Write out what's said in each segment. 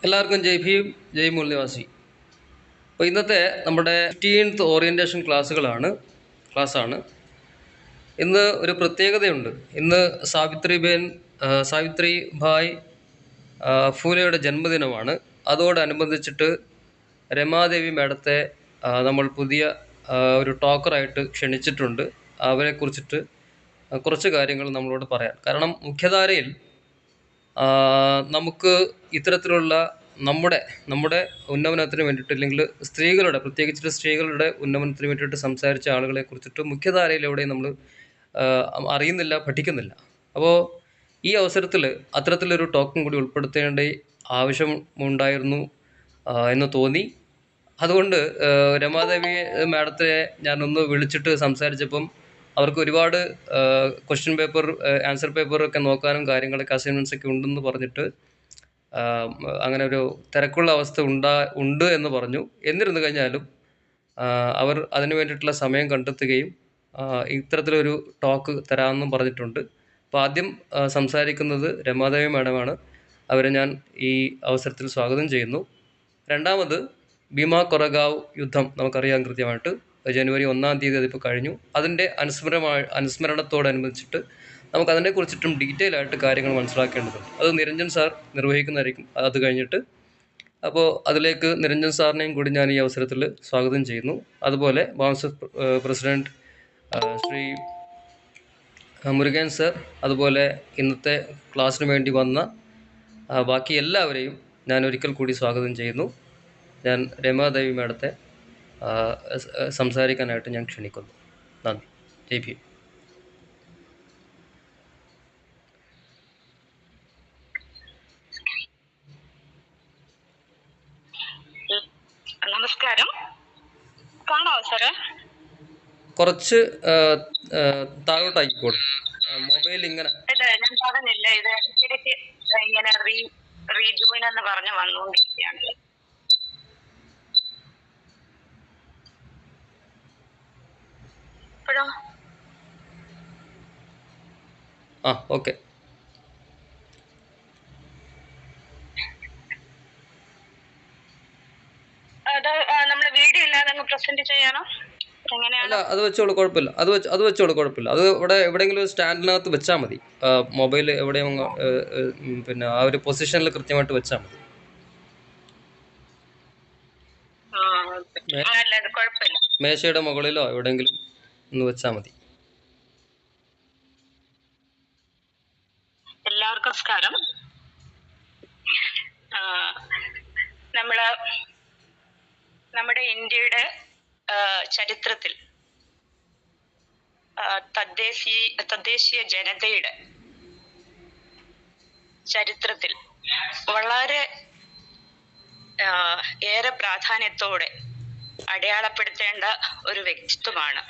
എല്ലാവർക്കും ജയ് ഭീം, ജയ് മൂല്യവാസി. അപ്പോൾ ഇന്നത്തെ നമ്മുടെ 15th ഓറിയൻറ്റേഷൻ ക്ലാസ്സാണ്. ഇന്ന് ഒരു പ്രത്യേകതയുണ്ട്. ഇന്ന് സാവിത്രി ഭായ് ഫൂലെയുടെ ജന്മദിനമാണ്. അതോടനുബന്ധിച്ചിട്ട് രമാദേവി മാഡത്തെ നമ്മൾ പുതിയ ഒരു ടോക്കറായിട്ട് ക്ഷണിച്ചിട്ടുണ്ട്. അവരെക്കുറിച്ചിട്ട് കുറച്ച് കാര്യങ്ങൾ നമ്മളോട് പറയാം. കാരണം മുഖ്യധാരയിൽ നമുക്ക് ഇത്തരത്തിലുള്ള നമ്മുടെ ഉന്നമനത്തിന് വേണ്ടിയിട്ട്, അല്ലെങ്കിൽ പ്രത്യേകിച്ചിട്ട് സ്ത്രീകളുടെ ഉന്നമനത്തിന് വേണ്ടിയിട്ട് സംസാരിച്ച ആളുകളെ കുറിച്ചിട്ട് മുഖ്യധാരയിലെവിടെയും നമ്മൾ അറിയുന്നില്ല, പഠിക്കുന്നില്ല. അപ്പോൾ ഈ അവസരത്തിൽ അത്തരത്തിലൊരു ടോക്കും കൂടി ഉൾപ്പെടുത്തേണ്ട ആവശ്യമുണ്ടായിരുന്നു എന്ന് തോന്നി. അതുകൊണ്ട് രമാദേവി മാഡത്തെ ഞാനൊന്ന് വിളിച്ചിട്ട് സംസാരിച്ചപ്പം അവർക്ക് ഒരുപാട് ക്വസ്റ്റ്യൻ പേപ്പർ, ആൻസർ പേപ്പറൊക്കെ നോക്കാനും കാര്യങ്ങളൊക്കെ അസൈൻമെൻറ്റ്സൊക്കെ ഉണ്ടെന്ന് പറഞ്ഞിട്ട് അങ്ങനെ ഒരു തിരക്കുള്ള അവസ്ഥ ഉണ്ട് എന്ന് പറഞ്ഞു. എന്നിരുന്നു കഴിഞ്ഞാലും അവർ അതിന് വേണ്ടിയിട്ടുള്ള സമയം കണ്ടെത്തുകയും ഇത്തരത്തിലൊരു ടോക്ക് തരാമെന്നും പറഞ്ഞിട്ടുണ്ട്. അപ്പോൾ ആദ്യം സംസാരിക്കുന്നത് രമാദേവി മാഡമാണ്. അവരെ ഞാൻ ഈ അവസരത്തിൽ സ്വാഗതം ചെയ്യുന്നു. രണ്ടാമത് ഭീമ കൊറഗാവ് യുദ്ധം നമുക്കറിയാം കൃത്യമായിട്ട്. ജനുവരി 1-ാം തീയതി അതിപ്പോൾ കഴിഞ്ഞു. അതിൻ്റെ അനുസ്മരണത്തോടനുബന്ധിച്ചിട്ട് നമുക്കതിനെക്കുറിച്ചിട്ടും ഡീറ്റെയിൽ ആയിട്ട് കാര്യങ്ങൾ മനസ്സിലാക്കേണ്ടതുണ്ട്. അത് നിരഞ്ജൻ സാർ നിർവഹിക്കുന്നതായിരിക്കും അത് കഴിഞ്ഞിട്ട്. അപ്പോൾ അതിലേക്ക് നിരഞ്ജൻ സാറിനെയും കൂടി ഞാൻ ഈ അവസരത്തിൽ സ്വാഗതം ചെയ്യുന്നു. അതുപോലെ bounce president Shri Murugan sir, അതുപോലെ ഇന്നത്തെ ക്ലാസ്സിന് വേണ്ടി വന്ന ബാക്കി എല്ലാവരെയും ഞാൻ ഒരിക്കൽ കൂടി സ്വാഗതം ചെയ്യുന്നു. ഞാൻ രമാദേവി മാഡത്തെ സംസാരിക്കാനായിട്ട് ഞാൻ ക്ഷണിക്കുന്നു. നന്ദി. ജയ് ഭീം. നമസ്കാരം. കാണാവോ സാറേ? കുറച്ച് താഴോട്ടാക്കിക്കോളൂ. മൊബൈൽ ഇങ്ങനെ ഞാൻ പറഞ്ഞില്ല, ഇത് ഇടയ്ക്ക് ഇങ്ങനെ റീജോയിൻ എന്ന് പറഞ്ഞ് വന്നുകൊണ്ടിരിക്കുകയാണ്. ഇപ്പോഴോ? ഓക്കെ. അത് നമ്മൾ വീഡിയോ ഇല്ലാതെ അങ്ങ് പ്രസന്റ് ചെയ്യാനോ? അല്ല, അത് വെച്ചോളൂ, കുഴപ്പമില്ല. അത് വെച്ചോളൂ, കുഴപ്പമില്ല. അത് ഇവിടെ എവിടെയെങ്കിലും ഒരു സ്റ്റാൻഡിനകത്ത് വെച്ചാൽ മതി. മൊബൈൽ എവിടെയും പിന്നെ ആ ഒരു പൊസിഷനിൽ കൃത്യമായിട്ട് വെച്ചാൽ മതി. മേശയുടെ മുകളിലോ എവിടെയെങ്കിലും ഒന്ന് വെച്ചാൽ മതി. എല്ലാവർക്കും നമസ്കാരം. നമ്മുടെ ഇന്ത്യയുടെ ചരിത്രത്തിൽ തദ്ദേശീയ ജനതയുടെ ചരിത്രത്തിൽ വളരെ ഏറെ പ്രാധാന്യത്തോടെ അടയാളപ്പെടുത്തേണ്ട ഒരു വ്യക്തിത്വമാണ്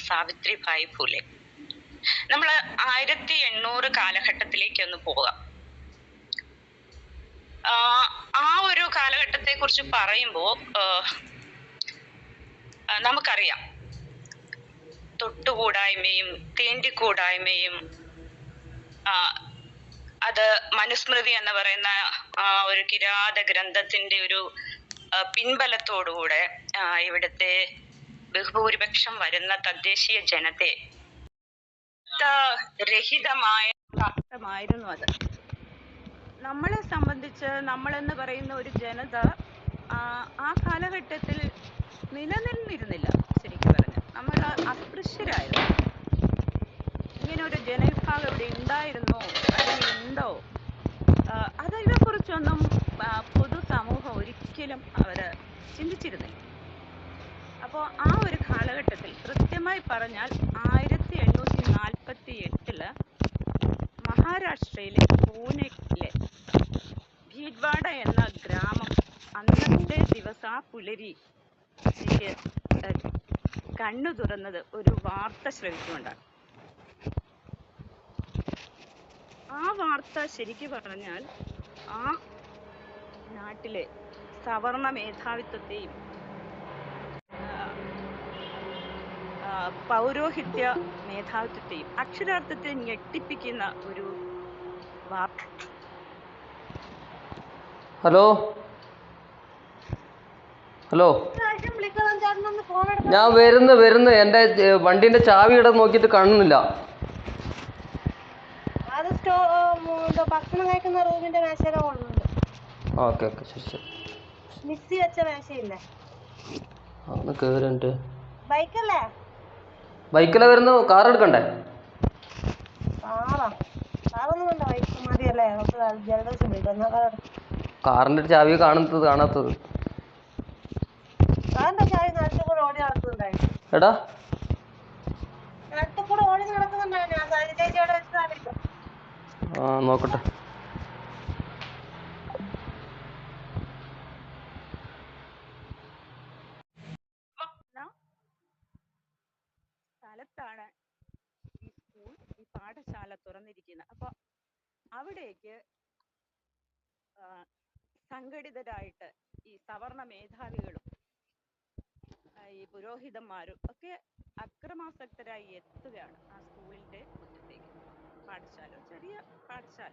സാവിത്രി ഭായ് ഫൂലെ. നമ്മൾ 1800 കാലഘട്ടത്തിലേക്ക് ഒന്ന് പോകാം. ആ ഒരു കാലഘട്ടത്തെ കുറിച്ച് പറയുമ്പോൾ നമുക്കറിയാം, തൊട്ടുകൂടായ്മയും തീണ്ടിക്കൂടായ്മയും അത് മനുസ്മൃതി എന്ന് പറയുന്ന ഒരു കിരാത ഗ്രന്ഥത്തിന്റെ ഒരു പിൻബലത്തോടുകൂടെ ഇവിടുത്തെ ബഹുഭൂരിപക്ഷം വരുന്ന തദ്ദേശീയ ജനതയെ രഹിതമായ അർത്ഥമായിരുന്നു അത്. നമ്മളെ സംബന്ധിച്ച് നമ്മളെന്ന് പറയുന്ന ഒരു ജനത ആ കാലഘട്ടത്തിൽ നിലനിന്നിരുന്നില്ല. ശരിക്കും പറഞ്ഞാൽ നമ്മൾ അസ്പൃശ്യരായിരുന്നു. ഇങ്ങനെ ഒരു ജനവിഭാഗം ഇവിടെ ഉണ്ടായിരുന്നോ അല്ലെങ്കിൽ ഉണ്ടോ, അതിനെക്കുറിച്ചൊന്നും പൊതുസമൂഹം ഒരിക്കലും അവർ ചിന്തിച്ചിരുന്നില്ല. അപ്പോൾ ആ ഒരു കാലഘട്ടത്തിൽ കൃത്യമായി പറഞ്ഞാൽ 1848 മഹാരാഷ്ട്രയിലെ പൂനെയിലെ ഭീഡ്വാഡ എന്ന ഗ്രാമം, അന്നത്തെ ദിവസം ആ പുലരി എനിക്ക് കണ്ണു തുറന്നത് ഒരു വാർത്ത ശ്രവിച്ചുകൊണ്ടാണ്. ആ വാർത്ത ശരിക്കും പറഞ്ഞാൽ ആ നാട്ടിലെ സവർണ മേധാവിത്വത്തെയും പൗരോഹിത്യ മേധാവിത്വത്തെയും അക്ഷരാർത്ഥത്തിൽ ഞെട്ടിപ്പിക്കുന്ന ഒരു വാർത്ത. ഹലോ ഹലോ, ഞാൻ വരുന്നു. എൻ്റെ വണ്ടീൻ്റെ ചാവി ഇവിടെ നോക്കിയിട്ട് കാണുന്നില്ല. അത് ഭക്ഷണം കഴിക്കുന്ന റൂമിന്റെ മേശയുടെ മുകളിലുണ്ട്. ഓക്കെ ശരി. മിക്സി വെച്ച മേശയില്ലേ? ഒന്ന് കേറിട്ട്. ബൈക്കല്ലേ? ബൈക്കിലാ വരുന്നു. കാർ എടുക്കണ്ടേ? കാറൊന്നും വേണ്ട, ബൈക്ക് മതിയല്ലേ? ജലദോഷം വരും. കാറിൻ്റെ ചാവി കാണാത്തത്. കാറിന്റെ ചാവി നാട്ടിൽ കൂടെ ഓടി നടക്കുന്നുണ്ടായിരുന്നു. എടാ നാട്ടിൽ കൂടെ ഓടി നടക്കുന്നുണ്ടായിരുന്നു. ആ സാരി ചേച്ചി അവിടെ വെച്ചതാണില്ല. നോക്കട്ടെ. സ്ഥലത്താണ് ഈ സ്കൂൾ, ഈ പാഠശാല തുറന്നിരിക്കുന്നത്. അപ്പൊ അവിടേക്ക് സംഘടിതരായിട്ട് ഈ സവർണ മേധാവികളും ഈ പുരോഹിതന്മാരും ഒക്കെ അക്രമാസക്തരായി എത്തുകയാണ് ആ സ്കൂളിന്റെ മുറ്റത്തേക്ക്. പാഠശാല, ചെറിയ പാഠശാല.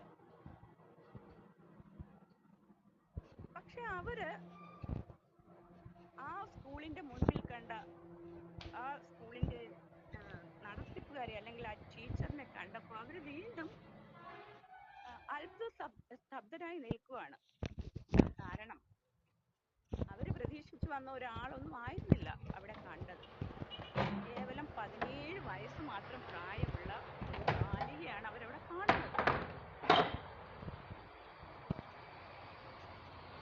പക്ഷെ അവര് ആ സ്കൂളിന്റെ മുൻപിൽ കണ്ട ആ സ്കൂളിന്റെ നടത്തിപ്പുകാരെ അല്ലെങ്കിൽ ആ ടീച്ചറിനെ കണ്ടപ്പോൾ അവര് വീണ്ടും സ്തബ്ധരായി നിൽക്കുവാണ്. കാരണം അവര് പ്രതീക്ഷിച്ചു വന്ന ഒരാളൊന്നും ആയിരുന്നില്ല അവിടെ കണ്ടത്. കേവലം 17 വയസ്സ് മാത്രം പ്രായമുള്ള ഒരു ബാലികയാണ് അവരവിടെ കാണുന്നത്.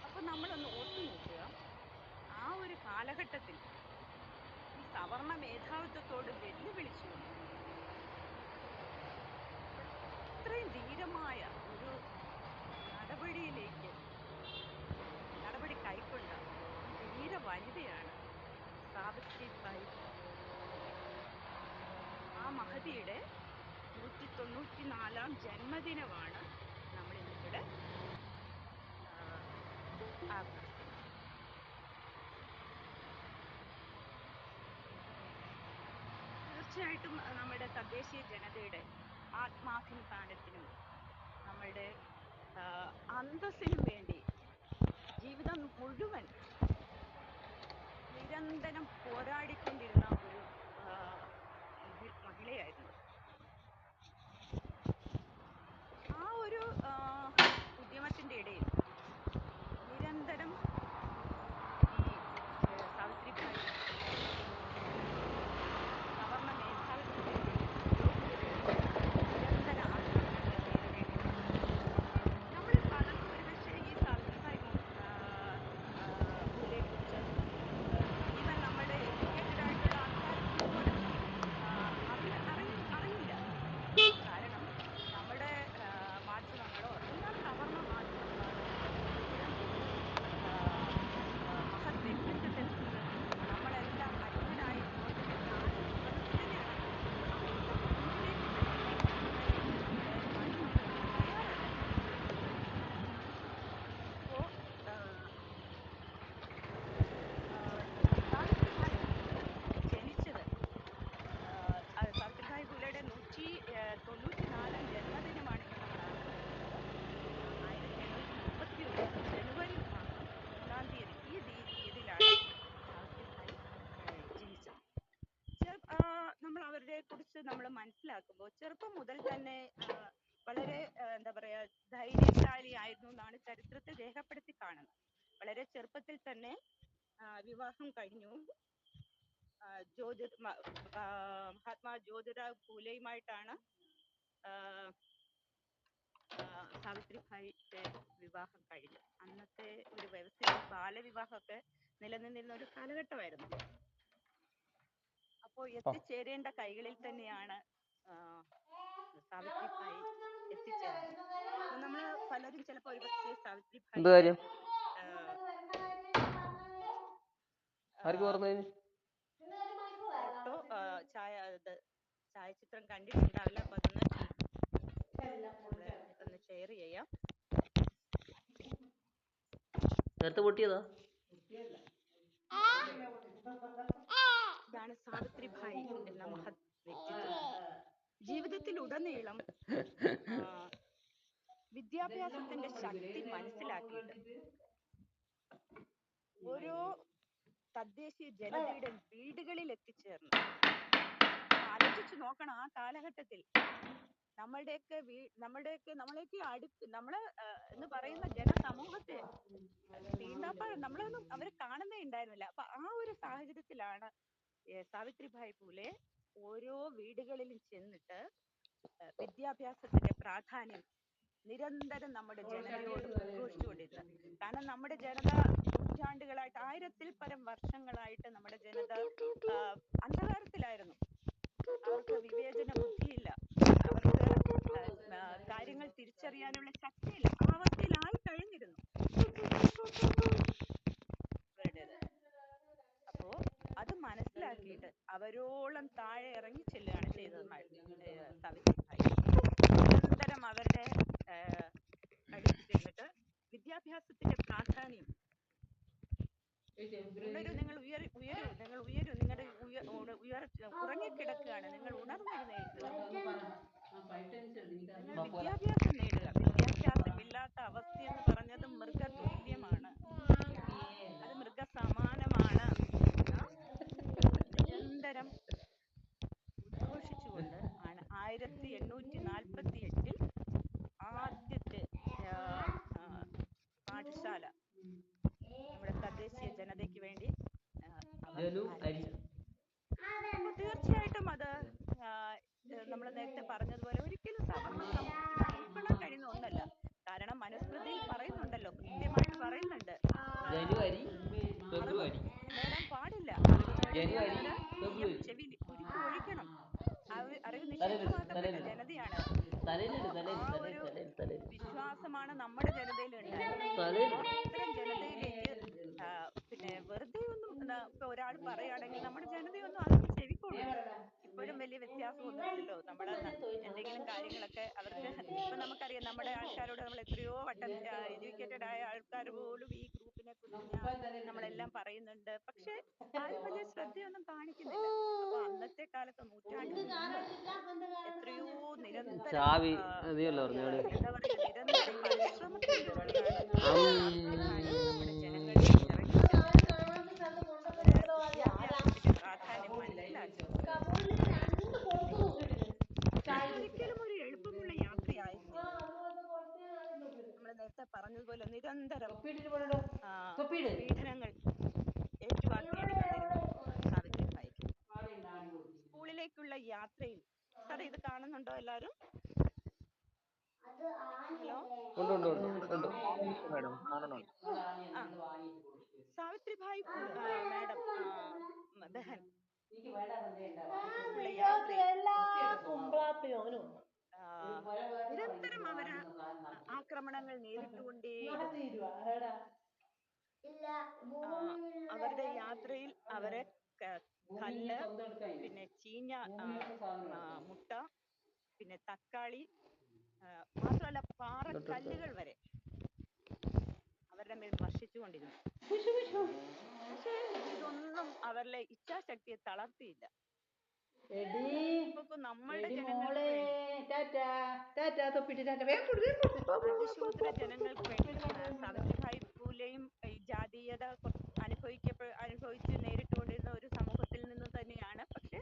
അപ്പൊ നമ്മളൊന്ന് ഓർത്തു നോക്കുക, ആ ഒരു കാലഘട്ടത്തിൽ ഈ സവർണ മേധാവിത്വത്തോട് വെല്ലുവിളിച്ചുകൊണ്ട് ഇത്രയും ധീരമായ ഒരു നടപടി കൈക്കൊണ്ട ധീര വനിതയാണ് സാവിത്രിബായി. ആ മഹതിയുടെ 194-ാം ജന്മദിനമാണ് നമ്മൾ ഇന്നിവിടെ ആഘോഷിക്കുന്നത്. തീർച്ചയായിട്ടും നമ്മുടെ തദ്ദേശീയ ജനതയുടെ ആത്മാഭിമാനത്തിനും നമ്മളുടെ അന്തസ്സിനും വേണ്ടി ജീവിതം മുഴുവൻ നിരന്തരം പോരാടിക്കൊണ്ടിരുന്ന ഒരു മഹിളയായിരുന്നു. ആ ഒരു ഉദ്യമത്തിന്റെ ഇടയിൽ നിരന്തരം ഈ സാവിത്രിബായി സവർണ മേധാവിത്വത്തിനെതിരെ നിരന്തര ആക്രമണങ്ങൾ നേരിടേണ്ടി വന്നു. നമ്മൾ പലർക്കും ഒരുപക്ഷെ ഈ സാവിത്രിബായി ഫുലെ കുറിച്ച് ഈവൻ നമ്മുടെ എഡ്യൂക്കേറ്റഡ് ആയിട്ടുള്ള ആൾക്കാർക്ക് പോലും അതിന് അറിയില്ല. കാരണം നമ്മുടെ മാധ്യമങ്ങളോ എല്ലാം സവർണ മാധ്യമങ്ങളാണ് ഇപ്പോഴും ഈ മഹത് വ്യക്തിത്വത്തിൽ നിന്ന് നമ്മളെല്ലാം അന്യരായിരുന്നുകൊണ്ടിരുന്ന ആ രൂപത്തിൽ തന്നെയാണ് നമ്മളെല്ലാം മുന്നിലേക്ക് കൊണ്ടുവരുന്നതിലേക്ക് നമ്മുടെ മാധ്യമങ്ങളൊന്നും തയ്യാറല്ല. അപ്പോ സാവിത്രിബായി ജനിച്ചത് സാവിത്രിബായി ഫുലെയുടെ 194-ാം ജന്മദിനമാണ് ഇന്ന് നമ്മൾ ആഘോഷിക്കുന്നത്. 1831 ജനുവരി മാസം 3-ാം തീയതി, ഈ തീയതിയിലാണ് സാവിത്രിബായി ജനിച്ചത്. നമ്മൾ അവരെ കുറിച്ച് നമ്മൾ മനസ്സിലാക്കുമ്പോൾ ചെറുപ്പം മുതൽ തന്നെ വളരെ എന്താ പറയാ ധൈര്യശാലിയായിരുന്നു എന്നാണ് ചരിത്രത്തിൽ രേഖപ്പെടുത്തി കാണുന്നത്. വളരെ ചെറുപ്പത്തിൽ തന്നെ വിവാഹം കഴിഞ്ഞു. മഹാത്മാ ജ്യോതിറാവ് ഫൂലെയുമായിട്ടാണ് സാവിത്രിബായിയുടെ വിവാഹം കഴിഞ്ഞത്. അന്നത്തെ ഒരു വ്യവസ്ഥയിൽ ബാലവിവാഹമൊക്കെ നിലനിന്നിരുന്ന ഒരു കാലഘട്ടമായിരുന്നു. അപ്പോൾ എത്തിച്ചേരേണ്ട കൈകളിൽ തന്നെയാണ് സാവിത്രിബായി എത്തിച്ചേർന്നത്. നമ്മള് പലരും ചിലപ്പോൾ ഒരുപക്ഷെ സാവിത്രിബായി ഫോട്ടോ ഛായാചിത്രം കണ്ടിട്ടുണ്ടാവില്ല. അപ്പൊ അതൊന്ന് ഷെയർ ചെയ്യാം. നേരത്തെ പൊട്ടിയതാ. ഇതാണ് സാവിത്രിബായി എന്ന മഹത് വ്യക്തിത്വം. ജീവിതത്തിലുടനീളം വിദ്യാഭ്യാസത്തിന്റെ ശക്തി മനസ്സിലാക്കിയിട്ട് ഓരോ തദ്ദേശീയ ജനതയുടെ വീടുകളിൽ എത്തിച്ചേർന്നു. ആലോചിച്ചു നോക്കണം, ആ കാലഘട്ടത്തിൽ നമ്മളെയൊക്കെ അടുത്ത് നമ്മള് എന്ന് പറയുന്ന ജനസമൂഹത്തെ തീണ്ടാപ്പാട് നമ്മളൊന്നും അവര് കാണുന്നേ ഉണ്ടായിരുന്നില്ല. അപ്പൊ ആ ഒരു സാഹചര്യത്തിലാണ് സാവിത്രിഭായ് പൂലെ ഓരോ വീടുകളിലും ചെന്നിട്ട് വിദ്യാഭ്യാസത്തിന്റെ പ്രാധാന്യം നിരന്തരം നമ്മുടെ ജനതയോട് ഉദ്ഘോഷിച്ചുകൊണ്ടിരുന്നത്. കാരണം നമ്മുടെ ജനത നൂറ്റാണ്ടുകളായിട്ട് 1000-ൽ പരം വർഷങ്ങളായിട്ട് നമ്മുടെ ജനത അന്ധകാരത്തിലായിരുന്നു. അവർക്ക് വിവേചന ബുദ്ധിയില്ല, അവർക്ക് കാര്യങ്ങൾ തിരിച്ചറിയാനുള്ള ശക്തിയില്ല, ആ അവസ്ഥയിലായി കഴിഞ്ഞിരുന്നു അവരുടേത്. അപ്പോ അത് മനസ്സിലാക്കിയിട്ട് അവരോളം താഴെ ഇറങ്ങി ചെല്ലുകയാണ് ചെയ്തത് സാവിത്രിഭായ്. നിരന്തരം അവരുടെ അടുത്ത് ചെന്നിട്ട് വിദ്യാഭ്യാസത്തിന്റെ പ്രാധാന്യം നിങ്ങൾ ഉയരൂ, നിങ്ങളുടെ ഉറങ്ങിക്കിടക്കുകയാണ്, നിങ്ങൾ ഉണർന്നെഴുന്നേൽക്കുക, നിങ്ങൾ വിദ്യാഭ്യാസം നേടുക. വിദ്യാഭ്യാസമില്ലാത്ത അവസ്ഥ എന്ന് പറഞ്ഞത് മൃഗതുല്യമാണ്, അത് മൃഗസമാനമാണ്. നിരന്തരം ഉദ്ഘോഷിച്ചുകൊണ്ട് ആണ് 1848-ൽ ആദ്യത്തെ പാഠശാല നമ്മുടെ തദ്ദേശീയ ജനതയ്ക്ക് വേണ്ടി അപ്പൊ തീർച്ചയായിട്ടും അത് നമ്മൾ നേരത്തെ പറഞ്ഞതുപോലെ ഒരിക്കലും സവർണ സമൂഹത്തിന് ഉൾക്കൊള്ളാൻ കഴിയുന്ന ഒന്നല്ല. കാരണം മനുസ്മൃതിയിൽ പറയുന്നുണ്ടല്ലോ, കൃത്യമായിട്ട് പറയുന്നുണ്ട്, നേടാൻ പാടില്ല, ചെവി കുരുക്കി ഒഴിക്കണം, അറിവ് നിഷിദ്ധമാക്കപ്പെട്ട ജനതയാണ്. ആ ഒരു വിശ്വാസമാണ് നമ്മുടെ ജനതയിൽ ഉണ്ടായിരുന്നത്. ഇത്തരം ജനതയിലേക്ക് പിന്നെ വെറുതെ ഒന്നും ഇപ്പൊ ഒരാൾ പറയുകയാണെങ്കിൽ നമ്മുടെ ജനതയൊന്നും അതിന് ചെവിക്കൊള്ളില്ല. ഇപ്പോഴും വലിയ വ്യത്യാസമൊന്നുമില്ലല്ലോ. നമ്മളെ എന്തെങ്കിലും കാര്യങ്ങളൊക്കെ അവർക്ക് ഇപ്പൊ നമുക്കറിയാം, നമ്മുടെ ആൾക്കാരോട് നമ്മൾ എത്രയോ വട്ടം എഡ്യൂക്കേറ്റഡ് ആയ ആൾക്കാർ പോലും ഈ ഗ്രൂപ്പിനെ കുറിച്ച് നമ്മളെല്ലാം പറയുന്നുണ്ട്, പക്ഷെ ആരും വലിയ ശ്രദ്ധയൊന്നും കാണിക്കുന്നില്ല. അപ്പൊ അന്നത്തെ കാലത്ത് നൂറ്റാണ്ടിന് മുമ്പ് എത്രയോ നിരന്തരം എന്താ പറയുക, നിരന്തരം പരിശ്രമത്തിലൂടെയാണ് നമ്മുടെ ജനങ്ങളിൽ ഇറങ്ങിച്ചെന്നത്. അവര് വിദ്യാഭ്യാസത്തിന്റെ പ്രാധാന്യം മനസ്സിലാക്കി. ഒരിക്കലും ഒരു എളുപ്പമുള്ള യാത്രയായിരുന്നില്ല. നമ്മൾ നേരത്തെ പറഞ്ഞതുപോലെ നിരന്തരം പീഡനങ്ങൾ ഏറ്റുവാങ്ങേണ്ടി വന്നിരുന്നു സാവിത്രിഭായിക്ക്. സ്കൂളിലേക്കുള്ള യാത്രയിൽ, സാറേ ഇത് കാണുന്നുണ്ടോ എല്ലാരും? ഹലോ, സാവിത്രിഭായ് മാഡം ബഹൻ ഉള്ള യാത്രയിൽ നിരന്തരം അവര് ആക്രമണങ്ങൾ നേരിട്ടുകൊണ്ടേയിരുന്നു. അവരുടെ യാത്രയിൽ അവരെ കല്ല്, പിന്നെ ചീഞ്ഞ മുട്ട, പിന്നെ തക്കാളി, മാത്രമല്ല പാറക്കല്ലുകൾ വരെ അവരുടെ മേൽ വർഷിച്ചുകൊണ്ടിരുന്നു. പക്ഷേ ഇതൊന്നും അവരുടെ ഇച്ഛാശക്തിയെ തളർത്തിയില്ല. ഇപ്പൊ നമ്മളുടെ ജനങ്ങൾക്ക് അതിശൂദ്ര ജനങ്ങൾക്ക് വേണ്ടി സാവിത്രിഭായ് പൂലെയും ഈ ജാതീയത അനുഭവിച്ച് നേരിട്ടുകൊണ്ടിരുന്ന ഒരു സമൂഹത്തിൽ നിന്ന് തന്നെയാണ്. പക്ഷെ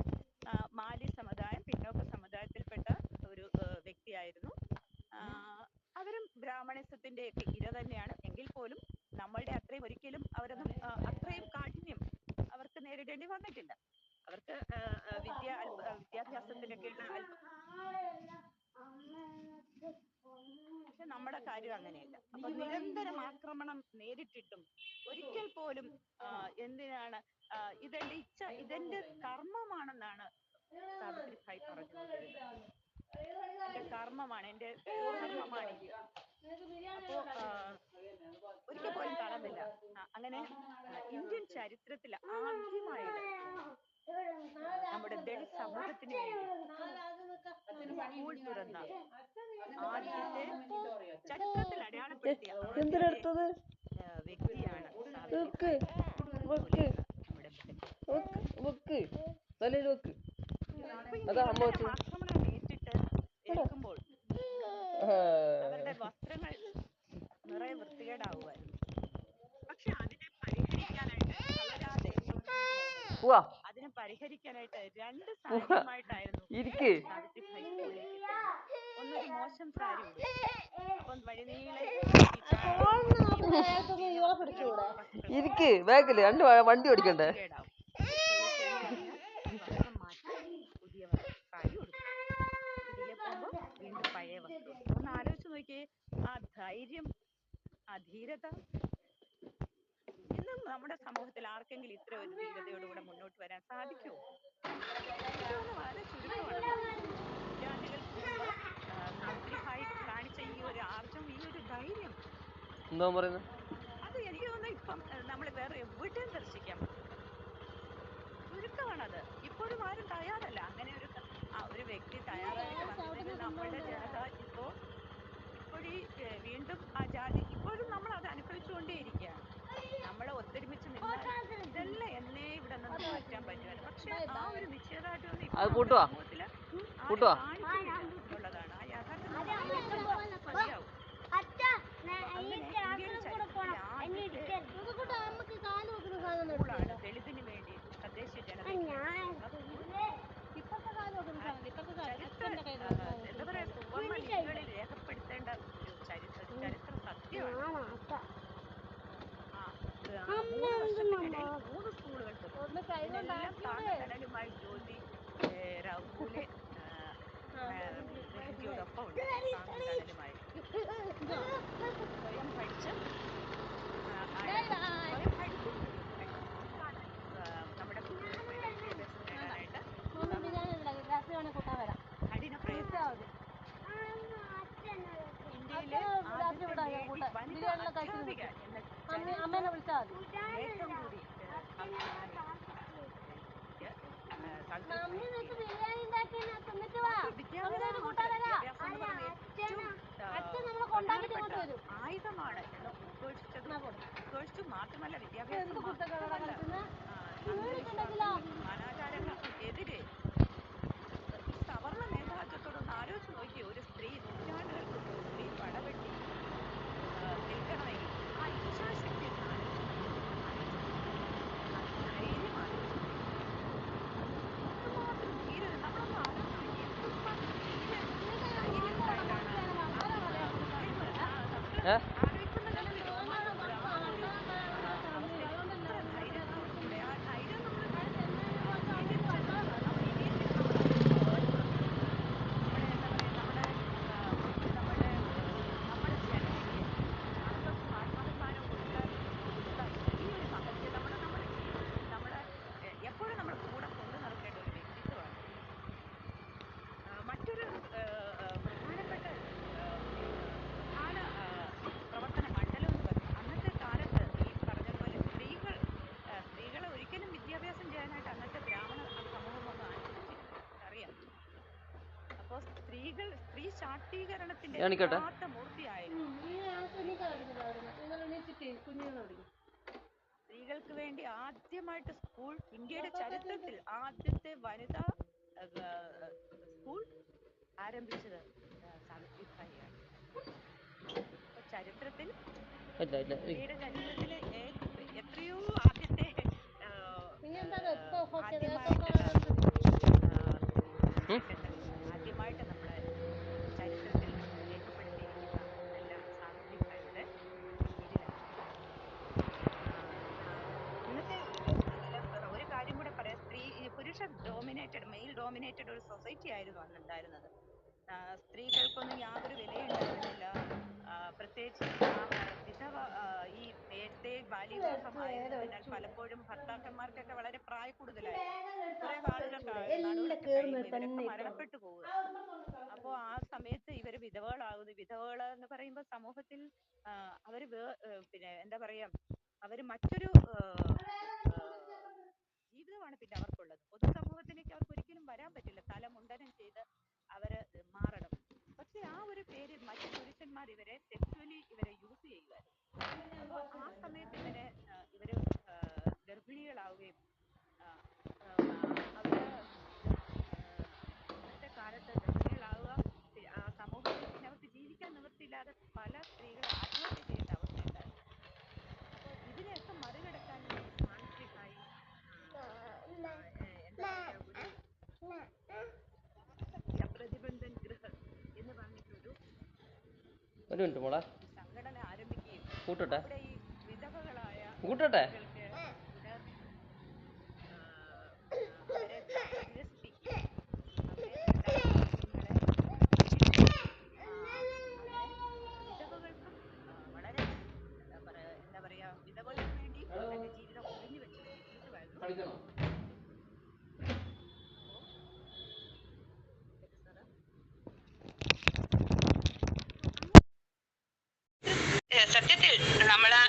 മാലി സമുദായം പിന്നോക്ക സമുദായത്തിൽപ്പെട്ട ഒരു വ്യക്തിയായിരുന്നു. അവരും ബ്രാഹ്മണിസത്തിന്റെ ഒക്കെ ഇര തന്നെയാണ്. എങ്കിൽ പോലും നമ്മളുടെ അത്രയും ഒരിക്കലും അവരൊന്നും അത്രയും കാഠിന്യം അവർക്ക് നേരിടേണ്ടി വന്നിട്ടില്ല. അവർക്ക് വിദ്യാഭ്യാസത്തിനൊക്കെയുള്ള പക്ഷെ നമ്മുടെ കാര്യം അങ്ങനെയല്ല. അപ്പൊ നിരന്തരം ആക്രമണം നേരിട്ടിട്ടും ഒരിക്കൽ പോലും എന്തിനാണ് ഇതെന്റെ കർമ്മമാണെന്നാണ് സാവിത്രിഭായ് പറഞ്ഞുകൊണ്ടിരുന്നത്. എന്റെ കർമ്മമാണ്, എന്റെ ധർമ്മമാണ് ഇത്. അപ്പോ ഒരിക്കൽ പോലും തളർന്നില്ല. അങ്ങനെ ഇന്ത്യൻ ചരിത്രത്തിൽ ആദ്യമായിട്ട് നമ്മുടെ ദളിത് സമൂഹത്തിന് വേണ്ടി സ്കൂൾ തുറന്ന ആദ്യത്തെ, ചരിത്രത്തിൽ അടയാളപ്പെടുത്തിയ വ്യക്തിയാണ് സാവിത്രിഭായ് പൂലെ നമ്മുടെ ആക്രമണം നേരിട്ടിട്ട് എടുക്കുമ്പോൾ അവരുടെ വസ്ത്രങ്ങൾ നിറയെ വൃത്തികേടാവുമായിരുന്നു. പക്ഷെ അതിനെ പരിഹരിക്കാനായിട്ട് വളരാതെ പോവാ അതിനെ പരിഹരിക്കാനായിട്ട് 2 സാരിയുമായിട്ടായിരുന്നു സാവിത്രിഭായ് സ്കൂളിലേക്ക് എത്തുന്നത്. ഒന്നൊരു മോശം സാരി ഉടുത്തു. അപ്പം വഴിനീളെ ഇരിക്ക് ബാക്കില് 2 വണ്ടി ഓടിക്കണ്ടേ. കേടാവും. സ്കൂളിൽ ചെന്ന് കഴിഞ്ഞാൽ വസ്ത്രം മാറ്റി പുതിയ സാരി ഉടുത്തു. തിരികെ പോകുമ്പോ വീണ്ടും പഴയ വസ്ത്രം. ഒന്ന് ആലോചിച്ച് നോക്കിയേ, ആ ധൈര്യം, ആ ധീരത. ഇന്നും നമ്മുടെ സമൂഹത്തിൽ ആർക്കെങ്കിലും ഇത്ര ഒരു ധീരതയോടുകൂടെ മുന്നോട്ട് വരാൻ സാധിക്കുമോ? വളരെ ചുരുക്കമാണ്. നൂറ്റാണ്ടുകൾ മുമ്പ് സാവിത്രിഭായ് കാണിച്ച ഈ ഒരു ആർജവം, ഈ ഒരു ധൈര്യം, എന്താ പറയുന്നത്, അത് എനിക്ക് തോന്നുന്നു ഇപ്പം നമ്മൾ വേറെ എവിടെയും ദർശിക്കാൻ പറ്റും. ചുരുക്കമാണത്. ഇപ്പോഴും ആരും തയ്യാറല്ല. അങ്ങനെ ഒരു വ്യക്തി തയ്യാറായിട്ട് വന്നില്ലെങ്കിൽ നമ്മളുടെ ജനത ഇപ്പോഴീ വീണ്ടും ആ ജാതി ഇപ്പോഴും നമ്മൾ അത് അനുഭവിച്ചുകൊണ്ടേയിരിക്കുകയാണ്. നമ്മൾ ഒത്തൊരുമിച്ച് നിന്നാൽ ഇതെല്ലാം എന്നേ ഇവിടെ നിന്ന് മാറ്റാൻ പറ്റുമായിരുന്നു. പക്ഷെ ആ ഒരു നിശ്ചയദാർഢ്യമൊന്നും ഇപ്പോൾ സമൂഹത്തിൽ ആരും കാണിക്കുന്നില്ല എന്നുള്ളതാണ്. ആ യാഥാർത്ഥ്യം മതിയാവും. അങ്ങനെ ഇന്ത്യയുടെ ചരിത്രത്തിൽ ആദ്യത്തെ സ്കൂളാണ് ദളിതിന് വേണ്ടി തദ്ദേശ ജനതയ്ക്ക് എന്താ പറയാ, സുവർണ്ണ ലിപികളിൽ രേഖപ്പെടുത്തേണ്ട ഒരു ചരിത്ര സത്യമാണ്. 3 വർഷത്തിനിടയിൽ 3 സ്കൂളുകൾ തുറന്നു. ഇതിനെല്ലാം താങ്ങുതണലുമായി ജ്യോതി റാവു ഫൂലെ ബഹൻജിയോടൊപ്പം ഉണ്ട്. താങ്ങുതണലുമായി സ്വയം പഠിച്ച് നമ്മുടെ കുട്ടികളുടെ വിദ്യാഭ്യാസം നേടാനായിട്ട് കഠിന പ്രയത്നം. ഇന്ത്യയിലെ ആദ്യത്തെ വനിതാ അധ്യാപിക എന്ന ഏറ്റവും കൂടി വിദ്യാഭ്യാസം എന്ന് പറയുന്നത് ഏറ്റവും ആയുധമാണ് എന്ന് ഉദ്ഘോഷിച്ചു. മാത്രമല്ല വിദ്യാഭ്യാസം അനാചാരങ്ങൾക്കും എതിരെ സവർണ മേധാവിത്വത്തോടൊന്ന് ആലോചിച്ച് നോക്കിയ ഒരു സ്ത്രീ നൂറ്റാണ്ടുകൾക്ക് മുമ്പ് സ്ത്രീ പടവെട്ടി നിൽക്കണമെങ്കിൽ ആ ഇച്ഛാശക്തി ധൈര്യമാണ്. എന്തുമാത്രം ധീരത നമ്മളൊന്ന് ആലോചിച്ച് നോക്കി. എന്തുമാത്രം ധൈര്യമുണ്ടായിട്ടാണ് ആലോചിക്കുന്നതല്ല രോമാഞ്ചം പോലെ ആ ഒരു അവസ്ഥയിൽ ഇത്ര ധൈര്യത്തോടുകൂടെ ആ ധൈര്യം നമ്മൾ എപ്പോഴും നമ്മൾ കൂടെ കൊണ്ടു നടക്കേണ്ട ഒരു വ്യക്തിത്വമാണ്. മറ്റൊരു പ്രധാനപ്പെട്ട പ്രവർത്തന മണ്ഡലം എന്ന് പറയുന്നത് അന്നത്തെ കാലത്ത് ഈ പറഞ്ഞതുപോലെ സ്ത്രീകളെ ഒരിക്കലും വിദ്യാഭ്യാസം ചെയ്യാനായിട്ട് അന്നത്തെ ബ്രാഹ്മണ സമൂഹമൊന്നും അനുവദിച്ചിരുന്നില്ല. അറിയാം. അപ്പോ സ്ത്രീ ശാക്തീകരണത്തിന്റെ യഥാർത്ഥ മൂർത്തിയായിരുന്നു. സ്ത്രീകൾക്ക് വേണ്ടി ആദ്യമായിട്ട് സ്കൂൾ, ഇന്ത്യയുടെ ചരിത്രത്തിൽ ആദ്യത്തെ വനിതാ സ്കൂൾ ആരംഭിച്ചത് സാവിത്രിഭായിയാണ്. ചരിത്രത്തിൽ ഇന്ത്യയുടെ ചരിത്രത്തിലെ എത്രയോ ആദ്യമായിട്ട് നമ്മളെ ചരിത്രത്തിൽ രേഖപ്പെടുത്തിയിരിക്കുന്ന എല്ലാം സാവിത്രിഭായിയുടെ കീഴിലാണ്. ഇന്നത്തെ ഒരു കാര്യം കൂടെ പറയാം. പുരുഷ ഡോമിനേറ്റഡ്, മെയിൽ ഡോമിനേറ്റഡ് ഒരു സൊസൈറ്റി ആയിരുന്നു അന്നുണ്ടായിരുന്നത്. സ്ത്രീകൾക്കൊന്നും യാതൊരു വിലയുണ്ടായിരുന്നില്ല. പ്രത്യേകിച്ച് ഈ നേരത്തെ ബാല്യവിവാഹമായിരുന്നതിനാൽ പലപ്പോഴും ഭർത്താക്കന്മാർക്കൊക്കെ വളരെ പ്രായക്കൂടുതലായിരുന്നു. കുറെ ആളുകൾക്ക് നടുവിലൊക്കെ കഴിയുമ്പോൾ ഇവരൊക്കെ മരണപ്പെട്ടു പോവുക. അപ്പോ ആ സമയത്ത് ഇവര് വിധവകൾ എന്ന് പറയുമ്പോൾ സമൂഹത്തിൽ അവര് പിന്നെ എന്താ പറയാ, അവര് മറ്റൊരു ജീവിതമാണ് പിന്നെ അവർക്കുള്ളത്. പൊതുസമൂഹത്തിലേക്ക് അവർക്ക് ഒരിക്കലും വരാൻ പറ്റില്ല. തലമുണ്ടനം ചെയ്ത് അവര് മാറണം. പക്ഷെ ആ ഒരു പേര് മറ്റു പുരുഷന്മാർ ഇവരെ സെക്സ്വലി യൂസ് ചെയ്യുമായിരുന്നു. അപ്പൊ ആ സമയത്ത് ഇവര് ഗർഭിണികളാവുകയും അവര് ഇന്നത്തെ കാലത്ത് ഗർഭിണികളാവുക സമൂഹത്തിൽ പിന്നെ അവർക്ക് ജീവിക്കാൻ ഒരു മിനിറ്റ് മോളെ സംഘടന ആരംഭിക്കുകയും കൂട്ടട്ടെ അവിടെ ഈ വിധവകളായ കൂട്ടട്ടെ സ്ത്രീകൾക്ക് അവരെ പരിരസിപ്പിക്കുകയും അവരെ വിധവകൾക്കും വളരെ എന്താ പറയാ വിധവകൾക്ക് വേണ്ടി തന്റെ ജീവിതം ഒഴിഞ്ഞു വെച്ചത് വ്യക്തിത്വമായിരുന്നു. സത്യത്തിൽ നമ്മള്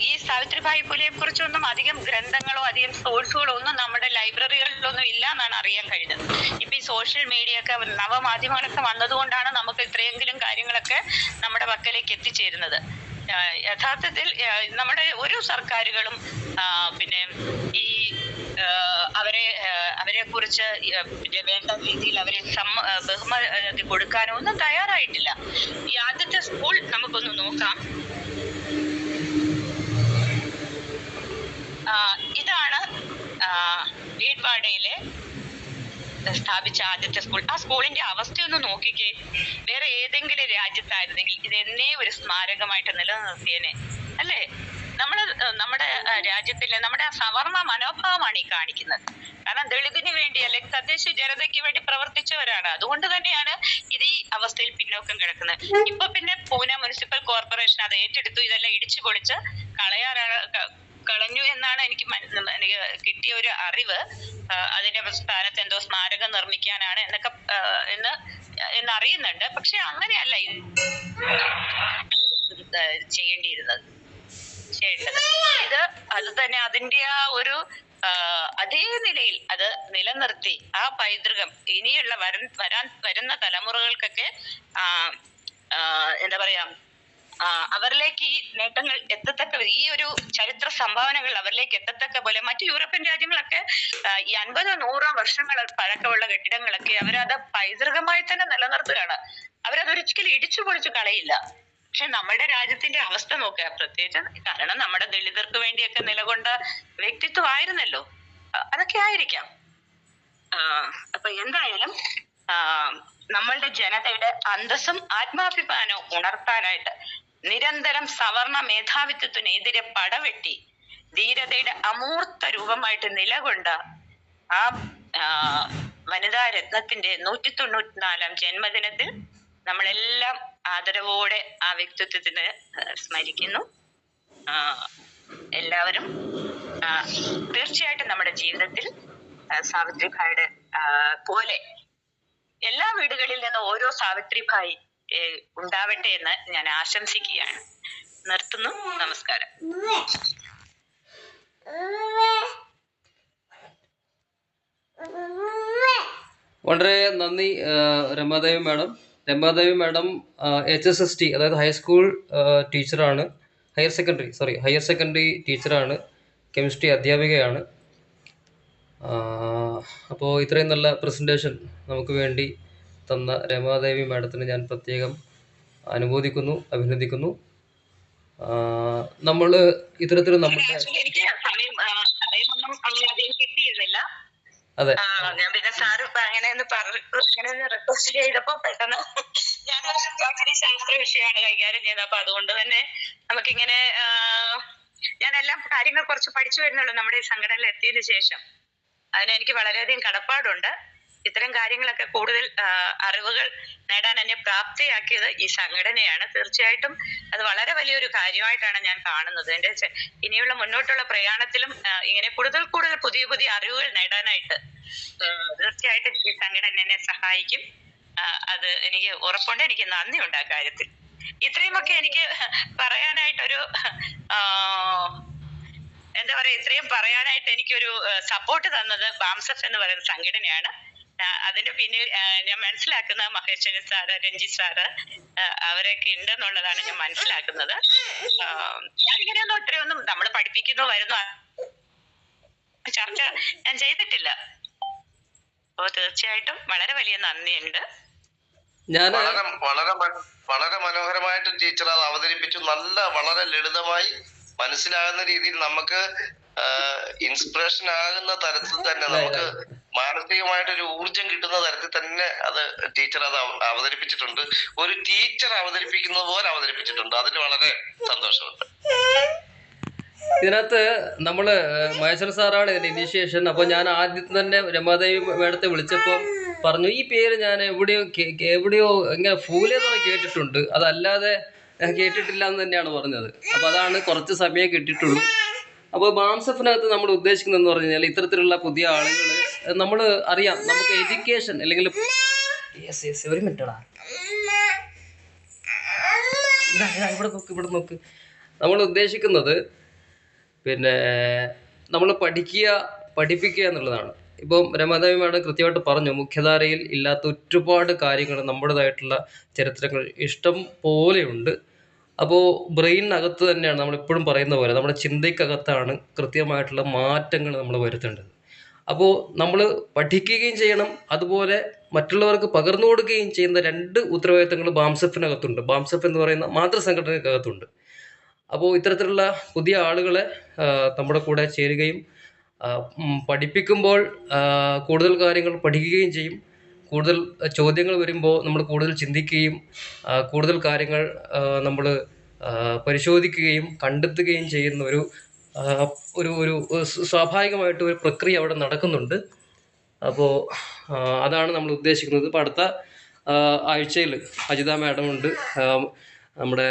ഈ സാവിത്രിബായി ഫുലെയെ കുറിച്ചൊന്നും അധികം ഗ്രന്ഥങ്ങളോ അധികം സോഴ്സുകളോ ഒന്നും നമ്മുടെ ലൈബ്രറികളിലൊന്നും ഇല്ല എന്നാണ് അറിയാൻ കഴിഞ്ഞത്. ഇപ്പൊ ഈ സോഷ്യൽ മീഡിയ ഒക്കെ നവമാധ്യമങ്ങളൊക്കെ വന്നതുകൊണ്ടാണ് നമുക്ക് ഇത്രയെങ്കിലും കാര്യങ്ങളൊക്കെ നമ്മുടെ പക്കലേക്ക് എത്തിച്ചേരുന്നത്. യഥാർത്ഥത്തിൽ നമ്മുടെ ഒരു സർക്കാരുകളും പിന്നെ ഈ അവരെ കുറിച്ച് വേണ്ട രീതിയിൽ അവരെ ബഹുമതി കൊടുക്കാനോ ഒന്നും തയ്യാറായിട്ടില്ല. ഈ ആദ്യത്തെ സ്കൂൾ നമുക്കൊന്ന് നോക്കാം. ഇതാണ് വീട്പാടയിലെ സ്ഥാപിച്ച ആദ്യത്തെ സ്കൂൾ. ആ സ്കൂളിന്റെ അവസ്ഥയൊന്ന് നോക്കിക്കേ. വേറെ ഏതെങ്കിലും രാജ്യത്തായിരുന്നെങ്കിൽ ഇതെന്നേ ഒരു സ്മാരകമായിട്ട് നിലനിർത്തിയേനെ അല്ലേ? നമ്മുടെ രാജ്യത്തിലെ നമ്മുടെ സവർണ മനോഭാവമാണ് ഈ കാണിക്കുന്നത്. കാരണം ദളിതിന് വേണ്ടി അല്ലെങ്കിൽ തദ്ദേശ ജനതയ്ക്ക് വേണ്ടി പ്രവർത്തിച്ചവരാണ്. അതുകൊണ്ട് തന്നെയാണ് ഇത് ഈ അവസ്ഥയിൽ പിന്നോക്കം കിടക്കുന്നത്. ഇപ്പൊ പിന്നെ പൂനെ മുനിസിപ്പൽ കോർപ്പറേഷൻ അത് ഏറ്റെടുത്തു. ഇതെല്ലാം ഇടിച്ചു പൊളിച്ച് കളഞ്ഞു എന്നാണ് എനിക്ക് കിട്ടിയ ഒരു അറിവ്. അതിന്റെ സ്ഥാനത്ത് എന്തോ സ്മാരകം നിർമ്മിക്കാനാണ് എന്നൊക്കെ എന്നറിയുന്നുണ്ട്. പക്ഷെ അങ്ങനെയല്ല ചെയ്യേണ്ടത്. ഇത് അത് തന്നെ അതിന്റെ ആ ഒരു അതേ നിലയിൽ അത് നിലനിർത്തി ആ പൈതൃകം ഇനിയുള്ള വരുന്ന തലമുറകൾക്കൊക്കെ എന്താ പറയാ അവരിലേക്ക് ഈ നേട്ടങ്ങൾ എത്തത്തക്ക ഈ ഒരു ചരിത്ര സംഭാവനകൾ അവരിലേക്ക് എത്തത്തക്ക പോലെ മറ്റു യൂറോപ്യൻ രാജ്യങ്ങളൊക്കെ ഈ 50-100 വർഷങ്ങൾ പഴക്കമുള്ള കെട്ടിടങ്ങളൊക്കെ അവരത് പൈതൃകമായി തന്നെ നിലനിർത്തുകയാണ്. അവരതൊരിക്കലും ഇടിച്ചു പൊളിച്ചു കളയില്ല. പക്ഷെ നമ്മുടെ രാജ്യത്തിന്റെ അവസ്ഥ നോക്കുക. പ്രത്യേകിച്ച് കാരണം നമ്മുടെ ദളിതർക്ക് വേണ്ടിയൊക്കെ നിലകൊണ്ട വ്യക്തിത്വമായിരുന്നല്ലോ. അതൊക്കെ ആയിരിക്കാം. അപ്പൊ എന്തായാലും നമ്മളുടെ ജനതയുടെ അന്തസ്സും ആത്മാഭിമാനവും ഉണർത്താനായിട്ട് നിരന്തരം സവർണ മേധാവിത്വത്തിനെതിരെ പടവെട്ടി ധീരതയുടെ അമൂർത്ത രൂപമായിട്ട് നിലകൊണ്ട ആ വനിതാ രത്നത്തിന്റെ 194-ാം ജന്മദിനത്തിൽ നമ്മളെല്ലാം ആദരവോടെ ആ വ്യക്തിത്വത്തിന് സ്മരിക്കുന്നു. എല്ലാവരും തീർച്ചയായിട്ടും നമ്മുടെ ജീവിതത്തിൽ സാവിത്രിഭായിയുടെ പോലെ എല്ലാ വീടുകളിൽ നിന്ന് ഓരോ സാവിത്രിഭായി ഉണ്ടാവട്ടെ എന്ന് ഞാൻ ആശംസിക്കുകയാണ്. നിർത്തുന്നു. നമസ്കാരം. വളരെ നന്ദി Ramadevi madam. Ramadevi madam HSST അതായത് ഹൈസ്കൂൾ ടീച്ചറാണ്, ഹയർ സെക്കൻഡറി ടീച്ചറാണ്, കെമിസ്ട്രി അധ്യാപികയാണ്. അപ്പോൾ ഇത്രയും നല്ല പ്രസൻറ്റേഷൻ നമുക്ക് വേണ്ടി തന്ന രമാദേവി മാഡത്തിന് ഞാൻ പ്രത്യേകം അനുമോദിക്കുന്നു, അഭിനന്ദിക്കുന്നു. നമ്മൾ ഇത്തരത്തിൽ നമ്മുടെ അതെ ഞാൻ പിന്നെ സാറ് അങ്ങനെ റിക്വസ്റ്റ് ചെയ്തപ്പോ പെട്ടെന്ന് ഞാൻ ശാസ്ത്ര വിഷയമാണ് കൈകാര്യം ചെയ്തത്. അപ്പൊ അതുകൊണ്ട് തന്നെ നമുക്കിങ്ങനെ ഞാൻ എല്ലാം കാര്യങ്ങൾ കുറച്ച് പഠിച്ചു വരുന്നുള്ളൂ നമ്മുടെ ഈ സംഘടനയിൽ എത്തിയതിനു ശേഷം. അതിന് എനിക്ക് വളരെയധികം കടപ്പാടുണ്ട്. ഇത്തരം കാര്യങ്ങളൊക്കെ കൂടുതൽ അറിവുകൾ നേടാൻ എന്നെ പ്രാപ്തിയാക്കിയത് ഈ സംഘടനയാണ്. തീർച്ചയായിട്ടും അത് വളരെ വലിയൊരു കാര്യമായിട്ടാണ് ഞാൻ കാണുന്നത്. എൻ്റെ ഇനിയുള്ള മുന്നോട്ടുള്ള പ്രയാണത്തിലും ഇങ്ങനെ കൂടുതൽ പുതിയ അറിവുകൾ നേടാനായിട്ട് തീർച്ചയായിട്ടും ഈ സംഘടന എന്നെ സഹായിക്കും. അത് എനിക്ക് ഉറപ്പുണ്ട്. എനിക്ക് നന്ദിയുണ്ട് ആ കാര്യത്തിൽ. ഇത്രയുമൊക്കെ എനിക്ക് പറയാനായിട്ടൊരു എന്താ പറയാ, ഇത്രയും പറയാനായിട്ട് എനിക്കൊരു സപ്പോർട്ട് തന്നത് ബാംസഫ് എന്ന് പറയുന്ന സംഘടനയാണ്. അതിന് പിന്നിൽ ഞാൻ മനസ്സിലാക്കുന്ന മഹേശ്വരൻ സാറ്, രഞ്ജിത്ത് സാറ് അവരൊക്കെ ഉണ്ടെന്നുള്ളതാണ് ഞാൻ മനസ്സിലാക്കുന്നത്. ഞാനിങ്ങനെയൊന്നും ഒത്തിരിയൊന്നും നമ്മൾ പഠിപ്പിക്കുന്നു വരുന്നു ചർച്ച ഞാൻ ചെയ്തിട്ടില്ല. അപ്പോൾ തീർച്ചയായിട്ടും വളരെ വലിയ നന്ദിയുണ്ട്. വളരെ മനോഹരമായിട്ട് ടീച്ചർ അത് അവതരിപ്പിച്ചു. വളരെ ലളിതമായി മനസ്സിലാകുന്ന രീതിയിൽ നമുക്ക് ഇൻസ്പിറേഷൻ ആകുന്ന തരത്തിൽ തന്നെ നമുക്ക് മാനസികമായിട്ടൊരു ഊർജം കിട്ടുന്ന തരത്തിൽ തന്നെ അത് ടീച്ചർ അത് അവതരിപ്പിച്ചിട്ടുണ്ട്. ഒരു ടീച്ചർ അവതരിപ്പിക്കുന്നത് പോലെ അവതരിപ്പിച്ചിട്ടുണ്ട്. അതിന് വളരെ സന്തോഷമുണ്ട്. ഇതിനകത്ത് നമ്മള് മഹേശ്വരൻ സാറാണ് ഇതിന്റെ ഇനീഷ്യേഷൻ. അപ്പൊ ഞാൻ ആദ്യത്തെ തന്നെ രമാദേവി മേഡത്തെ വിളിച്ചപ്പോൾ പറഞ്ഞു, ഈ പേര് ഞാൻ എവിടെയോ ഇങ്ങനെ ഫൂലെന്ന് പറഞ്ഞ് കേട്ടിട്ടുണ്ട്, അതല്ലാതെ കേട്ടിട്ടില്ല എന്ന് തന്നെയാണ് പറഞ്ഞത്. അപ്പൊ അതാണ് കുറച്ച് സമയം കിട്ടിയിട്ടുള്ളൂ. അപ്പോൾ ബാംസഫിനകത്ത് നമ്മൾ ഉദ്ദേശിക്കുന്നതെന്ന് പറഞ്ഞു കഴിഞ്ഞാൽ ഇത്തരത്തിലുള്ള പുതിയ ആളുകൾ നമ്മൾ അറിയാം, നമുക്ക് എഡ്യൂക്കേഷൻ അല്ലെങ്കിൽ ഒരു മിനിറ്റടാ ഇവിടെ നോക്ക് നമ്മൾ ഉദ്ദേശിക്കുന്നത് പിന്നെ നമ്മൾ പഠിപ്പിക്കുക എന്നുള്ളതാണ്. ഇപ്പം രമാദേവി മാഡം കൃത്യമായിട്ട് പറഞ്ഞു, മുഖ്യധാരയിൽ ഇല്ലാത്ത ഒരുപാട് കാര്യങ്ങൾ നമ്മുടേതായിട്ടുള്ള ചരിത്രങ്ങൾ ഇഷ്ടം പോലെയുണ്ട്. അപ്പോൾ ബ്രെയിനകത്ത് തന്നെയാണ് നമ്മളെപ്പോഴും പറയുന്ന പോലെ നമ്മുടെ ചിന്തയ്ക്കകത്താണ് കൃത്യമായിട്ടുള്ള മാറ്റങ്ങൾ നമ്മൾ വരുത്തേണ്ടത്. അപ്പോൾ നമ്മൾ പഠിക്കുകയും ചെയ്യണം, അതുപോലെ മറ്റുള്ളവർക്ക് പകർന്നു കൊടുക്കുകയും ചെയ്യുന്ന 2 ഉത്തരവാദിത്തങ്ങൾ ബാംസഫിനകത്തുണ്ട്. ബാംസഫ് എന്ന് പറയുന്ന മാതൃസംഘടനയ്ക്കകത്തുണ്ട്. അപ്പോൾ ഇത്തരത്തിലുള്ള പുതിയ ആളുകളെ നമ്മുടെ കൂടെ ചേരുകയും പഠിപ്പിക്കുമ്പോൾ കൂടുതൽ കാര്യങ്ങൾ പഠിക്കുകയും ചെയ്യും. കൂടുതൽ ചോദ്യങ്ങൾ വരുമ്പോൾ നമ്മൾ കൂടുതൽ ചിന്തിക്കുകയും കൂടുതൽ കാര്യങ്ങൾ നമ്മൾ പരിശോധിക്കുകയും കണ്ടെത്തുകയും ചെയ്യുന്ന ഒരു സ്വാഭാവികമായിട്ട് ഒരു പ്രക്രിയ അവിടെ നടക്കുന്നുണ്ട്. അപ്പോൾ അതാണ് നമ്മൾ ഉദ്ദേശിക്കുന്നത്. ഇപ്പോൾ അടുത്ത ആഴ്ചയിൽ അജിത മാഡമുണ്ട്, നമ്മുടെ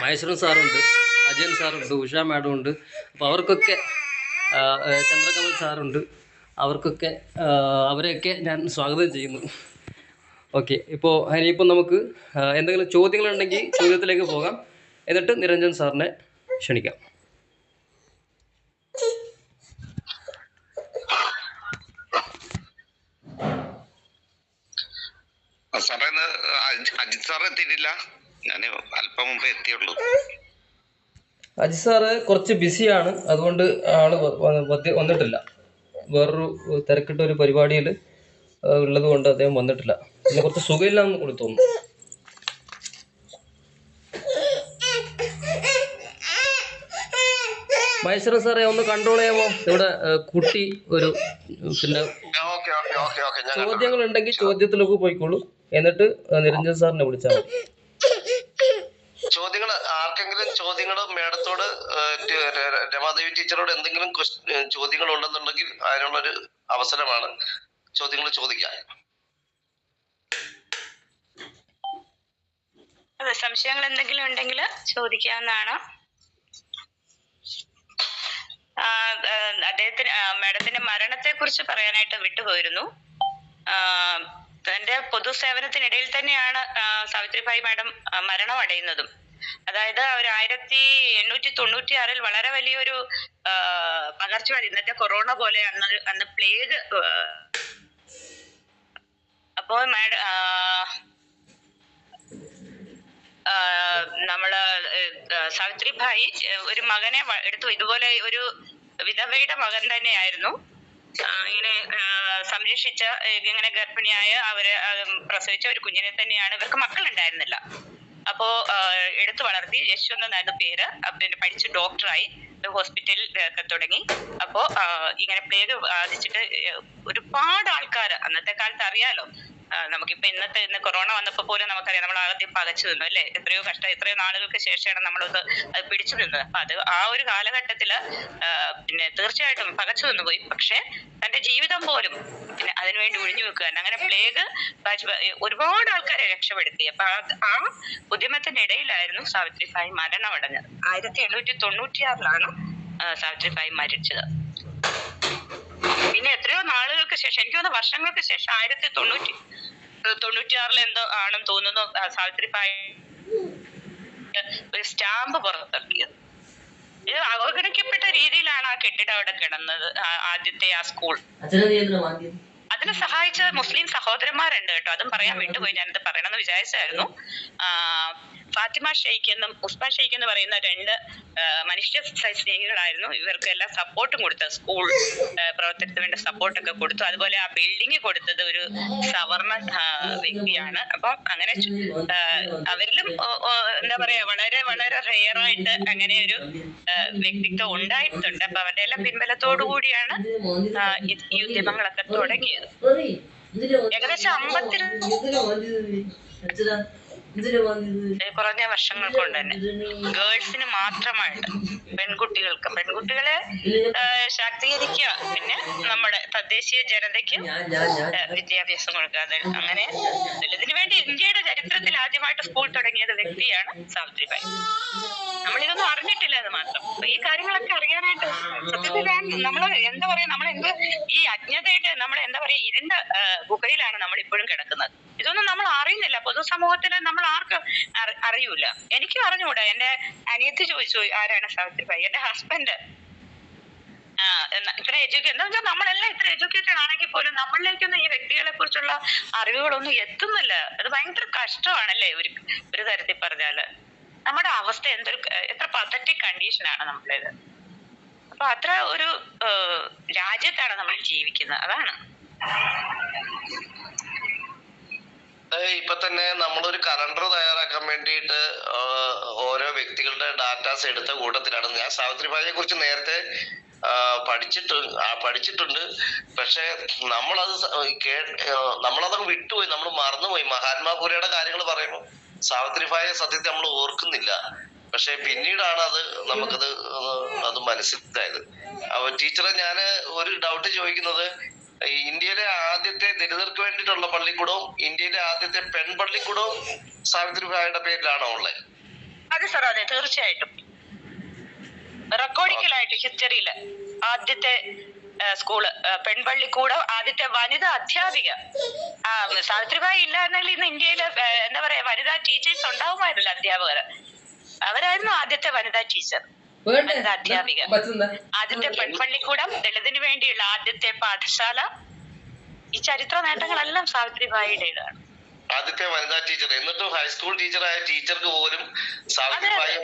മഹേശ്വരൻ സാറുണ്ട്, അജയൻ സാറുണ്ട്, ഉഷ മാഡമുണ്ട്. അപ്പോൾ അവർക്കൊക്കെ ചന്ദ്രകമൽ സാറുണ്ട്, അവർക്കൊക്കെ അവരെയൊക്കെ ഞാൻ സ്വാഗതം ചെയ്യുന്നു. ഓക്കെ, ഇനിയിപ്പോൾ നമുക്ക് എന്തെങ്കിലും ചോദ്യങ്ങളുണ്ടെങ്കിൽ ചോദ്യത്തിലേക്ക് പോകാം. എന്നിട്ട് നിരഞ്ജൻ സാറിനെ ക്ഷണിക്കാം. സാറേ, അജിത് സാർ എത്തിയിട്ടില്ല. ഞാൻ അല്പം മുമ്പ് എത്തിയുള്ളൂ. അജിത് സാറ് കുറച്ച് ബിസിയാണ്, അതുകൊണ്ട് ആള് വന്നിട്ടില്ല. വേറൊരു തിരക്കിട്ട ഒരു പരിപാടിയിൽ ഉള്ളത് കൊണ്ട് അദ്ദേഹം വന്നിട്ടില്ല. പിന്നെ കുറച്ച് സുഖമില്ലാന്ന് കൂടി തോന്നുന്നു. മഹേശ്വരൻ സാറെ ഒന്ന് കൺട്രോൾ ചെയ്യാമോ? ഇവിടെ കുട്ടി ഒരു പിന്നെ ചോദ്യങ്ങൾ ഉണ്ടെങ്കിൽ ചോദ്യത്തിലേക്ക് പോയിക്കോളൂ. എന്നിട്ട് നിരഞ്ജൻ സാറിനെ വിളിച്ചാൽ മതി. ചോദ്യങ്ങൾ ആർക്കെങ്കിലും ചോദ്യങ്ങൾ മേഡത്തോട് രമാദേവി ടീച്ചറോട് എന്തെങ്കിലും ചോദ്യങ്ങൾ ഉണ്ടെന്നുണ്ടെങ്കിൽ അതിനുള്ളൊരു അവസരമാണ്. ചോദ്യങ്ങൾ ചോദിക്കാം. സംശയങ്ങൾ എന്തെങ്കിലും ഉണ്ടെങ്കിൽ ചോദിക്കാവുന്നതാണ്. അദ്ദേഹത്തിന് മാഡത്തിന്റെ മരണത്തെ കുറിച്ച് പറയാനായിട്ട് വിട്ടുപോയിരുന്നു. തന്റെ പൊതുസേവനത്തിനിടയിൽ തന്നെയാണ് സാവിത്രിഭായ് മാഡം മരണം അടയുന്നതും. അതായത് ഒരു 1896 വളരെ വലിയൊരു പകർച്ചവ്യാധി, ഇന്നത്തെ കൊറോണ പോലെ അന്ന് പ്ലേഗ്. അപ്പോൾ നമ്മള് സാവിത്രിഭായ് ഒരു മകനെ എടുത്തു. ഇതുപോലെ ഒരു വിധവയുടെ മകൻ തന്നെയായിരുന്നു. ഇങ്ങനെ സംരക്ഷിച്ച, ഇങ്ങനെ ഗർഭിണിയായ അവര് പ്രസവിച്ച ഒരു കുഞ്ഞിനെ തന്നെയാണ്. ഇവർക്ക് മക്കളുണ്ടായിരുന്നില്ല. അപ്പോ എടുത്തു വളർത്തി. യശ്വന്ത് എന്നായിരുന്നു പേര്. പിന്നെ പഠിച്ച് ഡോക്ടറായി, ഹോസ്പിറ്റലിൽ തുടങ്ങി. അപ്പോ ഇങ്ങനെ പ്ലേഗ് ബാധിച്ചിട്ട് ഒരുപാട് ആൾക്കാർ, അന്നത്തെ കാലത്ത് അറിയാലോ, നമുക്കിപ്പോ ഇന്ന് കൊറോണ വന്നപ്പോ പോലും നമുക്കറിയാം, നമ്മൾ ആദ്യം പകച്ചു നിന്നു അല്ലെ. എത്രയോ നാളുകൾക്ക് ശേഷമാണ് നമ്മളത് പിടിച്ചു നിന്നത്. അപ്പൊ അത് ആ ഒരു കാലഘട്ടത്തില് പിന്നെ തീർച്ചയായിട്ടും പകച്ചു നിന്ന് പോയി. പക്ഷെ തന്റെ ജീവിതം പോലും പിന്നെ അതിനുവേണ്ടി ഒഴിഞ്ഞു വെക്കുക. അങ്ങനെ പ്ലേഗ് ഒരുപാട് ആൾക്കാരെ രക്ഷപ്പെടുത്തി. അപ്പൊ ആ ഉദ്യമത്തിന്റെ ഇടയിലായിരുന്നു സാവിത്രിഭായ് മരണമടഞ്ഞത്. 1896 സാവിത്രിഭായ് മരിച്ചത്. പിന്നെ എത്രയോ നാളുകൾക്ക് ശേഷം, എനിക്ക് തോന്നുന്നു വർഷങ്ങൾക്ക് ശേഷം, 1896 എന്തോ ആണെന്ന് തോന്നുന്നു, സാവിത്രിഭായ് ഒരു സ്റ്റാമ്പ് പുറത്തിറക്കിയത്. ഇത് അവഗണിക്കപ്പെട്ട രീതിയിലാണ് ആ കെട്ടിടം അവിടെ കിടന്നത്, ആദ്യത്തെ ആ സ്കൂൾ. അതിനെ സഹായിച്ച മുസ്ലിം സഹോദരന്മാരുണ്ട് കേട്ടോ, അതും പറയാൻ വിട്ടുപോയി. ഞാനിത് പറയണമെന്ന് വിചാരിച്ചായിരുന്നു. ഫാത്തിമ ഷെയ്ഖ് എന്നും ഉസ്മ ഷെയ്ഖ് എന്ന് പറയുന്ന രണ്ട് മനുഷ്യ സ്നേഹികളായിരുന്നു. ഇവർക്ക് എല്ലാം സപ്പോർട്ടും കൊടുത്തത്, സ്കൂൾ പ്രവർത്തനത്തിന് വേണ്ട സപ്പോർട്ടൊക്കെ കൊടുത്തു. അതുപോലെ ആ ബിൽഡിംഗ് കൊടുത്തത് ഒരു സവർണ വ്യക്തിയാണ്. അപ്പം അങ്ങനെ അവരിലും എന്താ പറയാ വളരെ വളരെ റെയറായിട്ട് അങ്ങനെ ഒരു വ്യക്തിത്വം ഉണ്ടായിട്ടുണ്ട്. അപ്പൊ അവരുടെ എല്ലാം പിൻബലത്തോടു കൂടിയാണ് ഈ ഉദ്യമങ്ങളൊക്കെ തുടങ്ങിയത്. ഏകദേശം 50 കുറഞ്ഞ വർഷങ്ങൾ കൊണ്ട് തന്നെ ഗേൾസിന് മാത്രമായിട്ട് പെൺകുട്ടികളെ ശാക്തീകരിക്കുക, പിന്നെ നമ്മുടെ തദ്ദേശീയ ജനതയ്ക്ക് വിദ്യാഭ്യാസം കൊടുക്കാതെ അങ്ങനെ ഇതിനു വേണ്ടി ഇന്ത്യയുടെ ചരിത്രത്തിൽ ആദ്യമായിട്ട് സ്കൂൾ തുടങ്ങിയത് വ്യക്തിയാണ് സാവിത്രിബായി. നമ്മളിതൊന്നും അറിഞ്ഞിട്ടില്ല എന്ന് മാത്രം. ഈ കാര്യങ്ങളൊക്കെ അറിയാനായിട്ട് സത്യത്തിൽ നമ്മൾ എന്താ പറയാ, നമ്മളെന്ത് ഈ അജ്ഞതയുടെ നമ്മൾ എന്താ പറയാ ഇരുണ്ട ഗുഹയിലാണ് നമ്മൾ ഇപ്പോഴും കിടക്കുന്നത്. ഇതൊന്നും നമ്മൾ അറിയുന്നില്ല. പൊതുസമൂഹത്തിന് നമ്മൾ ആർക്കും അറിയൂല. എനിക്കും അറിഞ്ഞൂടാ. എന്റെ അനിയത്തി ചോദിച്ചു ആരാണ് സാവിത്രിബായി. എന്റെ ഹസ്ബൻഡ് ഇത്ര എഡ്യൂക്കേറ്റഡ് എന്താ വെച്ചാൽ നമ്മളെല്ലാം ഇത്ര എഡ്യൂക്കേറ്റഡ് ആണെങ്കിൽ പോലും നമ്മളിലേക്കൊന്നും ഈ വ്യക്തികളെ കുറിച്ചുള്ള അറിവുകളൊന്നും എത്തുന്നില്ല. അത് ഭയങ്കര കഷ്ടമാണല്ലേ ഒരു തരത്തിൽ പറഞ്ഞാല്. നമ്മുടെ അവസ്ഥ എത്ര പതറ്റിക് കണ്ടീഷനാണ് നമ്മളിത്. അപ്പൊ അത്ര ഒരു രാജ്യത്താണ് നമ്മൾ ജീവിക്കുന്നത്. അതാണ് ഇപ്പൊ തന്നെ നമ്മളൊരു കലണ്ടർ തയ്യാറാക്കാൻ വേണ്ടിയിട്ട് ഓരോ വ്യക്തികളുടെ ഡാറ്റാസ് എടുത്ത കൂട്ടത്തിലാണ്. ഞാൻ സാവിത്രിബായിയെ കുറിച്ച് നേരത്തെ പഠിച്ചിട്ടുണ്ട്. പക്ഷെ നമ്മളതങ്ങ് വിട്ടുപോയി, നമ്മൾ മറന്നുപോയി. മഹാത്മാപുരയുടെ കാര്യങ്ങൾ പറയുമ്പോൾ സാവിത്രിബായിയെ സത്യത്തിൽ നമ്മൾ ഓർക്കുന്നില്ല. പക്ഷെ പിന്നീടാണ് അത് മനസ്സിലായത്. അപ്പൊ ടീച്ചറെ, ഞാൻ ഒരു ഡൗട്ട് ചോദിക്കുന്നത്, ഇന്ത്യയിലെ ആദ്യത്തെ ദലിതർക്ക് വേണ്ടിയിട്ടുള്ള പള്ളിക്കൂടവും ഇന്ത്യയിലെ ആദ്യത്തെ പെൺപള്ളിക്കൂടവും സാവിത്രിബായിയുടെ പേരിലാണോ ഉള്ളത്? അതെ സാർ, അതെ, തീർച്ചയായിട്ടും. റെക്കോർഡിക്കലായിട്ട് ഹിസ്റ്ററിയില് ആദ്യത്തെ സ്കൂള് പെൺപള്ളിക്കൂടം, ആദ്യത്തെ വനിതാ അധ്യാപിക സാവിത്രിബായി ഇല്ലായിരുന്നെങ്കിൽ ഇന്ന് ഇന്ത്യയില് എന്താ പറയാ വനിതാ ടീച്ചേഴ്സ് ഉണ്ടാവുമായിരുന്നില്ല, അധ്യാപകർ. അവരായിരുന്നു ആദ്യത്തെ വനിതാ ടീച്ചർ, വനിതാ അധ്യാപിക. ആദ്യത്തെ പെൺപള്ളിക്കൂടം, ദളിതിനു വേണ്ടിയുള്ള ആദ്യത്തെ പാഠശാല, ഈ ചരിത്ര നേട്ടങ്ങളെല്ലാം സാവിത്രിബായിയുടേതാണ്. ആദ്യത്തെ വനിതാ ടീച്ചർ, എന്നിട്ടും ഹൈസ്കൂൾ ടീച്ചറായ ടീച്ചർക്ക് പോലും സാവിത്രിബായിയെ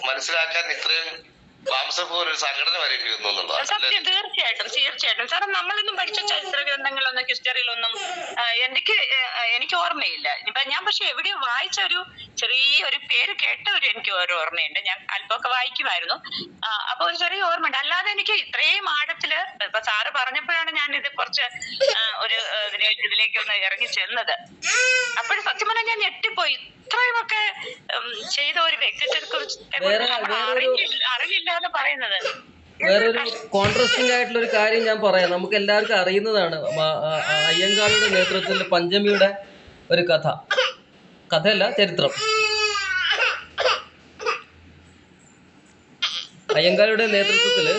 മനസ്സിലാക്കാൻ ഇത്രയും ഒരു സംഘടന വരേണ്ടി വന്നു. സത്യം, തീർച്ചയായിട്ടും തീർച്ചയായിട്ടും സാർ. നമ്മളിന്നും പഠിച്ച ചരിത്ര ഗ്രന്ഥങ്ങളൊന്നും ഹിസ്റ്ററിയിലൊന്നും എനിക്ക് ഓർമ്മയില്ല. ഇപ്പൊ ഞാൻ പക്ഷെ എവിടെയോ വായിച്ച ഒരു ചെറിയൊരു പേര് കേട്ട എനിക്ക് ഒരു ഓർമ്മയുണ്ട്. ഞാൻ അല്പമൊക്കെ വായിക്കുമായിരുന്നു. അപ്പൊ ഒരു ചെറിയ ഓർമ്മയുണ്ട്. അല്ലാതെ എനിക്ക് ഇത്രയും ആഴത്തില് ഇപ്പൊ സാറ് പറഞ്ഞപ്പോഴാണ് ഞാൻ ഇത് കുറച്ച് ഒരു ഇതിലേക്ക് ഒന്ന് ഇറങ്ങി ചെന്നത്. അപ്പോഴും സത്യം പറഞ്ഞാൽ ഞാൻ ഞെട്ടിപ്പോയി. ഇത്രയുമൊക്കെ ചെയ്ത ഒരു വ്യക്തിത്വത്തെ കുറിച്ച് അറിവില്ല എന്ന് പറയുന്നത്. വേറൊരു കോൺട്രസ്റ്റിംഗ് ആയിട്ടുള്ള ഒരു കാര്യം ഞാൻ പറയാം. നമുക്ക് എല്ലാവർക്കും അറിയുന്നതാണ് അയ്യങ്കാളിയുടെ നേതൃത്വത്തിൽ പഞ്ചമിയുടെ ഒരു കഥയല്ല, ചരിത്രം. അയ്യങ്കാളിയുടെ നേതൃത്വത്തില്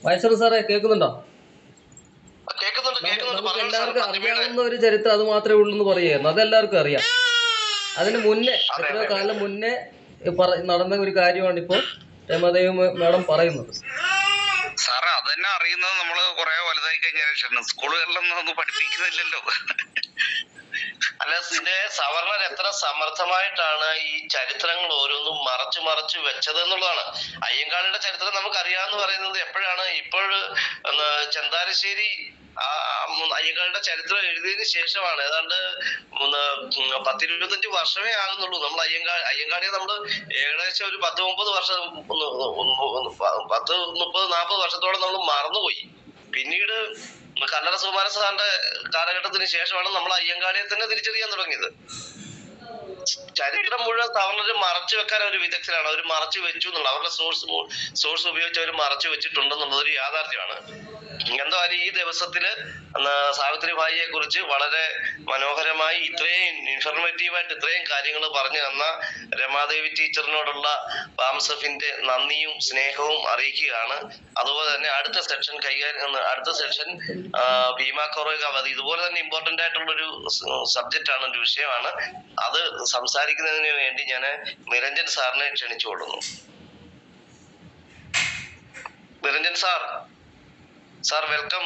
വയസ്സർ സാറേ കേൾക്കുന്നുണ്ടോ? നമുക്ക് എല്ലാവർക്കും അറിയാവുന്ന ഒരു ചരിത്രം അത് മാത്രമേ ഉള്ളൂ എന്ന് പറയുമായിരുന്നു. അതെല്ലാവർക്കും അറിയാം. അതിന് മുന്നേ എത്രയോ കാലം മുന്നേ നടന്ന ഒരു കാര്യമാണ് ഇപ്പോൾ രമാദേവി മാഡം പറയുന്നത്. സാറേ, അതന്നെ അറിയുന്നത് നമ്മള് കുറെ വലുതായി കഴിഞ്ഞ ശേഷം. സ്കൂളുകളിലൊന്നും അത് പഠിപ്പിക്കുന്നില്ലല്ലോ. അല്ല, ഇതിന്റെ സവർണർ എത്ര സമർത്ഥമായിട്ടാണ് ഈ ചരിത്രങ്ങൾ ഓരോന്നും മറച്ചു വെച്ചത് എന്നുള്ളതാണ്. അയ്യങ്കാളിയുടെ ചരിത്രം നമുക്ക് അറിയാമെന്ന് പറയുന്നത് എപ്പോഴാണ്? ചെന്താലശ്ശേരി അയ്യങ്കാളിയുടെ ചരിത്രം എഴുതിയതിനു ശേഷമാണ്. ഏതാണ്ട് 10-25 വർഷമേ ആകുന്നുള്ളൂ. നമ്മൾ അയ്യങ്കാളിയെ നമ്മള് ഏകദേശം ഒരു 10-30 വർഷം 10-30-40 വർഷത്തോളം നമ്മൾ മറന്നുപോയി. പിന്നീട് കല്ലറ സുകുമാര സാറിന്റെ കാലഘട്ടത്തിന് ശേഷമാണ് നമ്മൾ അയ്യങ്കാളിയെ തന്നെ തിരിച്ചറിയാൻ തുടങ്ങിയത്. ചരിത്രം മുഴുവൻ സവർണര് മറച്ചു വെക്കാൻ ഒരു വിദഗ്ധരാണ്. അവർ മറച്ചു വെച്ചു എന്നുള്ള അവരുടെ സോഴ്സ് ഉപയോഗിച്ച് അവർ മറച്ചു വെച്ചിട്ടുണ്ടെന്നുള്ളത് ഒരു യാഥാർത്ഥ്യമാണ്. എന്തായാലും ഈ ദിവസത്തില് സാവിത്രിബായിയെ കുറിച്ച് വളരെ മനോഹരമായി ഇത്രയും ഇൻഫർമേറ്റീവായിട്ട് ഇത്രയും കാര്യങ്ങൾ പറഞ്ഞു തന്ന രമാദേവി ടീച്ചറിനോടുള്ള പാംസഫിന്റെ നന്ദിയും സ്നേഹവും അറിയിക്കുകയാണ്. അതുപോലെ തന്നെ അടുത്ത സെക്ഷൻ ഭീമ കൊറോഗാവധി ഇതുപോലെ തന്നെ ഇമ്പോർട്ടന്റ് ആയിട്ടുള്ളൊരു സബ്ജക്റ്റ് ആണ്, ഒരു വിഷയമാണ്. അത് സംസാരിക്കുന്നതിന് വേണ്ടി ഞാൻ നിരഞ്ജൻ സാറിനെ ക്ഷണിച്ചുകൊള്ളുന്നു. Niranjan sir welcome.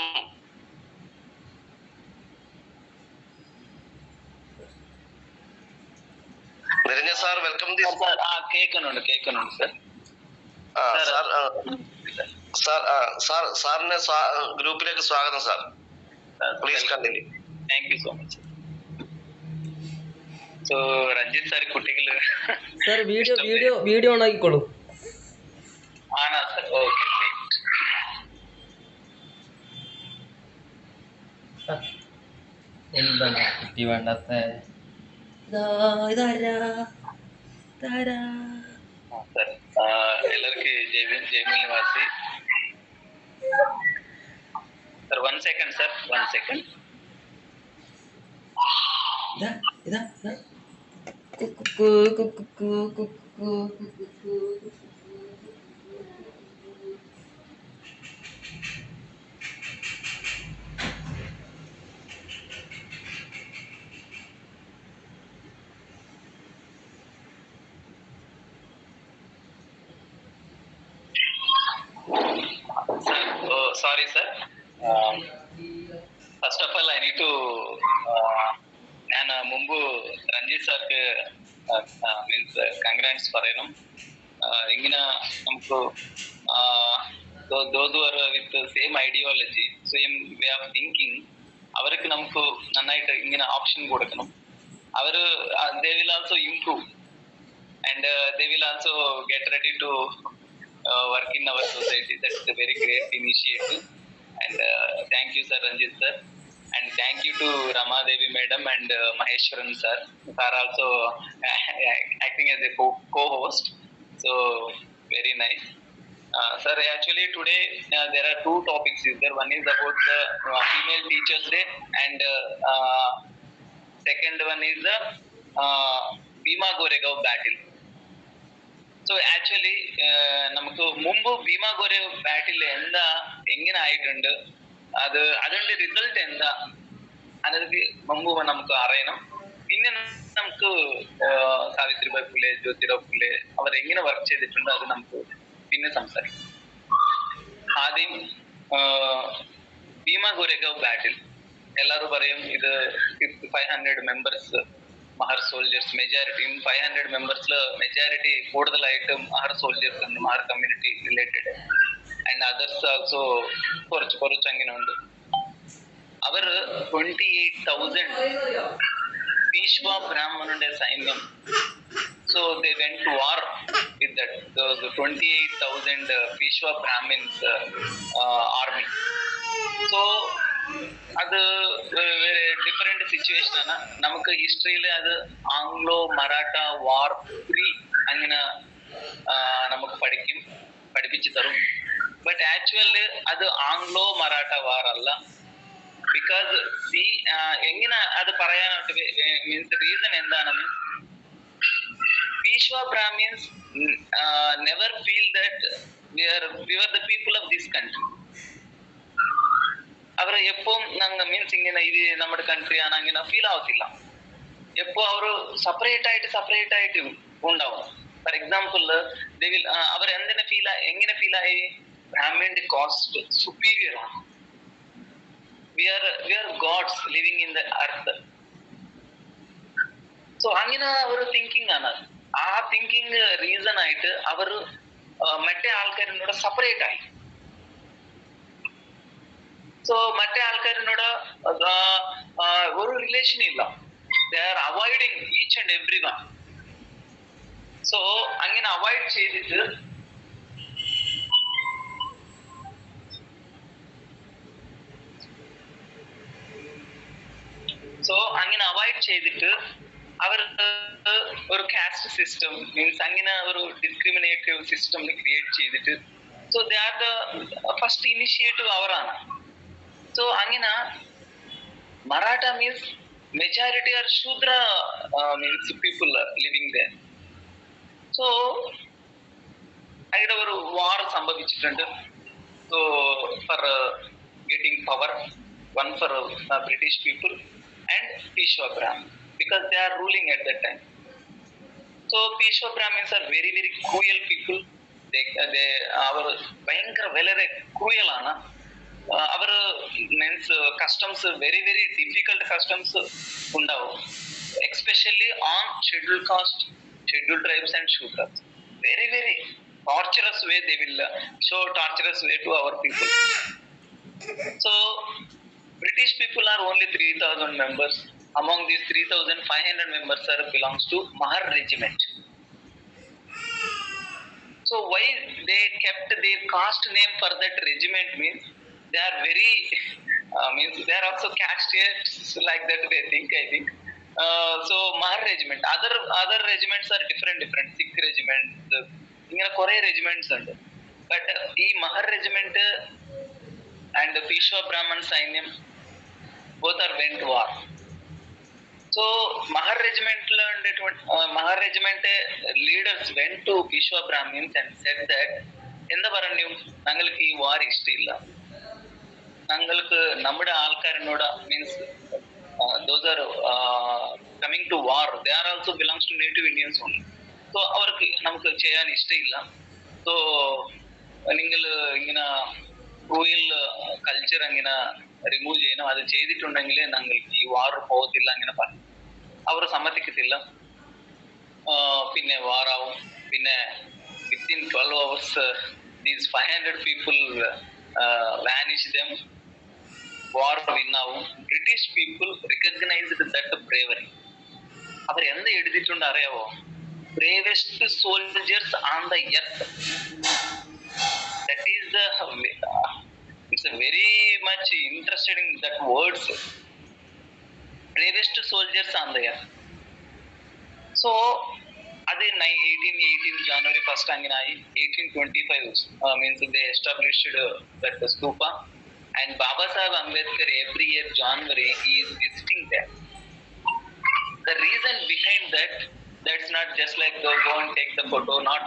Niranjan sir welcome കേൾക്കുന്നുണ്ട് സർ. സാറിന്റെ ഗ്രൂപ്പിലേക്ക് സ്വാഗതം sir. Please continue. Thank you so much. So Ranjith sir കുട്ടികള് സാർ വീഡിയോ ഓൺ ആക്കിക്കോളൂ. ആണോ സർ? ഓക്കെ. എന്താണ് കുട്ടി വേണ്ടാത്ത സർ എല്ലാവർക്കും ജയ്മിൽ നിവാസി sir. 1 second sir, 1 second. Sorry sir. First of all I need to ഞാൻ മുമ്പ് രഞ്ജിത്ത് സാർക്ക് മീൻസ് കൺഗ്രാറ്റ്സ് പറയണം. ഇങ്ങനെ നമുക്ക് those who are with the same ideology, same way of thinking, അവർക്ക് നമുക്ക് നന്നായിട്ട് ഇങ്ങനെ ഓപ്ഷൻ കൊടുക്കണം. അവര് they will also improve and they will also get ready to work in our society. That's a very great initiative and thank you sir, Ranjit sir, and thank you to Rama Devi madam and Maheshwaran sir, who are also acting as a co-host. So very nice. Sir, actually today there are two topics. One is about the female teachers day and second one is the Bhima Goregaon battle. So actually നമുക്ക് മുമ്പ് ഭീമ ഗോരേഗാവ് ബാറ്റിൽ എന്താ എങ്ങനെ ആയിട്ടുണ്ട്, അതിന്റെ result എന്താ അതൊക്കെ മുമ്പ് നമുക്ക് അറിയണം. പിന്നെ നമുക്ക് സാവിത്രിബായി ഫുലെ, ജ്യോതിറാവ് ഫുലെ അവർ എങ്ങനെ വർക്ക് ചെയ്തിട്ടുണ്ട് അത് നമുക്ക് പിന്നെ സംസാരിക്കാം. ആദ്യം ഭീമ ഗോരേഗാവ് ബാറ്റിൽ എല്ലാവരും പറയും ഇത് 500 മെമ്പേഴ്സ് മഹർ സോൾജേഴ്സ്, മെജോറിറ്റി 500 മെമ്പേഴ്സിൽ മെജോറിറ്റി കൂടുതലായിട്ട് മഹർ സോൾജേഴ്സ് ഉണ്ട്, മഹർ community related and others also കുറച്ച് അങ്ങനെ ഉണ്ട്. അവർ 28,000 പീഷ്വ ബ്രാഹ്മണന്റെ സൈന്യം. So they went to war with that. The 28,000 Peshwa Brahmins army. So അത് ഡിഫറെന്റ് സിറ്റുവേഷൻ ആണ്. നമുക്ക് ഹിസ്റ്ററിയിൽ അത് ആംഗ്ലോ മറാഠ വാർ 3 അങ്ങനെ നമുക്ക് പഠിപ്പിച്ചു തരും. ബട്ട് ആക്ച്വലി അത് ആംഗ്ലോ മറാഠ വാർ അല്ല. ബിക്കോസ് എങ്ങനെ അത് പറയാനായിട്ട് മീൻസ് റീസൺ എന്താണെന്ന്, Peshwa Brahmins never feel that we were the people of this country. അവർ എപ്പം മീൻസ് ഇങ്ങനെ ഇത് നമ്മുടെ കൺട്രി ആണ് അങ്ങനെ ഫീൽ ആവത്തില്ല. എപ്പോ അവർ സെപ്പറേറ്റ് ആയിട്ട് ഉണ്ടാവും. ഫോർ എക്സാമ്പിൾ അവർ എങ്ങനെ ഫീൽ ആയി, ബ്രാഹ്മിന്റെ കോസ്റ്റ് സുപ്പീരിയർ ആണ്. we are gods living in the earth. So അങ്ങനെ ഒരു തിങ്കിങ് ആണ്. ആ തിങ്കിങ് റീസൺ ആയിട്ട് അവർ മറ്റേ ആൾക്കാരിനോട് സെപ്പറേറ്റ് ആയി. സോ മറ്റേ ആൾക്കാരിനോട് ഒരു റിലേഷൻ ഇല്ല. They are avoiding each and every one. So അങ്ങനെ അവോയ്ഡ് ചെയ്തിട്ട് അവർ ഒരു കാസ്റ്റ് സിസ്റ്റം മീൻസ് അങ്ങനെ ഒരു ഡിസ്ക്രിമിനേറ്റീവ് സിസ്റ്റം ക്രിയേറ്റ് ചെയ്തിട്ട്, so they are the first initiative അവരാണ്. സോ അങ്ങനെ Maratha means majority are Shudra means people living there. So അവിടെ ഒരു വാർ സംഭവിച്ചിട്ടുണ്ട്. So for getting power, one for British people and Peshwa Brahmins, because they are ruling at that time. So Peshwa Brahmins are very very cruel people. They our ഭയങ്കര വളരെ cruel ആണ്. അവർ means customs very very difficult customs ഉണ്ടാവും, especially on schedule caste scheduled tribes and Shudras. Very, very torturous way they will show torturous way to our people. So British people are only 3,000 members. Among these 3,500 members belongs to Mahar regiment. So why they kept their caste name for that regiment means they are very means they are also castes like that they think, I think. So Mahar regiment, other regiments are different Sikh regiment, ingane kore regiments undu, but ee Mahar regiment and Peshwa Brahman Sainyam both are went war. So Mahar regiment leaders went to Peshwa Brahmins and said that എന്താ പറഞ്ഞു, ഞങ്ങൾക്ക് ഈ വാർ ഇഷ്ടമില്ല, ഞങ്ങൾക്ക് നമ്മുടെ ആൾക്കാരനോട് means those are coming to war, they are also belongs to native Indians only. So അവർക്ക് നമുക്ക് ചെയ്യാൻ ഇഷ്ടമില്ല. So നിങ്ങൾ ഇങ്ങനെ ക്രൂയൽ കൾച്ചർ അങ്ങനെ റിമൂവ് ചെയ്യണം, അത് ചെയ്തിട്ടുണ്ടെങ്കിൽ ഞങ്ങൾക്ക് ഈ വാർ പോകത്തില്ല അങ്ങനെ പറഞ്ഞു. അവർ സമ്മതിക്കത്തില്ല. പിന്നെ വാറാവും. പിന്നെ within 12 hours these 500 people vanish them. War win ആവും. British people recognized that bravery. അവർ എന്ത് എഴുതിയിട്ടുണ്ട് അറിയാവോ? Bravest soldiers on the earth. That is the it's a very much interested in that words. Bravest soldiers on the earth. So അത് 1818 January 1st അങ്ങനെ ആയി. 1825 means they established that stupa, and Baba Saheb Ambedkar every year January he is visiting there. The reason behind that's not just like go and take the photo, not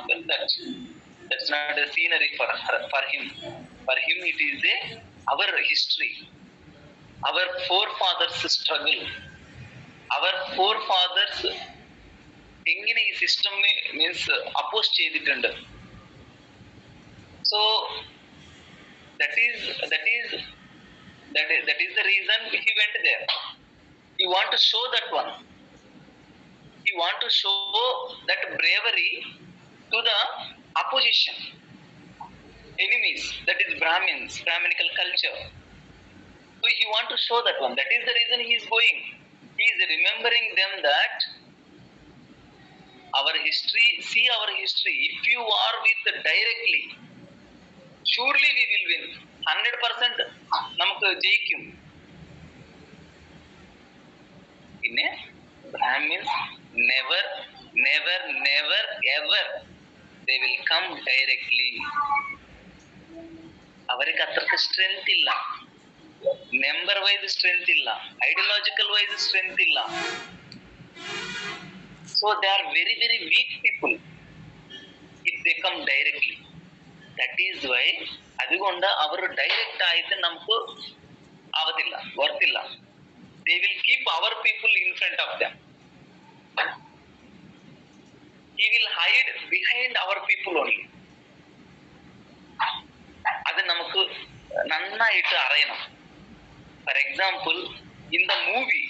that's not a scenery for him. For him it is our history, our forefathers struggle, our forefathers എങ്ങനെ ഈ system means അപ്പോസ് ചെയ്തിട്ടുണ്ട്. So that is the reason he went there. He want to show that one. He want to show that bravery to the opposition enemies, that is Brahmins, Brahminical culture. So he want to show that one. That is the reason he is going. He is remembering them that our history, see our history. If you are with directly, surely we will win. 100% നമുക്ക് ജയിക്കും. പിന്നെ Brahmins never ever they will come directly. അവർക്ക് അത്രക്ക് strength ഇല്ല, number vice strength ഇല്ല, ideological vice strength ഇല്ല. So they are very, very weak people if they come directly. That is why അതുകൊണ്ട് അവർ direct ആയിട്ട് നമുക്ക് ആവത്തില്ല, വർത്തില്ല. They will keep our people in front of them. He will hide behind our people only. അത് നമുക്ക് നന്നായിട്ട് അറിയണം. For example, in the movie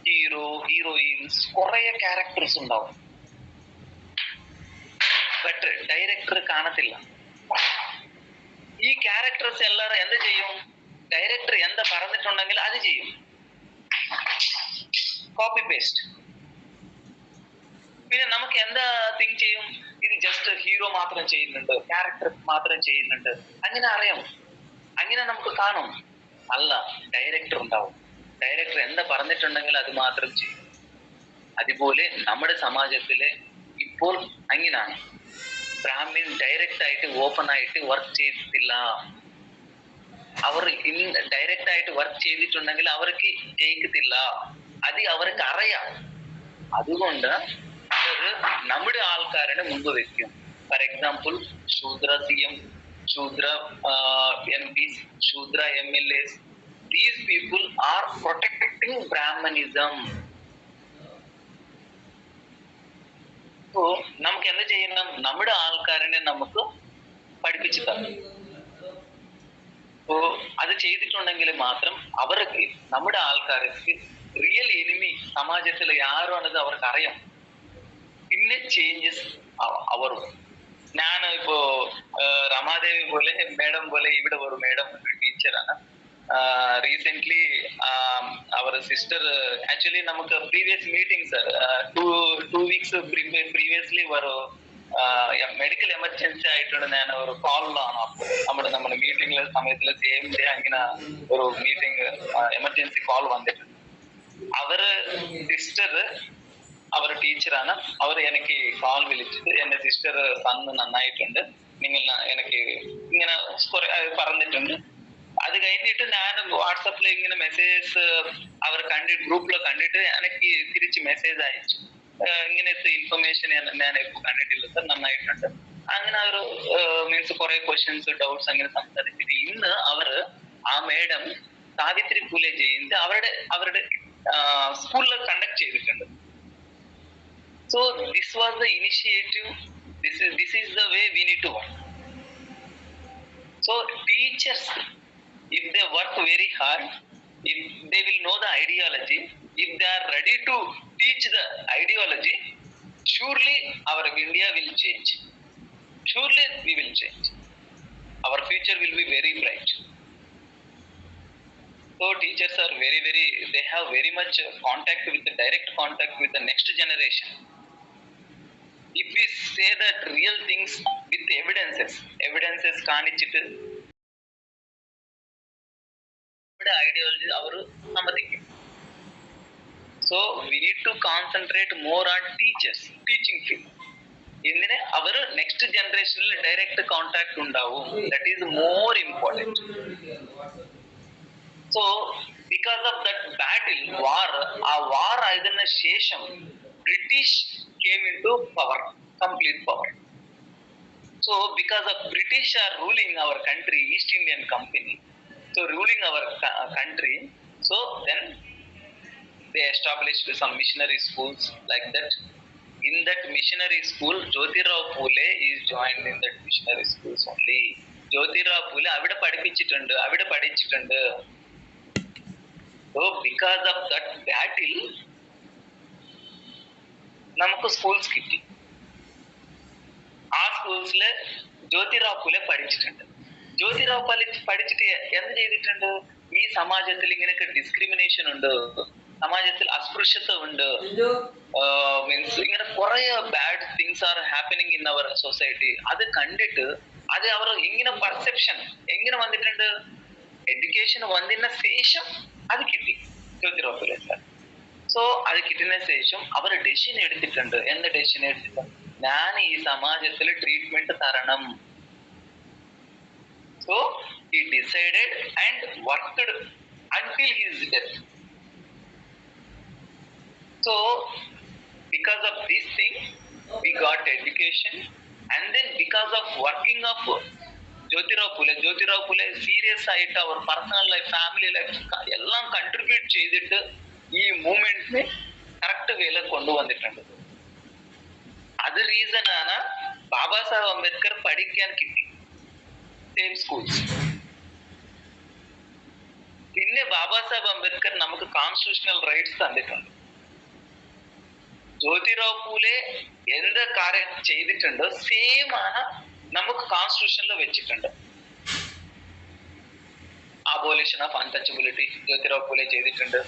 hero heroines കുറെ characters ഉണ്ടാവും, ബട്ട് ഡയറക്ടർ കാണത്തില്ല. ഈ ക്യാരക്ടേഴ്സ് എല്ലാവരും എന്ത് ചെയ്യും? ഡയറക്ടർ എന്താ പറഞ്ഞിട്ടുണ്ടെങ്കിൽ അത് ചെയ്യും, കോപ്പി പേസ്റ്റ്. പിന്നെ നമുക്ക് എന്താ തിങ്ക് ചെയ്യും, ഇത് ജസ്റ്റ് ഹീറോ മാത്രം ചെയ്യുന്നുണ്ട്, ക്യാരക്ടർ മാത്രം ചെയ്യുന്നുണ്ട്, അങ്ങനെ അറിയാം, അങ്ങനെ നമുക്ക് കാണും. അല്ല, ഡയറക്ടർ ഉണ്ടാവും. ഡയറക്ടർ എന്താ പറഞ്ഞിട്ടുണ്ടെങ്കിൽ അത് മാത്രം ചെയ്യും. അതുപോലെ നമ്മുടെ സമാജത്തില് ഇപ്പോൾ അങ്ങനെയാണ്. ബ്രാഹ്മിൻ ഡയറക്റ്റ് ആയിട്ട് ഓപ്പൺ ആയിട്ട് വർക്ക് ചെയ്തിട്ടില്ല. അവർ ഡയറക്റ്റ് ആയിട്ട് വർക്ക് ചെയ്തിട്ടുണ്ടെങ്കിൽ അവർക്ക് ജയിക്കത്തില്ല, അത് അവർക്ക് അറിയാം. അതുകൊണ്ട് അവർ നമ്മുടെ ആൾക്കാരുടെ മുമ്പ് വെക്കും. For example Shudra CM, Shudra MPs, Shudra MLAs. These people are protecting Brahmanism. So നമുക്ക് എന്ത് ചെയ്യണം? നമ്മുടെ ആൾക്കാരനെ നമുക്ക് പഠിപ്പിച്ചു തരണം. So അത് ചെയ്തിട്ടുണ്ടെങ്കിൽ മാത്രം അവർക്ക്, നമ്മുടെ ആൾക്കാർക്ക് റിയൽ എനിമി സമാജത്തിൽ ആരാണെന്ന് അവർക്ക് അറിയാം. പിന്നെ ചേഞ്ചസ് അവർ. ഞാൻ ഇപ്പോ രമാദേവി പോലെ മേഡം പോലെ ഇവിടെ ഒരു മേഡം ടീച്ചറാണ്. റീസെന്റ് അവർ സിസ്റ്റർ ആക്ച്വലി നമുക്ക് previous meeting sir 2 weeks previously ഒരു മെഡിക്കൽ എമർജൻസി ആയിട്ടുണ്ട്. ഞാൻ ഒരു കോളിലാണ് അപ്പോൾ നമ്മുടെ മീറ്റിംഗിലെ സമയത്തില് സെയിം ഡേ അങ്ങനെ ഒരു മീറ്റിംഗ് എമർജൻസി കോൾ വന്നിട്ടുണ്ട്. അവര് സിസ്റ്റർ അവർ ടീച്ചറാണ്. അവർ എനിക്ക് കോൾ വിളിച്ചിട്ട് എന്റെ സിസ്റ്റർ സണ്ണ് നന്നായിട്ടുണ്ട്, നിങ്ങൾ എനിക്ക് ഇങ്ങനെ പറഞ്ഞിട്ടുണ്ട്. അത് കഴിഞ്ഞിട്ട് ഞാൻ വാട്സപ്പിൽ ഇങ്ങനെ മെസ്സേജസ് അവർ കണ്ടിട്ട് ഗ്രൂപ്പിൽ കണ്ടിട്ട് എനിക്ക് തിരിച്ച് മെസ്സേജ് അയച്ചു. ഇങ്ങനത്തെ ഇൻഫർമേഷൻ ഞാൻ കണ്ടിട്ടില്ല സർ, നന്നായിട്ടുണ്ട്. അങ്ങനെ ഒരു മീൻസ് കുറെ ക്വസ്റ്റ്യൻസ് ഡൗട്ട്സ് അങ്ങനെ സംസാരിച്ചിട്ട് ഇന്ന് അവർ ആ മേഡം സാവിത്രി പൂലെ ജയന്തി അവരുടെ സ്കൂളിൽ കണ്ടക്ട് ചെയ്തിട്ടുണ്ട്. So this was the initiative. This is the way we need to work. So teachers, if they work very hard, if they will know the ideology, if they are ready to teach the ideology, surely our India will change. Surely we will change. Our future will be very bright. So teachers are they have very much direct contact with the next generation. If we say that real things with evidences കാണിച്ചിട്ട് ideology ಅವರು സമ്മതിക്കും. So we need to concentrate more on teaching field. എന്തിനെ അവർ next ജനറേഷനിൽ direct contact ഉണ്ടാവും. That is more important. So because of that battle, ആ വാർ ആയതിനു ശേഷം British came into power, complete power. So because of British are ruling our country, East Indian Company, so ruling our country, so then they established some missionary schools like that. In that missionary school, Jyotirao Phule is joined in that missionary schools only. Jyotirao Phule avide padichittundu. So because of that battle, നമുക്ക് schools കിട്ടി. ആ സ്കൂൾസില് ജ്യോതിറാവ് ഫുലെ പഠിച്ചിട്ടുണ്ട്. ജ്യോതിറാവ് ഫുലെ പഠിച്ചിട്ട് എന്ത് ചെയ്തിട്ടുണ്ട്? ഈ സമാജത്തിൽ ഇങ്ങനെയൊക്കെ discrimination ഉണ്ട്, സമാജത്തിൽ അസ്പൃശ്യത്വ ഉണ്ട്, മീൻസ് ഇങ്ങനെ കുറെ bad things are happening in our society. അത് കണ്ടിട്ട് അത് അവർ എങ്ങനെ പെർസെപ്ഷൻ എങ്ങനെ വന്നിട്ടുണ്ട്? എഡ്യൂക്കേഷൻ വന്നതിന് ശേഷം അത് കിട്ടി ജ്യോതിറാവ് ഫുലെ സാർ. സോ അത് കിട്ടുന്ന ശേഷം അവർ ഡെസിഷൻ എടുത്തിട്ടുണ്ട്. എന്ത് ഡെസിഷൻ എടുത്തിട്ടുണ്ട്? ഞാൻ ഈ സമാജത്തിൽ ട്രീറ്റ്മെന്റ് തരണം. So he decided and worked until his death. So because of this thing we got education, and then because of working of Jyotirao Phule serious ആയിട്ട് അവർ personal life, family life എല്ലാം contribute ചെയ്തിട്ട് ഈ മൂവ്മെന്റിനെ correct വേല കൊണ്ടുവന്നിട്ടുണ്ട്. അത് reason ആണ് ബാബാ സാഹേബ് അംബേദ്കർ പഠിക്കാൻ കിട്ടി സെയിം സ്കൂൾസ്. പിന്നെ ബാബാ സാഹേബ് അംബേദ്കർ നമുക്ക് കോൺസ്റ്റിറ്റ്യൂഷണൽ റൈറ്റ്സ് തന്നിട്ടുണ്ട്. ജ്യോതിറാവ് പൂലെ എന്ത് കാര്യം ചെയ്തിട്ടുണ്ട് സെയിം ആണ് നമുക്ക് കോൺസ്റ്റിറ്റ്യൂഷനിൽ വെച്ചിട്ടുണ്ട്. Abolition of untouchability Jyotirao Phule ചെയ്തിട്ടുണ്ട്.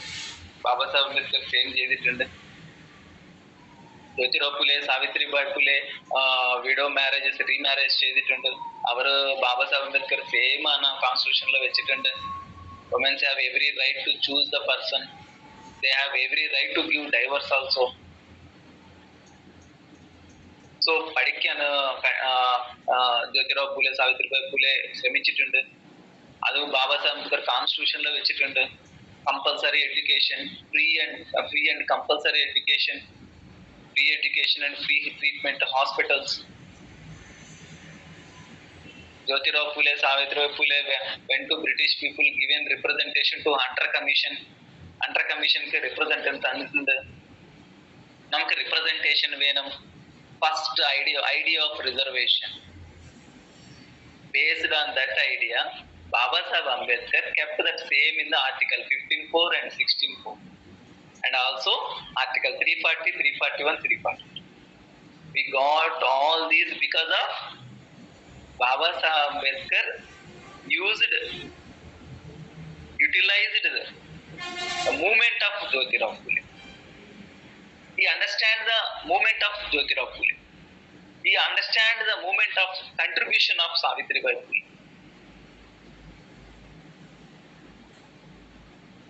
ബാബാ സാഹേബ് അംബേദ്കർ സെയിം ചെയ്തിട്ടുണ്ട്. Jyotirao Phule, Savitribai Phule widow marriages, remarriage ചെയ്തിട്ടുണ്ട്. അവര് ബാബാ സാഹേബ് അംബേദ്കർ സെയിം ആണ് കോൺസ്റ്റിറ്റ്യൂഷനിൽ വെച്ചിട്ടുണ്ട്. Womens have every right to choose the person. They have every right to give divorce also. So പഠിക്കാൻ ജ്യോതിറാവ് പൂലെ, സാവിത്രിബായ് പൂലെ ശ്രമിച്ചിട്ടുണ്ട്. അത് ബാബാ സാഹേബ് അംബേദ്കർ കോൺസ്റ്റിറ്റ്യൂഷനിൽ വെച്ചിട്ടുണ്ട്. compulsory education, free and compulsory education, free education and free treatment hospitals. Jyotirao Phule, Savitribai Phule went to British people, given representation to Hunter Commission. Hunter Commission ke representatives annundi. Namku representation venam. First idea of reservation. Based on that idea, Baba Saheb Ambedkar kept that same in the article 15(4) and 16(4), and also article 340, 341, 342. We got all these because of Baba Sahib Ambedkar utilized the movement of Jyotirao Phule. He understands the movement of Jyotirao Phule. He understands the movement of contribution of Savitribai Phule.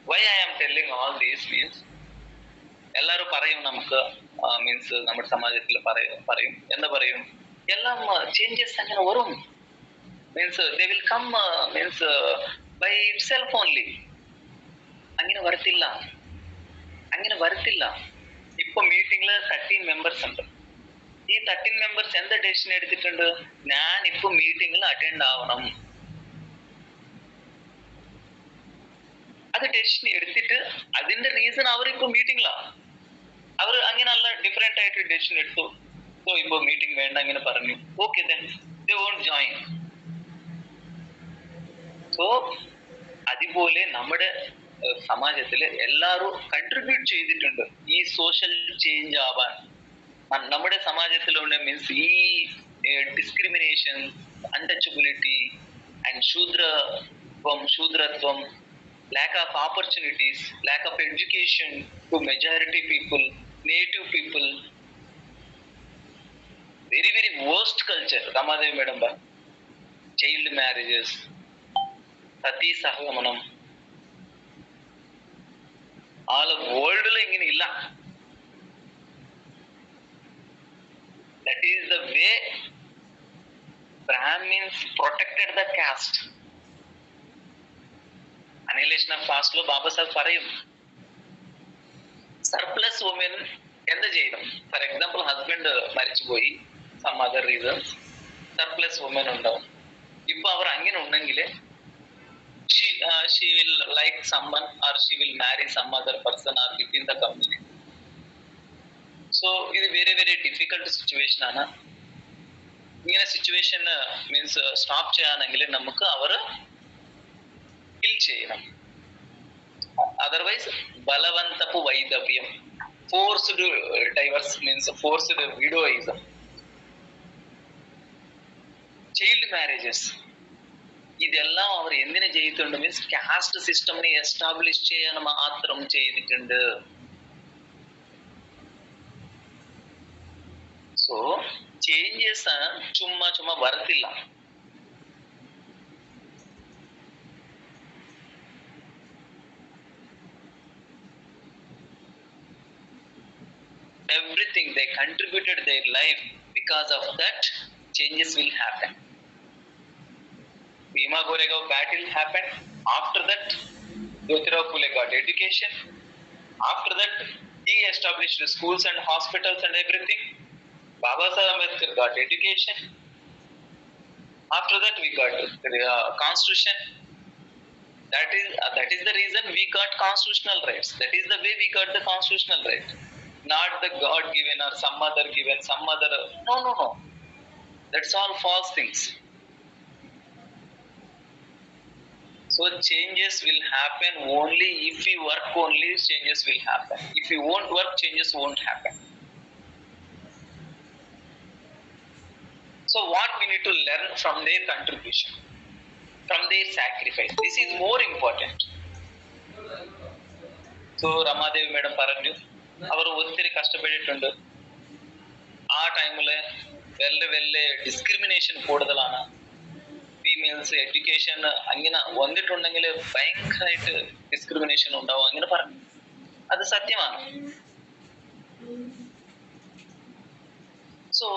Why I am telling all this means, എല്ലാവരും പറയും നമുക്ക് means നമ്മുടെ സമാജത്തിൽ പറയും എന്താ പറയും, എല്ലാം changes അങ്ങനെ വരും, means they will come means by itself only. അങ്ങനെ വരത്തില്ല. ഇപ്പൊ മീറ്റിംഗില് 13 മെമ്പേഴ്സ് ഉണ്ട്. ഈ 13 മെമ്പേഴ്സ് എന്താ ഡെസിഷൻ എടുത്തിട്ടുണ്ട്, ഞാൻ ഇപ്പൊ മീറ്റിംഗിൽ അറ്റൻഡ് ആവണം. അത് ഡെസിഷൻ എടുത്തിട്ട് അതിന്റെ റീസൺ അവരിപ്പോ മീറ്റിംഗിലാണ്. അവർ അങ്ങനെയുള്ള ഡിഫറെന്റ് ആയിട്ട് ഡെസിഷൻ എടുത്തു. സോ ഇപ്പൊ മീറ്റിംഗ് വേണ്ട അങ്ങനെ പറഞ്ഞു. Okay then they won't join. So അതുപോലെ നമ്മുടെ സമാജത്തില് എല്ലാവരും കൺട്രിബ്യൂട്ട് ചെയ്തിട്ടുണ്ട് ഈ സോഷ്യൽ ചേഞ്ച് ആവാൻ. നമ്മുടെ സമാജത്തിലുള്ള മീൻസ് ഈ ഡിസ്ക്രിമിനേഷൻ, അൺടച്ചബിലിറ്റി ആൻഡ് ശൂദ്രത്വം, lack of opportunities, lack of education to majority people, native people, very very worst culture. Ramadevi madam ba, child marriages, sati sahamanam, all world la ingine illa. That is the way Brahmins protected the caste. Annihilation of caste lo Baba Sahib parayum. Surplus women എന്ത് ചെയ്യണം? For example husband മരിച്ചുപോയി, some other reasons, surplus woman ഉണ്ടാവും. ഇപ്പൊ അവർ അങ്ങനെ ഉണ്ടെങ്കിൽ she will like someone or she will marry some other person or within the community. So ഇത് very very difficult situation ആണ്. ഇങ്ങനെ സിറ്റുവേഷൻ മീൻസ് സ്റ്റോപ്പ് ചെയ്യാനെങ്കിൽ നമുക്ക് അവർ കിൽ ചെയ്യണം. അതർവൈസ് ബലവന്തപ്പു വൈദവ്യം, ഫോഴ്സ്ഡ് ഡൈവേഴ്സ് മീൻസ് ഫോഴ്സ്ഡ് വിഡോയിസം, ചൈൽഡ് മാരേജസ്, ഇതെല്ലാം അവർ എന്തിനു ചെയ്തിട്ടുണ്ട് മീൻസ് കാസ്റ്റ് സിസ്റ്റമിനെ എസ്റ്റാബ്ലിഷ് ചെയ്യാൻ മാത്രം ചെയ്തിട്ടുണ്ട്. സോ ചേഞ്ചസ് ചുമ്മാ വരത്തില്ല. Everything they contributed their life, because of that changes will happen. Bhima Goregaon battle happened. After that Jyotirao Phule got education. After that he established schools and hospitals and everything. Baba Sahib Ambedkar got education. After that we got constitution. That is the reason we got constitutional rights. That is the way we got the constitutional right. Not the God given or some other given, some other. No. That's all false things. So changes will happen only if we work. Only changes will happen. If we won't work, changes won't happen. So what we need to learn from their contribution, from their sacrifice. This is more important. So Ramadevi madam പറഞ്ഞു, അവർ ഒത്തിരി കഷ്ടപ്പെട്ടിട്ടുണ്ട്. ആ ടൈമില് വെല്ലെ discrimination കൂടുതലാണ്. Females education അങ്ങനെ വന്നിട്ടുണ്ടെങ്കിൽ ഭയങ്കരമായിട്ട് discrimination ഉണ്ടാവും അങ്ങനെ പറഞ്ഞു. അത് സത്യമാണ്. സോ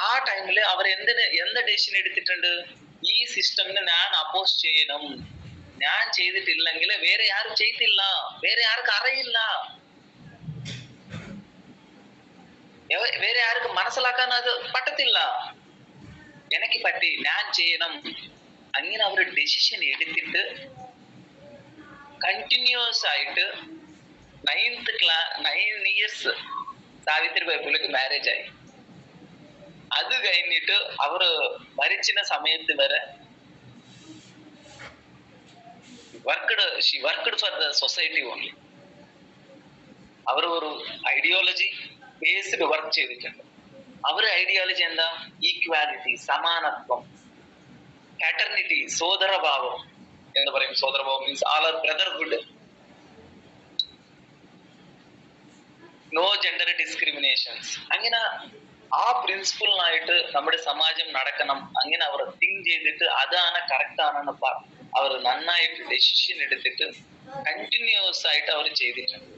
ആ ടൈമില് അവർ എന്ത് ഡെസിഷൻ എടുത്തിട്ടുണ്ട്, ഈ സിസ്റ്റമിനെ ഞാൻ അപ്പോസ് ചെയ്യണം. ഞാൻ ചെയ്തിട്ടില്ലെങ്കിൽ വേറെ ആരും ചെയ്തില്ല, വേറെ ആർക്കും അറിയില്ല, വേറെ ആർക്കും മനസ്സിലാക്കാൻ അത് പറ്റത്തില്ല, എനിക്ക് പറ്റി ഞാൻ ചെയ്യണം. അങ്ങനെ അവർ ഡെസിഷൻ എടുത്തിട്ട് കണ്ടിന്യൂസ് ആയിട്ട് 9 years സാവിത്രിബായി പുള്ളിക്ക് മാരേജ് ആയി. അത് കഴിഞ്ഞിട്ട് അവർ മരിച്ചിന സമയത്ത് വരെ she worked for the society only. അവർ ഒരു ഐഡിയോളജി, ബേസ്ഡ് വർക്ക് ചെയ്തിട്ടുണ്ട്. അവരുടെ ഐഡിയോളജി എന്താ? ഈക്വാലിറ്റി, സമാനത്വം, ഫ്രാറ്റർണിറ്റി, സോദരഭാവം എന്ന് പറയും. സോദരഭാവം means all are brotherhood, no gender discriminations. അങ്ങനെ ആ പ്രിൻസിപ്പിളിനായിട്ട് നമ്മുടെ സമാജം നടക്കണം. അങ്ങനെ അവർ തിങ്ക് ചെയ്തിട്ട് അതാണ് കറക്റ്റ് ആണെന്ന് അവർ നന്നായിട്ട് ഡെസിഷൻ എടുത്തിട്ട് കണ്ടിന്യൂസ് ആയിട്ട് അവർ ചെയ്തിട്ടുണ്ട്.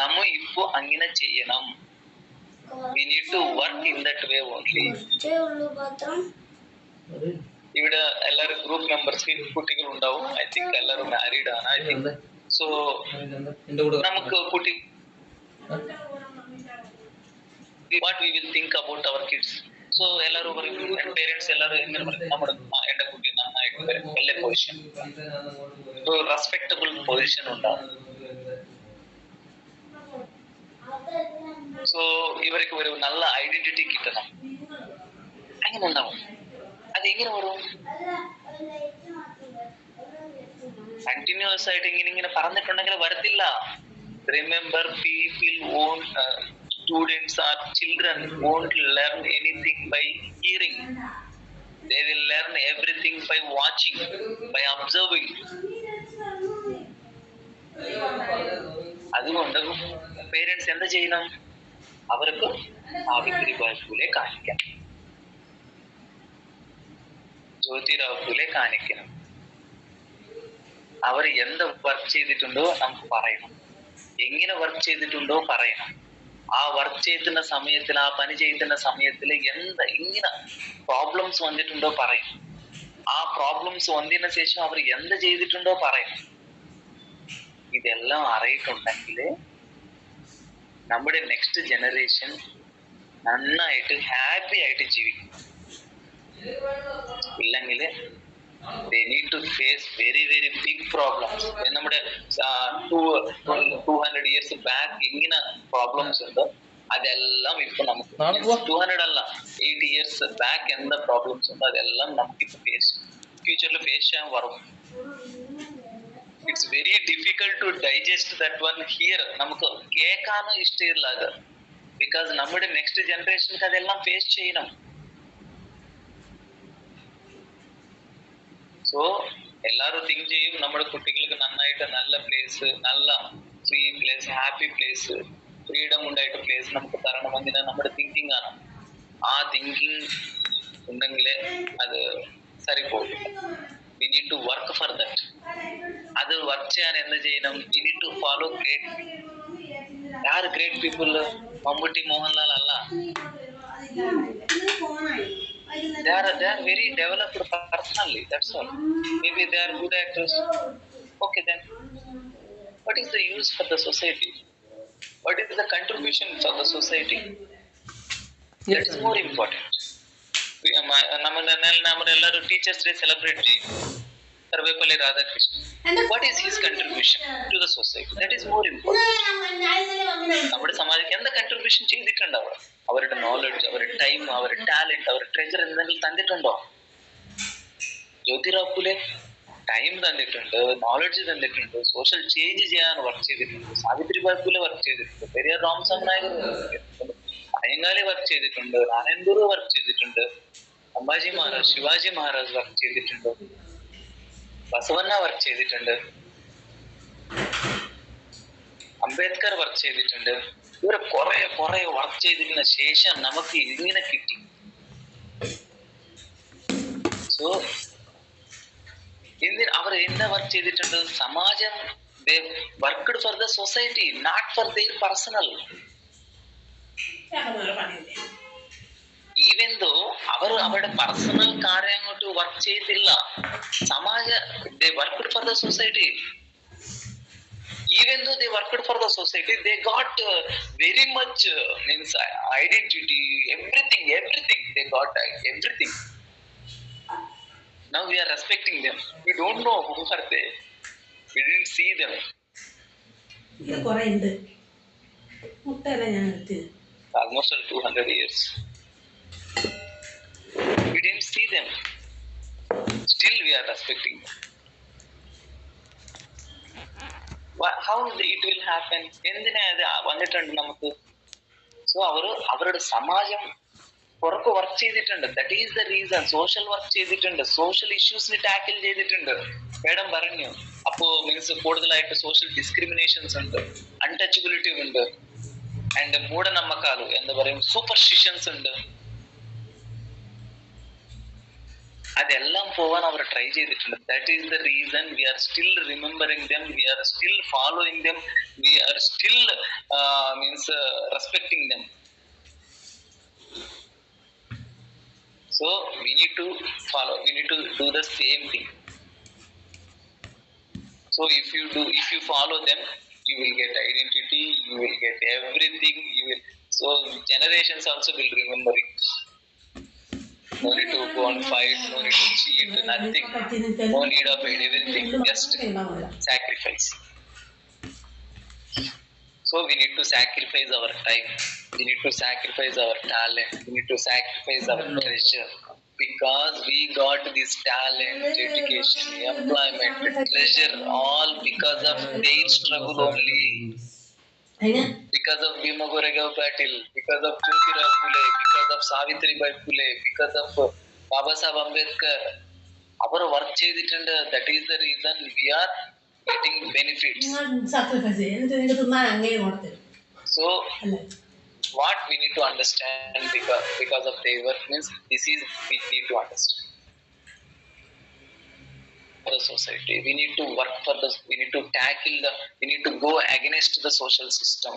നമ്മ ഇപ്പൊ അങ്ങനെ ചെയ്യണം. We need to work in that way only. ഇവിടെ എല്ലാരും ഗ്രൂപ്പ് മെമ്പേഴ്സ് കുട്ടികൾ ഉണ്ടാവും. ഐ തിങ്ക് എല്ലാരും മാരീഡ് ആണ്. ഐ തിങ്ക് സോ നമുക്ക് കുട്ടി what we will think about our kids. So എല്ലാരും പറയും, പേരൻസ് എല്ലാരും എങ്ങനെ പറയും, നമ്മുടെ എന്റെ കുട്ടി നന്നായിട്ട് വരും, വലിയ പൊസിഷൻ, റെസ്പെക്ടബിൾ പൊസിഷൻ ഉണ്ടാവും. സോ ഇവർക്ക് ഒരു നല്ല ഐഡന്റിറ്റി കിട്ടണം. അങ്ങനെ ഉണ്ടാവും. അതെങ്ങനെ വരും? കണ്ടിന്യൂസ് ആയിട്ട് ഇങ്ങനെ പറഞ്ഞിട്ടുണ്ടെങ്കിൽ വരത്തില്ല. Remember, people won't students or children won't learn anything by hearing. They will learn everything by watching, by observing. അതുകൊണ്ട് പേരൻസ് എന്താ ചെയ്യണം? അവർക്ക് സാവിത്രിബായി ഫുലെ കാണിക്കണം, ജ്യോതിറാവ് ഫുലെ കാണിക്കണം. അവർ എന്ത് വർക്ക് ചെയ്തിട്ടുണ്ടോ നമുക്ക് പറയണം, എങ്ങനെ വർക്ക് ചെയ്തിട്ടുണ്ടോ പറയണം. ആ വർക്ക് ചെയ്യുന്ന സമയത്തിൽ, ആ പണി ചെയ്യുന്ന സമയത്തിൽ ഇങ്ങനെ പ്രോബ്ലംസ് വന്നിട്ടുണ്ടോ പറയും. ആ പ്രോബ്ലംസ് വന്നതിന് ശേഷം അവർ എന്ത് ചെയ്തിട്ടുണ്ടോ പറയും. ഇതെല്ലാം അറിയിട്ടുണ്ടെങ്കിൽ നമ്മുടെ നെക്സ്റ്റ് ജനറേഷൻ നന്നായിട്ട് ഹാപ്പി ആയിട്ട് ജീവിക്കും. ഇല്ലെങ്കിൽ they need to face very very big problems. നമ്മുടെ 200 years back ഇങ്ങനെ പ്രോബ്ലംസ് ഉണ്ട്, അതെല്ലാം ഇപ്പൊ നമുക്ക് 200 അല്ല 80 years ബാക്ക് എന്താ പ്രോബ്ലംസ് ഉണ്ട് അതെല്ലാം നമുക്കിപ്പോ ഫ്യൂച്ചറിൽ ഫേസ് ചെയ്യാൻ വരും. It's very difficult to digest that one here. നമുക്ക് കേൾക്കാനും ഇഷ്ടമില്ല അത്. ബിക്കോസ് നമ്മുടെ നെക്സ്റ്റ് ജനറേഷൻക്ക് അതെല്ലാം ഫേസ് ചെയ്യണം. സോ എല്ലാരും തിങ്ക് ചെയ്യും നമ്മുടെ കുട്ടികൾക്ക് നന്നായിട്ട് നല്ല പ്ലേസ്, നല്ല free place, happy place, freedom ഉണ്ടായിട്ട് പ്ലേസ് നമുക്ക് തരണമെങ്കിൽ നമ്മുടെ തിങ്കിങ് ആണ്. ആ തിങ്കിങ് ഉണ്ടെങ്കിൽ അത് സരിപ്പോകും. We need to work for that. അത് വർക്ക് ചെയ്യാൻ എന്ത് ചെയ്യണം? We need to follow great. ആര് ഗ്രേറ്റ് പീപ്പിൾ? മമ്മൂട്ടി, മോഹൻലാൽ അല്ല. They are very developed personally, that's all. Maybe they are good actors. Okay, then what is the use for the society? What is the contribution for the society? That is more important. നമ്മളെല്ലാവരും teachers day celebrate ചെയ്യും. Sarvepalli Radhakrishnan, what is his contribution to the society? That is more important. നമ്മുടെ സമാജത്തിന് എന്താ contribution ചെയ്തിട്ടുണ്ട് അവർ? അവരുടെ knowledge, അവരുടെ time, അവരുടെ talent, അവരുടെ ട്രെജർ എന്തെങ്കിലും തന്നിട്ടുണ്ടോ? ജ്യോതിറാവ് ഫുലെ ടൈം തന്നിട്ടുണ്ട്, നോളജ് തന്നിട്ടുണ്ട്, സോഷ്യൽ ചേഞ്ച് ചെയ്യാൻ വർക്ക് ചെയ്തിട്ടുണ്ട്. സാവിത്രിബായി ഫുലെ വർക്ക് ചെയ്തിട്ടുണ്ട്, പെരിയാർ രാമസ്വാമി നായകർ വർക്ക് ചെയ്തിട്ടുണ്ട്, അയ്യങ്കാളി വർക്ക് ചെയ്തിട്ടുണ്ട്, നാരായൺ ഗുരു വർക്ക് ചെയ്തിട്ടുണ്ട്, അംബാജി മഹാരാജ്, ശിവാജി മഹാരാജ് വർക്ക് ചെയ്തിട്ടുണ്ട്, ബസവണ്ണ വർക്ക് ചെയ്തിട്ടുണ്ട്, അംബേദ്കർ വർക്ക് ചെയ്തിട്ടുണ്ട്. ഇവരെ കുറെ വർക്ക് ചെയ്തതിന് ശേഷം നമുക്ക് ഇങ്ങനെ കിട്ടി. സോ അവർ എന്താ വർക്ക് ചെയ്തിട്ടുണ്ട്? സമാജം, they worked for the society, not for their personal. Even though അവർ അവരുടെ പേഴ്സണൽ കാര്യം അങ്ങോട്ട് വർക്ക് ചെയ്തില്ല. സമാജ they worked for the society. Even though they worked for the society, they got very much means identity, everything they got, everything. Now we are respecting them. We don't know who are they. We didn't see them. Almost 200 years. We didn't see them. Still we are respecting them. How it will happen? എന്തിനാ അത് വന്നിട്ടുണ്ട് നമുക്ക്? So so അവരുടെ സമാജം പുറത്ത് work ചെയ്തിട്ടുണ്ട്. That is the reason. Social work ചെയ്തിട്ടുണ്ട്, social ഇഷ്യൂസിന് tackle ചെയ്തിട്ടുണ്ട്. മേഡം പറഞ്ഞു. അപ്പോ മീൻസ് കൂടുതലായിട്ട് സോഷ്യൽ ഡിസ്ക്രിമിനേഷൻസ് ഉണ്ട്, അൺടച്ചബിലിറ്റി ഉണ്ട്, ആൻഡ് മൂഢനമ്മക്കാല് എന്താ പറയും, സൂപ്പർസ്റ്റിഷൻസ് ഉണ്ട്. അതെല്ലാം പോവാൻ അവർ ട്രൈ ചെയ്തിട്ടുണ്ട്. That is the reason we are still remembering them, we are still following them, we are still means respecting them. So we need to do the same thing. So if you follow them, you will get identity, you will get everything, so generations also will remember it. No need to go and fight, no need to cheat, nothing, no need of everything, just sacrifice. So we need to sacrifice our time, we need to sacrifice our talent, we need to sacrifice our treasure, because we got this talent, education, employment, treasure, all because of their struggle only. Because of Bhima Goregaon Patil, because of Jyotirao Phule, because of Savitribai Phule, because of Baba Saheb Ambedkar. Our work cheyidittunde. That is the reason we are getting benefits. So what we need to understand, because of their work, means this is we need to understand the society. We need to work for this. We need to tackle we need to go against the social system,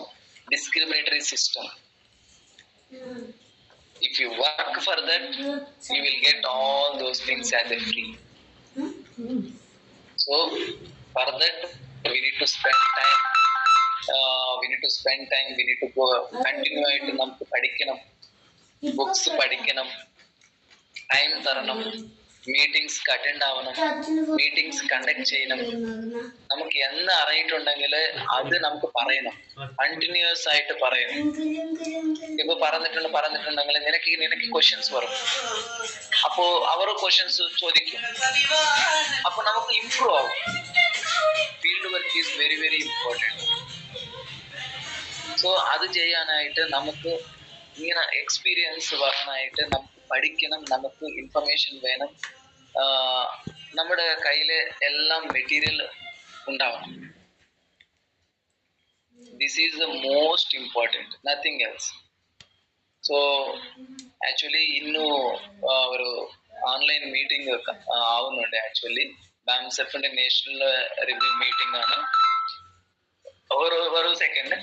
discriminatory system. If you work for that, you will get all those things as a free. So for that, we need to spend time. We need to spend time. We need to go continue it. Namku padikkanam, books padikkanam, time tharanam, meetings attend avanam, meetings conduct cheyanam. നമുക്ക് എന്ന് അറിയിട്ടുണ്ടെങ്കിൽ അത് നമുക്ക് പറയണം, continuous ആയിട്ട് പറയണം. ഇപ്പൊ പറഞ്ഞിട്ടുണ്ടെങ്കിൽ നിനക്ക് ക്വസ്റ്റ്യൻസ് വരും. അപ്പോ അവർ ക്വസ്റ്റ്യൻസ് ചോദിക്കും, അപ്പൊ നമുക്ക് ഇംപ്രൂവ് ആവും. Field work is very very important. So അത് ചെയ്യാനായിട്ട് നമുക്ക് ഇങ്ങനെ എക്സ്പീരിയൻസ് വരാനായിട്ട് നമുക്ക് പഠിക്കണം, നമുക്ക് ഇൻഫർമേഷൻ വേണം, നമ്മുടെ കയ്യിൽ എല്ലാം മെറ്റീരിയൽ ഉണ്ടാവണം. This is the most important, nothing else. So actually ഇന്നു ഒരു ഓൺലൈൻ മീറ്റിംഗ് ആവുന്നുണ്ട്. ആക്ച്വലി ബാംസെഫിന്റെ നേഷണൽ റിവ്യൂ മീറ്റിംഗ് ആണ്. ഒരു സെക്കൻഡ്.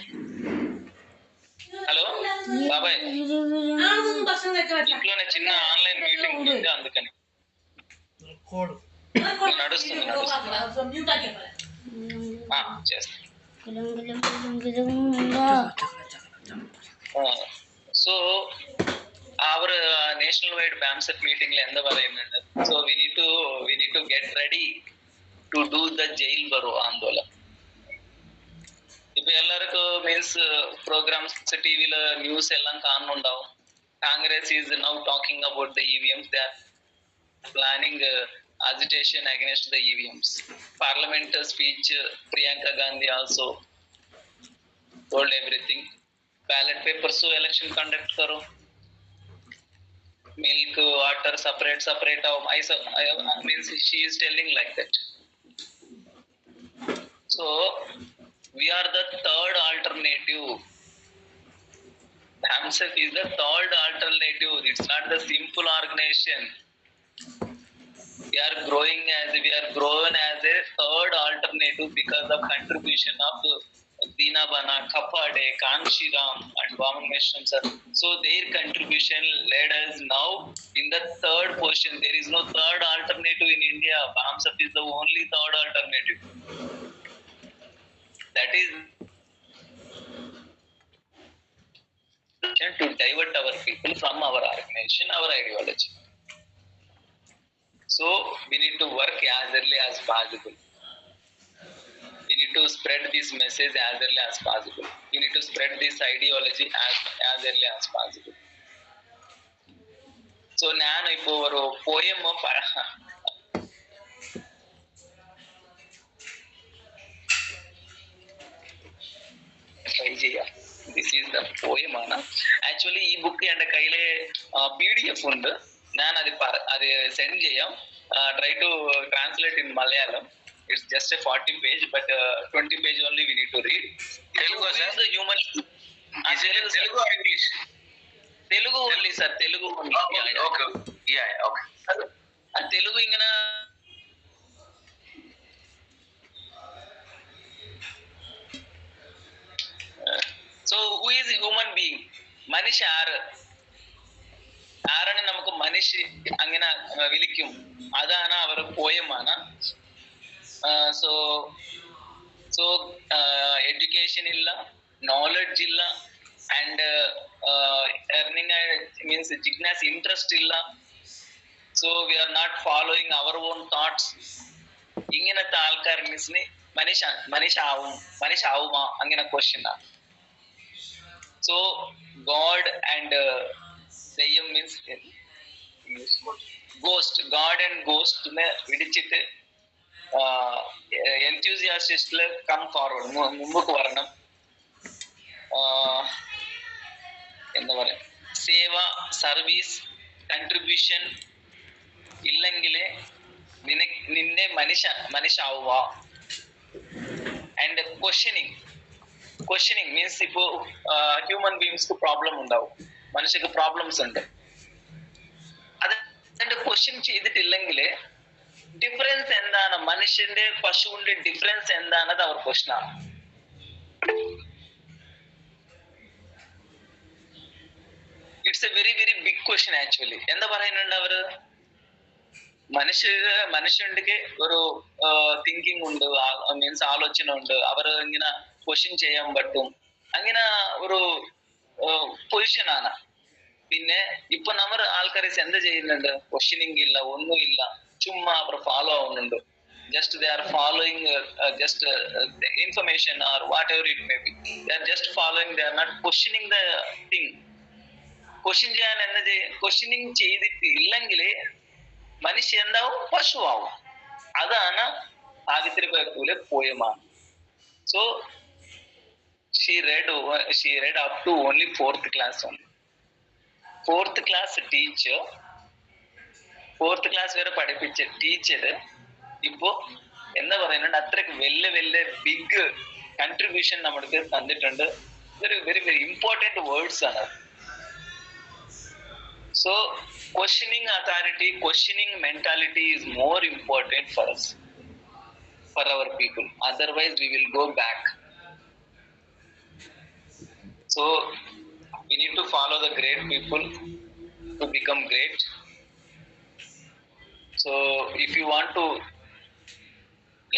హలో బాబాయ్, ఇంట్లోనే చిన్న ఆన్లైన్ మీటింగ్ ఉంది, అందుకని నడుస్తుంది. చేస్తాను. సో അവർ നേഷണൽ വൈഡ് ബാംസെറ്റ് മീറ്റിംഗിൽ എന്താ പറയുന്നുണ്ട്? So we need to get ready to do the jail Bharo Andolan. ഇപ്പൊ എല്ലാവർക്കും മീൻസ് പ്രോഗ്രാംസ് ടിവിയില് ന്യൂസ് എല്ലാം കാണുന്നുണ്ടാവും. Congress is now talking about the EVMs. They are planning agitation against the EVMs. Parliament speech, Priyanka Gandhi also told everything. Ballot papers so election conduct karo. Milk, water separate. I means she is telling like that. So we are the third alternative. BAMSEF is the third alternative. It's not the simple organization. We are grown as a third alternative because of contribution of Dinabana, Kapade, Kanshiram and Vaman Meshram sir. So their contribution led us now in the third position. There is no third alternative in India. BAMSEF is the only third alternative. That is to divert our people from our organization, our ideology. So we need to work as early as possible. We need to spread this message as early as possible. We need to spread this ideology as early as possible. So ನಾನು இப்போ ஒரு poem try ചെയ്യാം. This is the poem ആണ്. Actually ഈ book എൻ്റെ കയ്യിലെ PDF ഉണ്ട്. ഞാൻ അത് സെൻഡ് ചെയ്യാം. Try to translate in Malayalam. It's just a 40 page, but 20 page only we need to read. Telugu is the human. Is it Telugu or English? Telugu only, sir. Telugu only. Okay. Yeah. Okay. Telugu ingana. So who is a human being? മനുഷ്യ ആരാണ് നമുക്ക് മനുഷ്യ അങ്ങനെ വിളിക്കും. അതാണ് അവർ പോയമാണ്. So education ഇല്ല, നോളജ് ഇല്ല, ആൻഡ് എർണിംഗ് മീൻസ് ജിജ്ഞാസ ഇൻട്രസ്റ്റ് ഇല്ല. So we are not following our own thoughts. ഇങ്ങനത്തെ ആൾക്കാർ മീൻസിന് മനുഷ്യാവുമാ അങ്ങനെ ക്വസ്റ്റ്യൻ ആണ്. സോ ഗോഡ് ആൻഡ് ദൈവം മീൻസ് ഗോസ്റ്റ്, ഗോഡ് ആൻഡ് ഗോസ്റ്റിനെ വിളിച്ചിട്ട് എൻതൂസിയാസ്റ്റിസ്റ്റില് കം ഫോർവേഡ്, മുമ്പ് വരണം. എന്താ പറയാ, സേവ, സർവീസ്, കൺട്രിബ്യൂഷൻ ഇല്ലെങ്കിൽ നിന്നെ മനുഷ്യാവുക. ആൻഡ് ക്വസ്റ്റ്യനിങ് മീൻസ് ഇപ്പോ ഹ്യൂമൻ ബീങ്സ്ക്ക് പ്രോബ്ലം ഉണ്ടാവും, മനുഷ്യർക്ക് പ്രോബ്ലംസ് ഉണ്ട്. അതിന്റെ ക്വസ്റ്റ്യൻ ചെയ്തിട്ടില്ലെങ്കിൽ ഡിഫറൻസ് എന്താണ്, മനുഷ്യന്റെ പശുവിന്റെ ഡിഫറൻസ് എന്താണത് അവർ ക്വസ്റ്റ്യൻ ആണ്. It's a very very big question actually. എന്താ പറയുന്നുണ്ട് അവര്, മനുഷ്യന്റെ ഒരു തിങ്കിങ് ഉണ്ട്, മീൻസ് ആലോചന ഉണ്ട്, അവർ ഇങ്ങനെ ക്വസ്റ്റ്യൻ ചെയ്യാൻ പറ്റും, അങ്ങനെ ഒരു പൊസിഷൻ ആണ്. പിന്നെ ഇപ്പൊ നമ്മൾ ആൾക്കാർ എന്താ ചെയ്യുന്നുണ്ട്, ക്വസ്റ്റ്യനിങ് ഇല്ല, ഒന്നുമില്ല, ചുമ്മാ അവർ ഫോളോ ആവുന്നുണ്ട്. Just they are following just information or whatever it may be. They are just following, they are not questioning the thing. Question ചെയ്യാൻ എന്താ ക്വസ്റ്റ്യനിങ് ചെയ്തിട്ടില്ലെങ്കിൽ മനുഷ്യ എന്താവും, പശുവാവും. അതാണ് സാവിത്രിബായി ഫൂലെ പോയമാണ്. So she read up to only 4th class only. 4th class teacher, 4th class വരെ പഠിപ്പിച്ച ടീച്ചർ ഇപ്പോ എന്താ പറയുന്നുണ്ട്, അത്രയ്ക്ക് വലിയ ബിഗ് കൺട്രിബ്യൂഷൻ നമ്മൾക്ക് തന്നിട്ടുണ്ട്. Very very very important words ആണ്. So questioning authority, questioning mentality is more important for us, for our people. Otherwise we will go back. So we need to follow the great people to become great. So if you want to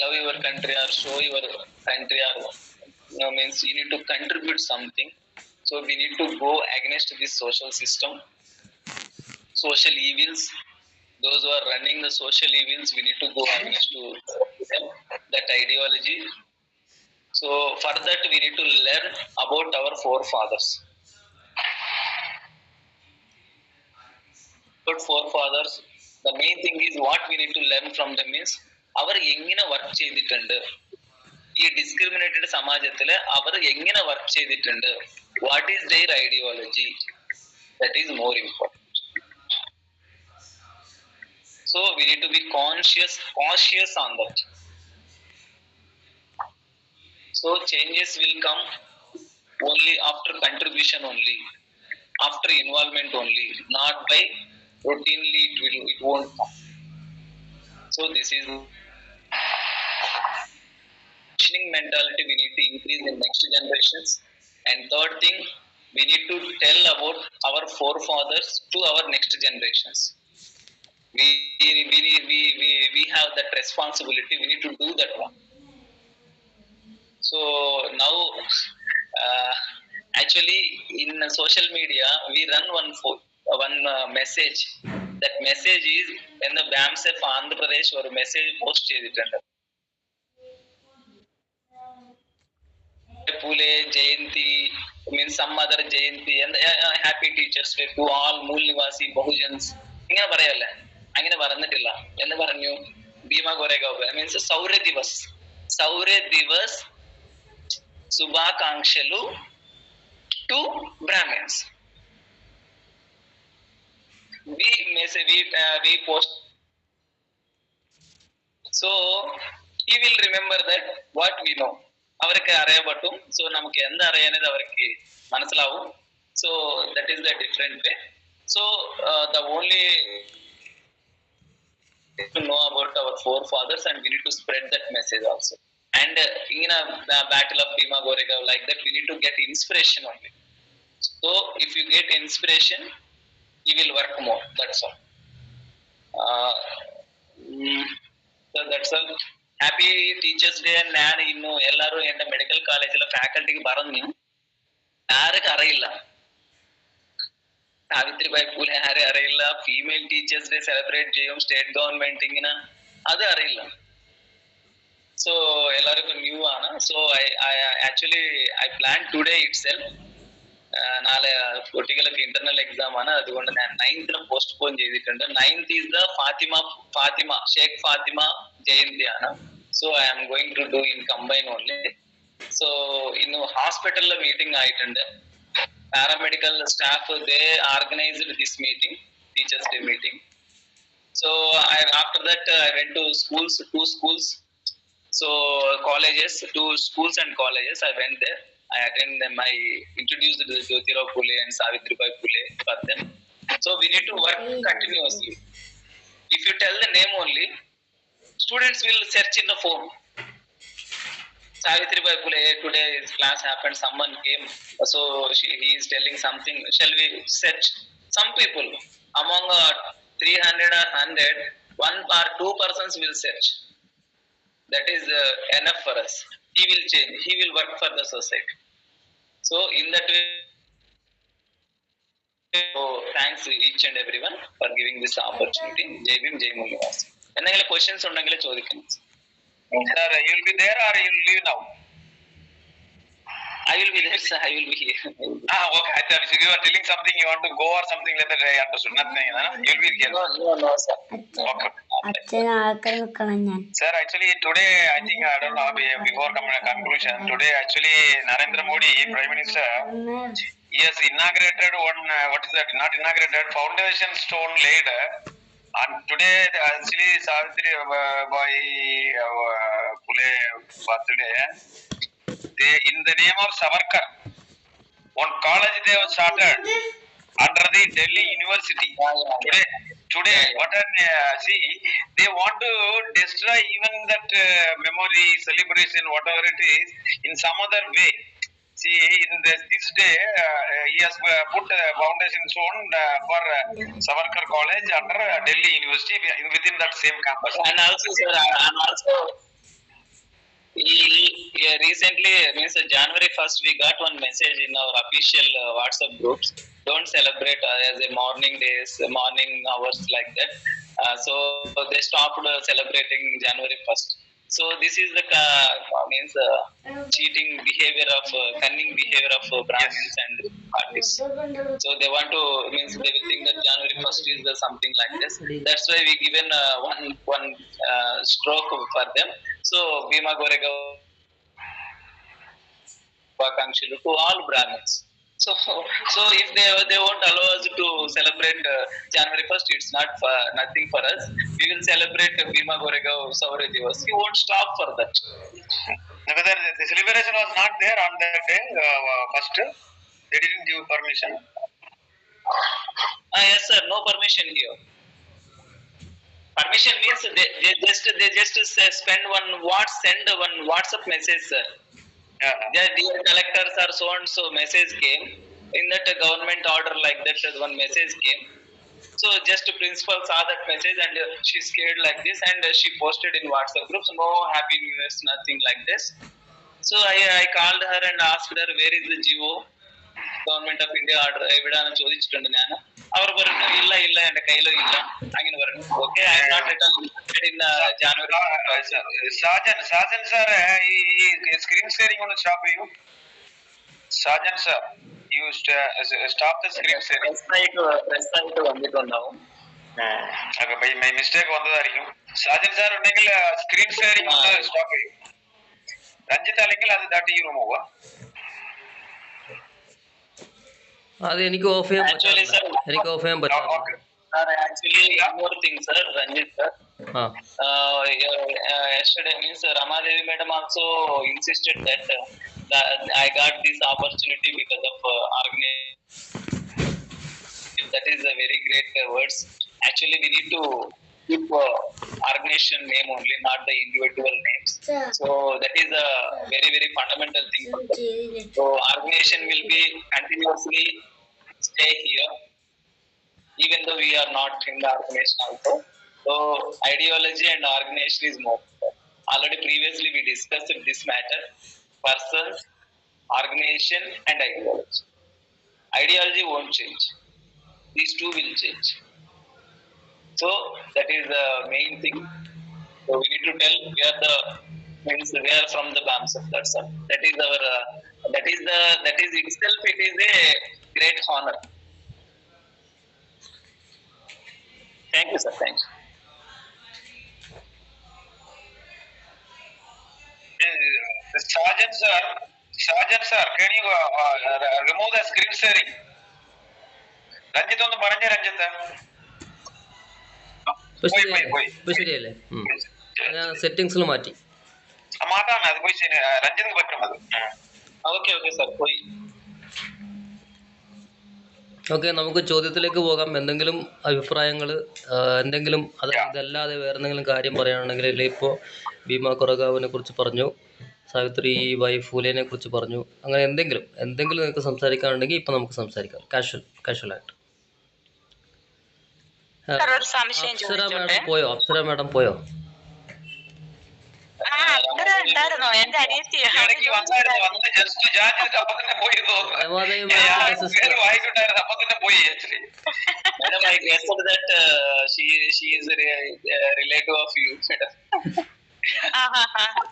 love your country or show your country, or means you need to contribute something. So we need to go against this social system, social evils. Those who are running the social evils, we need to go against to them, that ideology. So for that we need to learn about our forefathers. About forefathers, the main thing is what we need to learn from them is അവർ എങ്ങനെ work ചെയ്തിട്ടുണ്ട്, ഈ discriminated സമാജത്തില് അവർ എങ്ങനെ work ചെയ്തിട്ടുണ്ട്, what is their ideology, that is more important. So we need to be cautious on that. So changes will come only after contribution only, after involvement only, not by routinely it won't come. So this is questioning mentality we need to increase in next generations. And third thing, we need to tell about our forefathers to our next generations. We have that responsibility. We need to do that one. So now actually in social media we run one message. That message is when the BAMSF Andhra Pradesh or message post cheyidittundu. Pule Jayanti means some other Jayanti and happy teachers day to all Mool Nivasi Bahujans. Ingane parayalle, angane parannitilla. Ennu paranju, Bhima Goregaon means Saurya Divas Subhakankshelu to Brahmins. We post. So he will remember that what we know. അവർക്ക് അറിയാൻ പറ്റും. So നമുക്ക് എന്തറിയാനത് അവർക്ക് മനസ്സിലാവും. So that is the different way. So the only to know about our forefathers, and we need to spread that message also. And in the battle of Bhima Goregaon, like that, we need to get inspiration only. So if you get inspiration, you will work more. That's all. So that's all. Happy Teachers Day. And ഞാൻ ഇന്നു എല്ലാവരും എൻ്റെ medical കോളേജിലെ ഫാക്കൽറ്റിക്ക് പറഞ്ഞു, ആർക്കും അറിയില്ല സാവിത്രിബായി പൂലെ, ആരെ അറിയില്ല ഫീമെയിൽ ടീച്ചേഴ്സ് ഡേ സെലിബ്രേറ്റ് ചെയ്യും സ്റ്റേറ്റ് ഗവൺമെന്റ് ഇങ്ങനെ, അത് അറിയില്ല. സോ എല്ലാവർക്കും ന്യൂ ആണ്. So I plan today it self. നാളെ കുട്ടികൾക്ക് ഇന്റർണൽ എക്സാം ആണ്, അതുകൊണ്ട് ഞാൻ 9th പോസ്റ്റ്പോൺ ചെയ്തിട്ടുണ്ട്. 9th is the Fatima Sheikh Fatima Jayanti ആണ്. So I am going to do in combine only. So ഇന്ന് ഹോസ്പിറ്റലിലെ മീറ്റിംഗ് ആയിട്ടുണ്ട്. Paramedical staff, they organized this meeting, Teachers Day meeting. So after that I went to schools, 2 schools. So colleges, 2 schools and colleges, I went there. I attended them. I introduced the Jyotirao Phule and Savitribai Phule for them. So we need to work continuously. If you tell the name only, students will search in the phone. Savitribai Phule, today class happened, someone came, so he is telling something. Shall we search? Some people among 300 or 100, 1 or 2 persons will search. That is enough for us. He will change. He will work for the society. So in that way, so thanks each and everyone for giving this opportunity. Jai Bhim, Jai Mulivas. എന്തെങ്കിലും questions ഉണ്ടെങ്കിൽ ചോദിക്കണം. Sir, you will be there or you will leave now? I will be there, sir. I will be here. Okay. I thought you were telling something, you want to go or something like that. I understood nothing. You will be here. No, sir. Okay. അച്ഛൻ ആൾക്കാർ നിൽക്കണം ഞാൻ. Sir, actually today, I think, I don't know, before conclusion, today actually Narendra Modi, Prime Minister, he has inaugurated one, what is that, not inaugurated, foundation stone laid. And today, actually, Savitribai Phule birthday, they, in the name of Savarkar, one college they have started under the Delhi University. Today, what are see, they want to destroy even that memory, celebration, whatever it is, in some other way. See, in this day, he has put foundation stone for Savarkar College under Delhi University within that same campus. And also, sir, recently, means January 1st, we got one message in our official WhatsApp groups. Don't celebrate as a morning hours like that. So they stopped celebrating January 1st. So this is the cheating behavior of cunning behavior of Brahmins and artists. So they want to, means they will think that January 1st is something like this. That's why we given one stroke for them. So Bhima Goregaon to all Brahmins. So if they won't allow us to celebrate January 1st, it's nothing for us. We will celebrate Bhima Goregaon Saurya Divas. He won't stop for that. Whether the celebration was not there on that day, first, they didn't give permission. Yes, sir. No permission here. Permission means they just send one WhatsApp message, sir. Dear collectors or so and so message came. In that government order like that, one message came. So just the principal saw that message and she scared like this and she posted in WhatsApp groups, no happy new years, nothing like this. So I called her and asked her, where is the GO? Government of India order എവിടാണ് ചോദിച്ചിട്ടുണ്ട് ഞാൻ. അവർ പറഞ്ഞു ഇല്ല എന്റെ കയ്യിലോ ഇല്ല അങ്ങനെ പറഞ്ഞു. Okay, I am not at all interested in January. Sajan sir, screen sharing on stop you. Sajan sir, you stop the screen sharing. Press ആയിട്ട് വന്നിട്ടുണ്ടാവും. by mistake വന്നതായിരിക്കും. സാജൻ സാർ ഉണ്ടെങ്കിൽ സ്ക്രീൻ ഷെയറിംഗ് ഒന്ന് സ്റ്റോപ്പ് ചെയ്യും. രഞ്ജിത്ത് അല്ലെങ്കിൽ അത് ദാറ്റ് ഈ remove. അത് എനിക്ക് ഓഫ് ചെയ്യാൻ Actually, പറ്റാറില്ല. sir. എനിക്ക് ഓഫ് ചെയ്യാൻ പറ്റാറില്ല. Okay. Sir, actually, one more thing, sir, Ranjit sir. ആ Yesterday means Ramadevi madam also insisted that I got this opportunity because of organization. That is a very great words. Actually, we need to keep organization name only, not the individual names. So that is a very very fundamental thing. So organization will be continuously stay here, even though we are not in the organization also. So ideology and organization is more. Already previously we discussed this matter: persons, organization, and ideology. Ideology won't change. These two will change. So that is the main thing. So we need to tell we are the means we are from the BAMSF. That's all. That is our. That is itself. It is a great honor. Thank you, sir. Thank you. Sergeant sir, can you remove the screen sharing? Ranjith ഒന്ന് പറഞ്ഞ രഞ്ജിത്ത്. ഇപ്പൊ ശരിയല്ലേ? ഞാൻ സെറ്റിങ്സിൽ മാറ്റി. മാറ്റാണ് അത് പോയി രഞ്ജിത്ത് പറ്റും അത്. Okay, sir. പോയി. ഓക്കെ, നമുക്ക് ചോദ്യത്തിലേക്ക് പോകാം. എന്തെങ്കിലും അഭിപ്രായങ്ങൾ, എന്തെങ്കിലും ഇതല്ലാതെ വേറെ എന്തെങ്കിലും കാര്യം പറയുകയാണെങ്കിൽ, ഇപ്പോൾ ഭീമ കൊറഗാവിനെ കുറിച്ച് പറഞ്ഞു, സാവിത്രി ബായി ഫൂലേനെ കുറിച്ച് പറഞ്ഞു, അങ്ങനെ എന്തെങ്കിലും നിങ്ങൾക്ക് സംസാരിക്കാനുണ്ടെങ്കിൽ ഇപ്പം നമുക്ക് സംസാരിക്കാം, കാഷ്വലായിട്ട്. അപ്സര മാഡം പോയോ? ഉണ്ടായിരുന്നോ? എന്റെ അനിയത്തിയാണ്. Madam, I guessed that she is a relative of you, madam.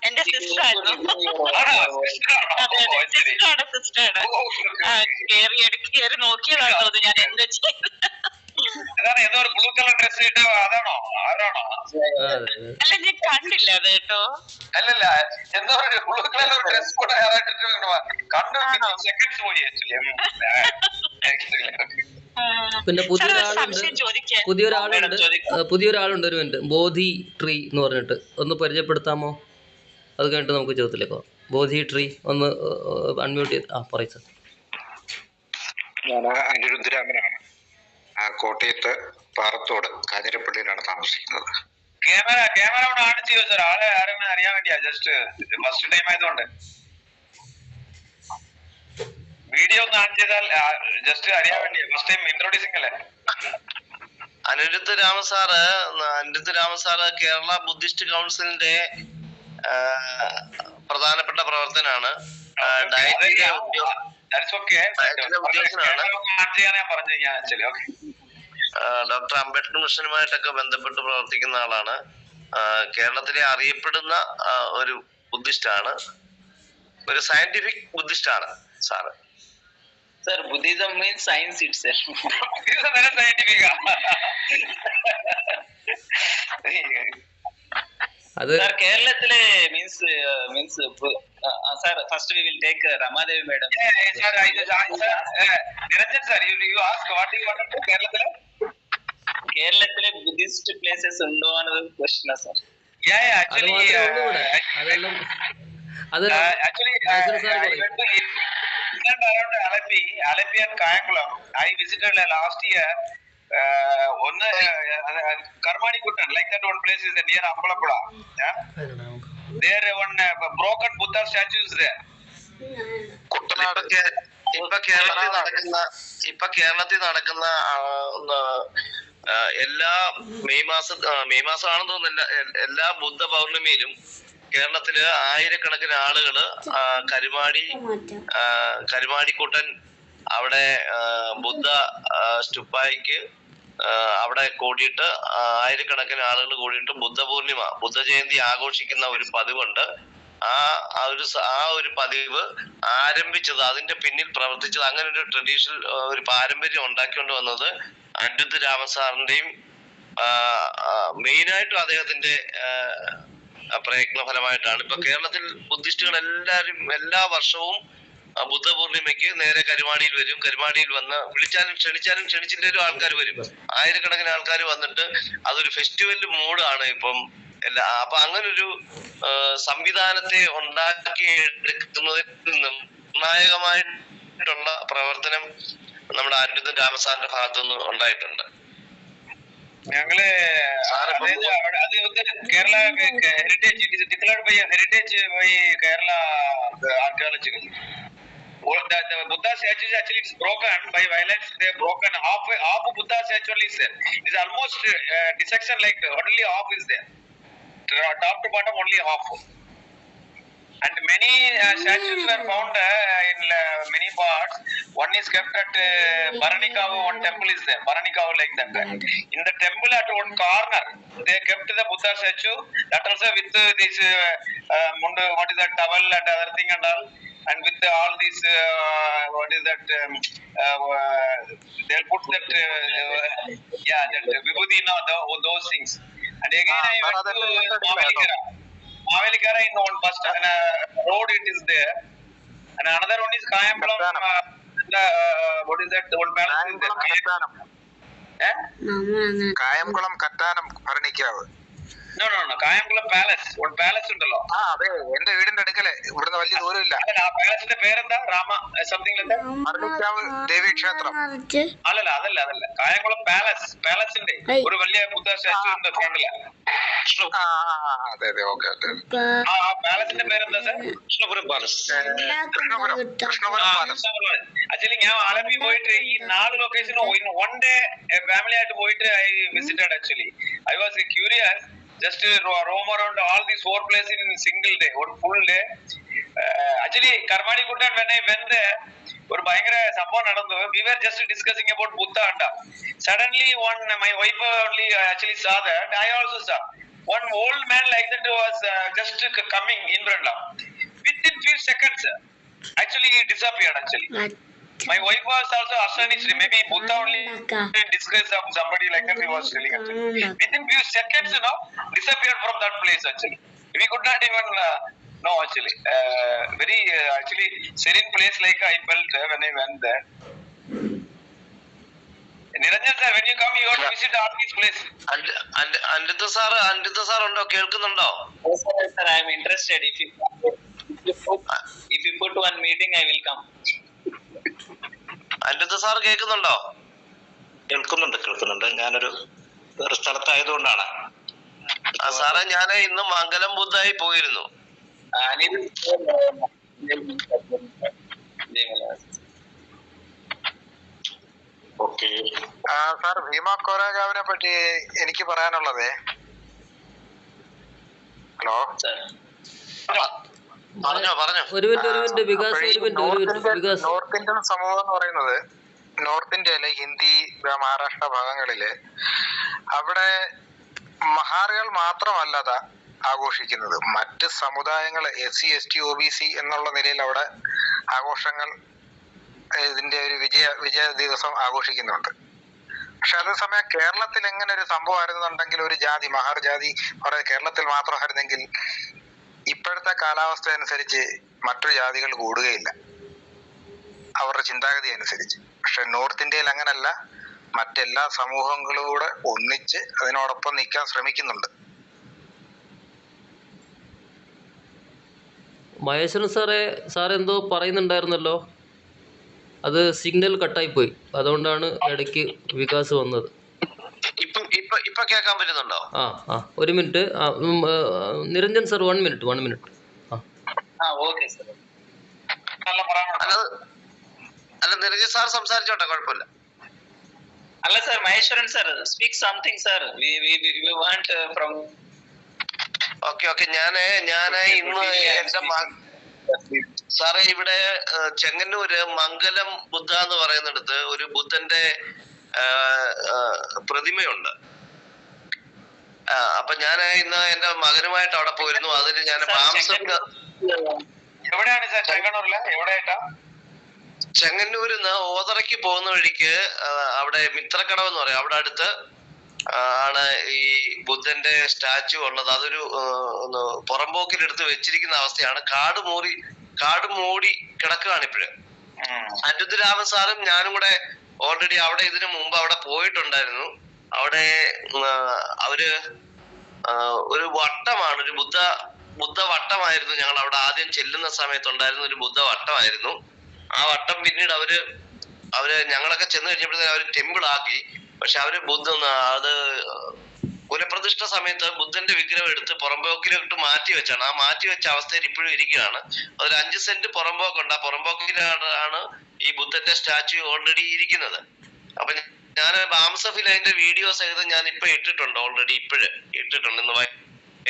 എന്റെ സിസ്റ്റർ ആയിരുന്നു. സിസ്റ്ററാണ്. കേറി നോക്കിയതാണോ അത്? ഞാൻ എന്താ ചെയ്തു? ഏതോ ഒരു ബ്ലൂ കളർ ഡ്രസ് ഇട്ട അതാണോ? ആരാണോ? അല്ല, ഞാൻ കണ്ടില്ല അത് കേട്ടോ. അല്ലല്ല, എന്തോ ഒരു ബ്ലൂ കളർ ഡ്രസ് കൂടെ കണ്ടു. സെക്കൻഡ്സ് പോയി പിന്നെ പുതിയൊരാളുണ്ട് ഒരു മിനിറ്റ്, ബോധി ട്രീ എന്ന് പറഞ്ഞിട്ട്, ഒന്ന് പരിചയപ്പെടുത്താമോ? അത് കഴിഞ്ഞിട്ട് നമുക്ക് ചോദ്യത്തിലേക്ക് പോകാം. ബോധി ട്രീ ഒന്ന് അൺമ്യൂട്ട് ചെയ്ത് പറയും സർ. ഞാൻ അനിരുദ്ധരാമനാണ്. കോട്ടയത്ത് പാറത്തോട് കാഞ്ഞിരപ്പള്ളിയിലാണ് താമസിക്കുന്നത്. ക്യാമറ ഒന്ന് ആൺ ചെയ്യോ സാർ? ആളെ ആരെന്ന് അറിയാൻ വേണ്ടിയാ, ജസ്റ്റ് ഫസ്റ്റ് ടൈം ആയതുകൊണ്ട് വീഡിയോ ഒന്ന് ആൺ ചെയ്താൽ ജസ്റ്റ് അറിയാൻ വേണ്ടിയാ. ഫസ്റ്റ് ടൈം ഇൻട്രോഡ്യൂസിംഗ് അല്ലേ? അനിരുദ്ധ രാമ സാറ് കേരള ബുദ്ധിസ്റ്റ് കൗൺസിലിന്റെ പ്രധാനപ്പെട്ട പ്രവർത്തനാണ്. ഡോക്ടർ അംബേദ്കർ മിഷനുമായിട്ടൊക്കെ ബന്ധപ്പെട്ട് പ്രവർത്തിക്കുന്ന ആളാണ്. കേരളത്തിലെ അറിയപ്പെടുന്ന ഒരു ബുദ്ധിസ്റ്റാണ്, ഒരു സയന്റിഫിക് ബുദ്ധിസ്റ്റാണ് sir. Sir, Buddhism means science itself. Buddhism is scientific. Sir, Keralathile means sir, first we will take Ramadevi madam. Sir, Niranjan sir, you ask what do you want to Keralathile? Keralathile Buddhist places undo another question, sir. Actually I went to around Alleppey and Kayangulam. I visited last year. Karmani Kuttan, like that one place is near Ambalappuzha. There one broken Buddha statue is there. ഇപ്പൊ കേരളത്തിൽ നടക്കുന്ന എല്ലാ May മാസമാണെന്ന് തോന്നുന്നില്ല, എല്ലാ ബുദ്ധ പൗർണമിയിലും കേരളത്തില് ആയിരക്കണക്കിന് ആളുകള് കരുമാടിക്കുട്ടൻ അവിടെ ബുദ്ധ സ്റ്റുപ്പായിക്ക് അവിടെ കൂടിയിട്ട് ആയിരക്കണക്കിന് ആളുകൾ കൂടിയിട്ട് ബുദ്ധ ജയന്തി ആഘോഷിക്കുന്ന ഒരു പതിവുണ്ട്. ആ ഒരു പതിവ് ആരംഭിച്ചത്, അതിന്റെ പിന്നിൽ പ്രവർത്തിച്ചത്, അങ്ങനെ ഒരു ട്രഡീഷണൽ ഒരു പാരമ്പര്യം ഉണ്ടാക്കിക്കൊണ്ട് വന്നത് അനിരുദ്ധ രാമ സാറിന്റെയും മെയിനായിട്ടും അദ്ദേഹത്തിന്റെ പ്രയത്ന ഫലമായിട്ടാണ്. ഇപ്പൊ കേരളത്തിൽ ബുദ്ധിസ്റ്റുകൾ എല്ലാ വർഷവും ബുദ്ധപൂർണിമയ്ക്ക് നേരെ കരുമാടിയിൽ വരും. കരുമാടിയിൽ വന്ന് വിളിച്ചാലും ക്ഷണിച്ചില്ലേലും ആൾക്കാർ വരും. ആയിരക്കണക്കിന് ആൾക്കാർ വന്നിട്ട് അതൊരു ഫെസ്റ്റിവൽ മൂഡാണ് ഇപ്പം അപ്പൊ അങ്ങനൊരു സംവിധാനത്തെ ഉണ്ടാക്കിയെടുക്കുന്നതിൽ നിർണായകമായിട്ടുള്ള പ്രവർത്തനം നമ്മുടെ അനിരുദ്ധൻ രാമസാറിന്റെ ഭാഗത്തുനിന്ന് ഉണ്ടായിട്ടുണ്ട്. ഞങ്ങള് Kerala heritage, it is declared by heritage by Kerala archaeological. The Buddha statue is actually broken by violence. They have broken half Buddha statue is there. It is almost dissection, like only half is there. Top to bottom only half. And many statues were found in many parts. One is kept at Bharanikavu, one temple is there. Bharanikavu like that. In the temple at one corner, they kept the Buddha statue. That also with this mundu, what is that, towel and other thing and all. And with all these, what is that, they'll put that, that vibhuti, those things. And again I went to Mavelikara. Mavelikara in one bus road it is there, and another one is Kayamkulam. What is that? One palace is there. Kayamkulam Kattanam Bharanikavu. No. Kayamkulam Palace. One palace ഉണ്ടല്ലോ. അതെ, എന്റെ വീടിന്റെ അടുക്കല്, ഇവിടുന്ന് വലിയ ദൂരമില്ല. ആ പാലസിന്റെ പേരെന്താ? Rama something like that. Bharanikkavu Devi ക്ഷേത്രം. അതല്ല. കായംകുളം പാലസിന്റെ ഒരു വലിയ ബുദ്ധ സ്റ്റാച്ചു ഉണ്ട് ഫ്രണ്ടില്. അതെ, ഓക്കെ. ആ പാലസിന്റെ പേരെന്താ സാർ? കൃഷ്ണപുരം പാലസ്. ആക്ച്വലി ഞാൻ ആലപ്പി പോയിട്ട് ഈ 4 ലൊക്കേഷനും ഇൻ വൺ ഡേ ഫാമിലി ആയിട്ട് പോയിട്ട് I visited. Actually I was curious just to roam around all these 4 places in single day, one full day. Actually Karmadi Guttan, when I went there, ഒരു ഭയങ്കര സംഭവം നടന്നു. We were just discussing about Buddha and suddenly my wife only actually saw that. I also saw one old man like that was just coming in front of. Within few seconds actually he disappeared. Actually my wife was also astonished. Maybe Buddha only in disguise of somebody like that he was telling. Actually within few seconds disappeared from that place. Actually we could not even know. Actually very actually serene place like I felt when I went there. Niranjan sir, when you come you have to visit all these places. Aniruddha sir ഉണ്ടോ? കേൾക്കുന്നുണ്ടോ? Yes sir, I am interested. If you put one meeting I will come. Aniruddha sir കേൾക്കുന്നുണ്ടോ? കേൾക്കുന്നുണ്ട്. ഞാനൊരു സ്ഥലത്തായതുകൊണ്ടാണ്. സാറേ, ഞാൻ ഇന്ന് മംഗലം ബുദ്ധായി പോയിരുന്നു. Okay sir, Bhima കോരേഗാവിനെ പറ്റി എനിക്ക് പറയാനുള്ളത്, ഹലോ പറഞ്ഞോ. ഒരു മിനിറ്റ് വികാസ്. നോർത്ത് ഇന്ത്യൻ സമൂഹം എന്ന് പറയുന്നത്, നോർത്ത് ഇന്ത്യയിലെ ഹിന്ദി മഹാരാഷ്ട്ര ഭാഗങ്ങളില് അവിടെ മഹാറുകൾ മാത്രമല്ലാതെ ആഘോഷിക്കുന്നത് മറ്റ് സമുദായങ്ങൾ SC ST OBC എന്നുള്ള നിലയിൽ അവിടെ ആഘോഷങ്ങൾ ഇതിന്റെ ഒരു വിജയ ദിവസം ആഘോഷിക്കുന്നുണ്ട്. പക്ഷെ അതേസമയം കേരളത്തിൽ എങ്ങനെ ഒരു സംഭവം ആയിരുന്നുണ്ടെങ്കിൽ, ഒരു ജാതി മഹാർ ജാതി കേരളത്തിൽ മാത്രമായിരുന്നെങ്കിൽ ഇപ്പോഴത്തെ കാലാവസ്ഥ അനുസരിച്ച് മറ്റു ജാതികൾ കൂടുകയില്ല അവരുടെ ചിന്താഗതി അനുസരിച്ച്. പക്ഷെ നോർത്ത് ഇന്ത്യയിൽ അങ്ങനല്ല, മറ്റെല്ലാ സമൂഹങ്ങളും കൂടെ ഒന്നിച്ച് അതിനോടൊപ്പം നിൽക്കാൻ ശ്രമിക്കുന്നുണ്ട്. മഹേശ്വരൻ സാർ എന്തോ പറയുന്നുണ്ടായിരുന്നല്ലോ, അത് സിഗ്നൽ കട്ടായി പോയി, അതുകൊണ്ടാണ് ഇടയ്ക്ക് വികാസ് വന്നത്. ഇപ്പൊ കേൾക്കാൻ പറ്റുന്നുണ്ടോ? ഒരു മിനിറ്റ്. Niranjan sir, 1 minute. അല്ല, നിരഞ്ജൻ സാർ സംസാരിച്ചോട്ടെ, കുഴപ്പമില്ല. അല്ല sir, Maheshwaran sir, speak something sir. We want from. Okay. ഞാന് ഇന്ന് എന്റെ സാറേ ഇവിടെ ചെങ്ങന്നൂര് മംഗലം ബുദ്ധ എന്ന് പറയുന്നിടത്ത് ഒരു ബുദ്ധന്റെ പ്രതിമയുണ്ട്. അപ്പൊ ഞാൻ ഇന്ന് എന്റെ മകനുമായിട്ട് അവിടെ പോയിരുന്നു. അതിന് ഞാൻ എവിടെയാണ് സാർ? ചെങ്ങന്നൂരില് എവിടെയായിട്ടാ? ചെങ്ങന്നൂരിന്ന് ഓതറയ്ക്ക് പോകുന്ന വഴിക്ക് അവിടെ മിത്രക്കടവ് എന്ന് പറയും, അവിടെ അടുത്ത് ആണ് ഈ ബുദ്ധന്റെ സ്റ്റാച്ചു ഉള്ളത്. അതൊരു പുറമ്പോക്കിലെടുത്ത് വെച്ചിരിക്കുന്ന അവസ്ഥയാണ്. കാട് മൂറി കാട് മൂടി കിടക്കുകയാണ് ഇപ്പോഴും. അനിരുദ്ധരാമൻ സാറും ഞാനും കൂടെ ഓൾറെഡി അവിടെ ഇതിനു മുമ്പ് അവിടെ പോയിട്ടുണ്ടായിരുന്നു. അവിടെ അവര് ഒരു വട്ടമാണ്, ഒരു ബുദ്ധ വട്ടമായിരുന്നു ഞങ്ങൾ അവിടെ ആദ്യം ചെല്ലുന്ന സമയത്തുണ്ടായിരുന്ന ഒരു ബുദ്ധ വട്ടമായിരുന്നു. ആ വട്ടം പിന്നീട് അവര് ഞങ്ങളൊക്കെ ചെന്ന് കഴിഞ്ഞപ്പോഴത്തേക്കും അവര് ടെമ്പിൾ ആക്കി. പക്ഷെ അവര് അത് പുനഃപ്രതിഷ്ഠ സമയത്ത് ബുദ്ധന്റെ വിഗ്രഹം എടുത്ത് പുറമ്പോക്കിലോട്ട് മാറ്റി വെച്ചാണ്. ആ മാറ്റി വെച്ച അവസ്ഥയിൽ ഇപ്പോഴും ഇരിക്കുകയാണ്. ഒരു 5 സെന്റ് പുറമ്പോക്കുണ്ട്. ആ പുറമ്പോക്കിലാണ് ഈ ബുദ്ധന്റെ സ്റ്റാച്യു ഓൾറെഡി ഇരിക്കുന്നത്. അപ്പൊ ഞാൻ ബാംസഫിൽ അതിന്റെ വീഡിയോ സഹിതം ഞാൻ ഇപ്പൊ ഇട്ടിട്ടുണ്ട്, ഓൾറെഡി ഇപ്പോഴും ഇട്ടിട്ടുണ്ട്, ഇന്ന്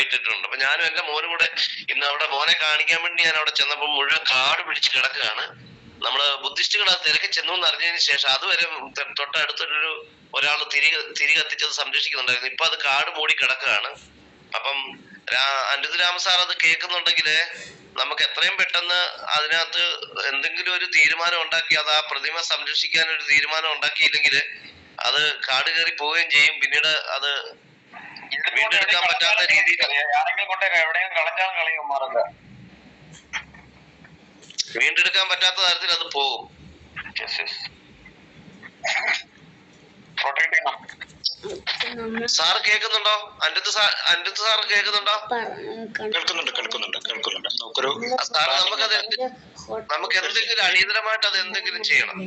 ഇട്ടിട്ടുണ്ട്. അപ്പൊ ഞാനും എന്റെ മോനും കൂടെ ഇന്ന് അവിടെ മോനെ കാണിക്കാൻ വേണ്ടി ഞാൻ അവിടെ ചെന്നപ്പോ മുഴുവൻ കാട് പിടിച്ച് കിടക്കുകയാണ്. നമ്മള് ബുദ്ധിസ്റ്റുകൾ അത് തിരക്കി ചെന്നു എന്ന് അറിഞ്ഞതിന് ശേഷം അതുവരെ തൊട്ടടുത്തൊരു ഒരാൾ തിരി കത്തിച്ചത് സംരക്ഷിക്കുന്നുണ്ടായിരുന്നു. ഇപ്പൊ അത് കാട് മൂടി കിടക്കുകയാണ്. അപ്പം അനിരുദ്ധരാമൻ സാർ അത് കേൾക്കുന്നുണ്ടെങ്കിൽ നമുക്ക് എത്രയും പെട്ടെന്ന് അതിനകത്ത് എന്തെങ്കിലും ഒരു തീരുമാനം ഉണ്ടാക്കി അത് ആ പ്രതിമ സംരക്ഷിക്കാൻ ഒരു തീരുമാനം ഉണ്ടാക്കിയില്ലെങ്കിൽ അത് കാട് കയറി പോവുകയും ചെയ്യും. പിന്നീട് അത് വീണ്ടെടുക്കാൻ പറ്റാത്ത രീതിയിൽ വീണ്ടെടുക്കാൻ പറ്റാത്ത തരത്തിൽ അത് പോകും. സാർ കേൾക്കുന്നുണ്ടോ? അനിരുദ്ധ സാർ കേൾക്കുന്നുണ്ടോ? കേൾക്കുന്നുണ്ട്. സാർ നമുക്ക് എന്തെങ്കിലും അടിയന്തരമായിട്ട് അത് എന്തെങ്കിലും ചെയ്യണം.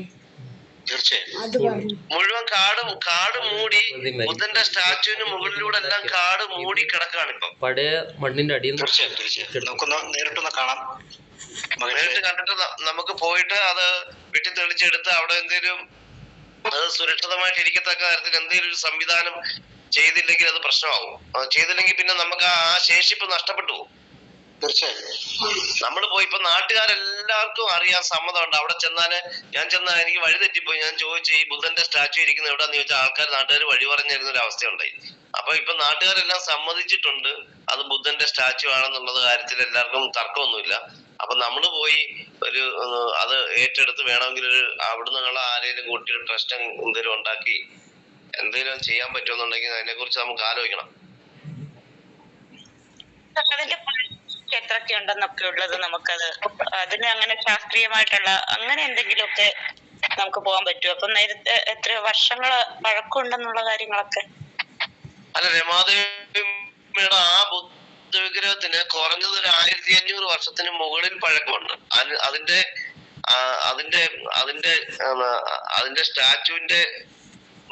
തീർച്ചയായും മുഴുവൻ കാട് മൂടി ബുദ്ധന്റെ സ്റ്റാച്യുവിന് മുകളിലൂടെ എല്ലാം കാട് മൂടി കിടക്കാണ് ഇപ്പം. പഴയ മണ്ണിന്റെ അടിയിൽ തീർച്ചയായും നമുക്കൊന്ന് നേരിട്ടൊന്ന് കാണാം. നേരിട്ട് കണ്ടിട്ട് നമുക്ക് പോയിട്ട് അത് വെട്ടി തെളിച്ചെടുത്ത് അവിടെ എന്തെങ്കിലും അത് സുരക്ഷിതമായിട്ട് ഇരിക്കത്തക്ക തരത്തിൽ എന്തെങ്കിലും ഒരു സംവിധാനം ചെയ്തില്ലെങ്കിൽ അത് പ്രശ്നമാവും. ചെയ്തില്ലെങ്കിൽ പിന്നെ നമുക്ക് ആ ശേഷിപ്പ് നഷ്ടപ്പെട്ടു പോകും. തീർച്ചയായും നമ്മൾ പോയി ഇപ്പൊ നാട്ടുകാരെല്ലാവർക്കും അറിയാൻ സമ്മതമുണ്ട്. അവിടെ ഞാൻ ചെന്നാൽ എനിക്ക് വഴി തെറ്റിപ്പോയി. ഞാൻ ചോദിച്ചു ഈ ബുദ്ധന്റെ സ്റ്റാച്യു ഇരിക്കുന്ന എവിടെയാന്ന് ചോദിച്ചാൽ നാട്ടുകാർ വഴി പറഞ്ഞു തരുന്ന ഒരു അവസ്ഥയുണ്ടായി. അപ്പൊ ഇപ്പൊ നാട്ടുകാരെല്ലാം സമ്മതിച്ചിട്ടുണ്ട് അത് ബുദ്ധന്റെ സ്റ്റാച്യു ആണെന്നുള്ളത് കാര്യത്തിൽ എല്ലാവർക്കും തർക്കമൊന്നുമില്ല. അപ്പൊ നമ്മള് പോയി അത് ഏറ്റെടുത്ത് വേണമെങ്കിൽ അവിടുന്ന് ആരെങ്കിലും കൂട്ടി ട്രസ്റ്റ് എന്തെങ്കിലും ഉണ്ടാക്കി എന്തെങ്കിലും ചെയ്യാൻ പറ്റുമെന്നുണ്ടെങ്കിൽ അതിനെ കുറിച്ച് നമുക്ക് ആലോചിക്കണം. അതിന്റെ എത്രയൊക്കെ ഉണ്ടെന്നൊക്കെ ഉള്ളത് നമുക്കത് അതിന് അങ്ങനെ ശാസ്ത്രീയമായിട്ടുള്ള അങ്ങനെ എന്തെങ്കിലുമൊക്കെ നമുക്ക് പോകാൻ പറ്റുമോ? അപ്പൊ നേരത്തെ എത്ര വർഷങ്ങള് പഴക്കമുണ്ടെന്നുള്ള കാര്യങ്ങളൊക്കെ അല്ല, രമാദേവിയുടെ ആ ബുദ്ധവിഗ്രഹത്തിന് കുറഞ്ഞത് ഒരു 1500 വർഷത്തിന് മുകളിൽ പഴക്കമുണ്ട്. അതിന്റെ സ്റ്റാച്യുവിന്റെ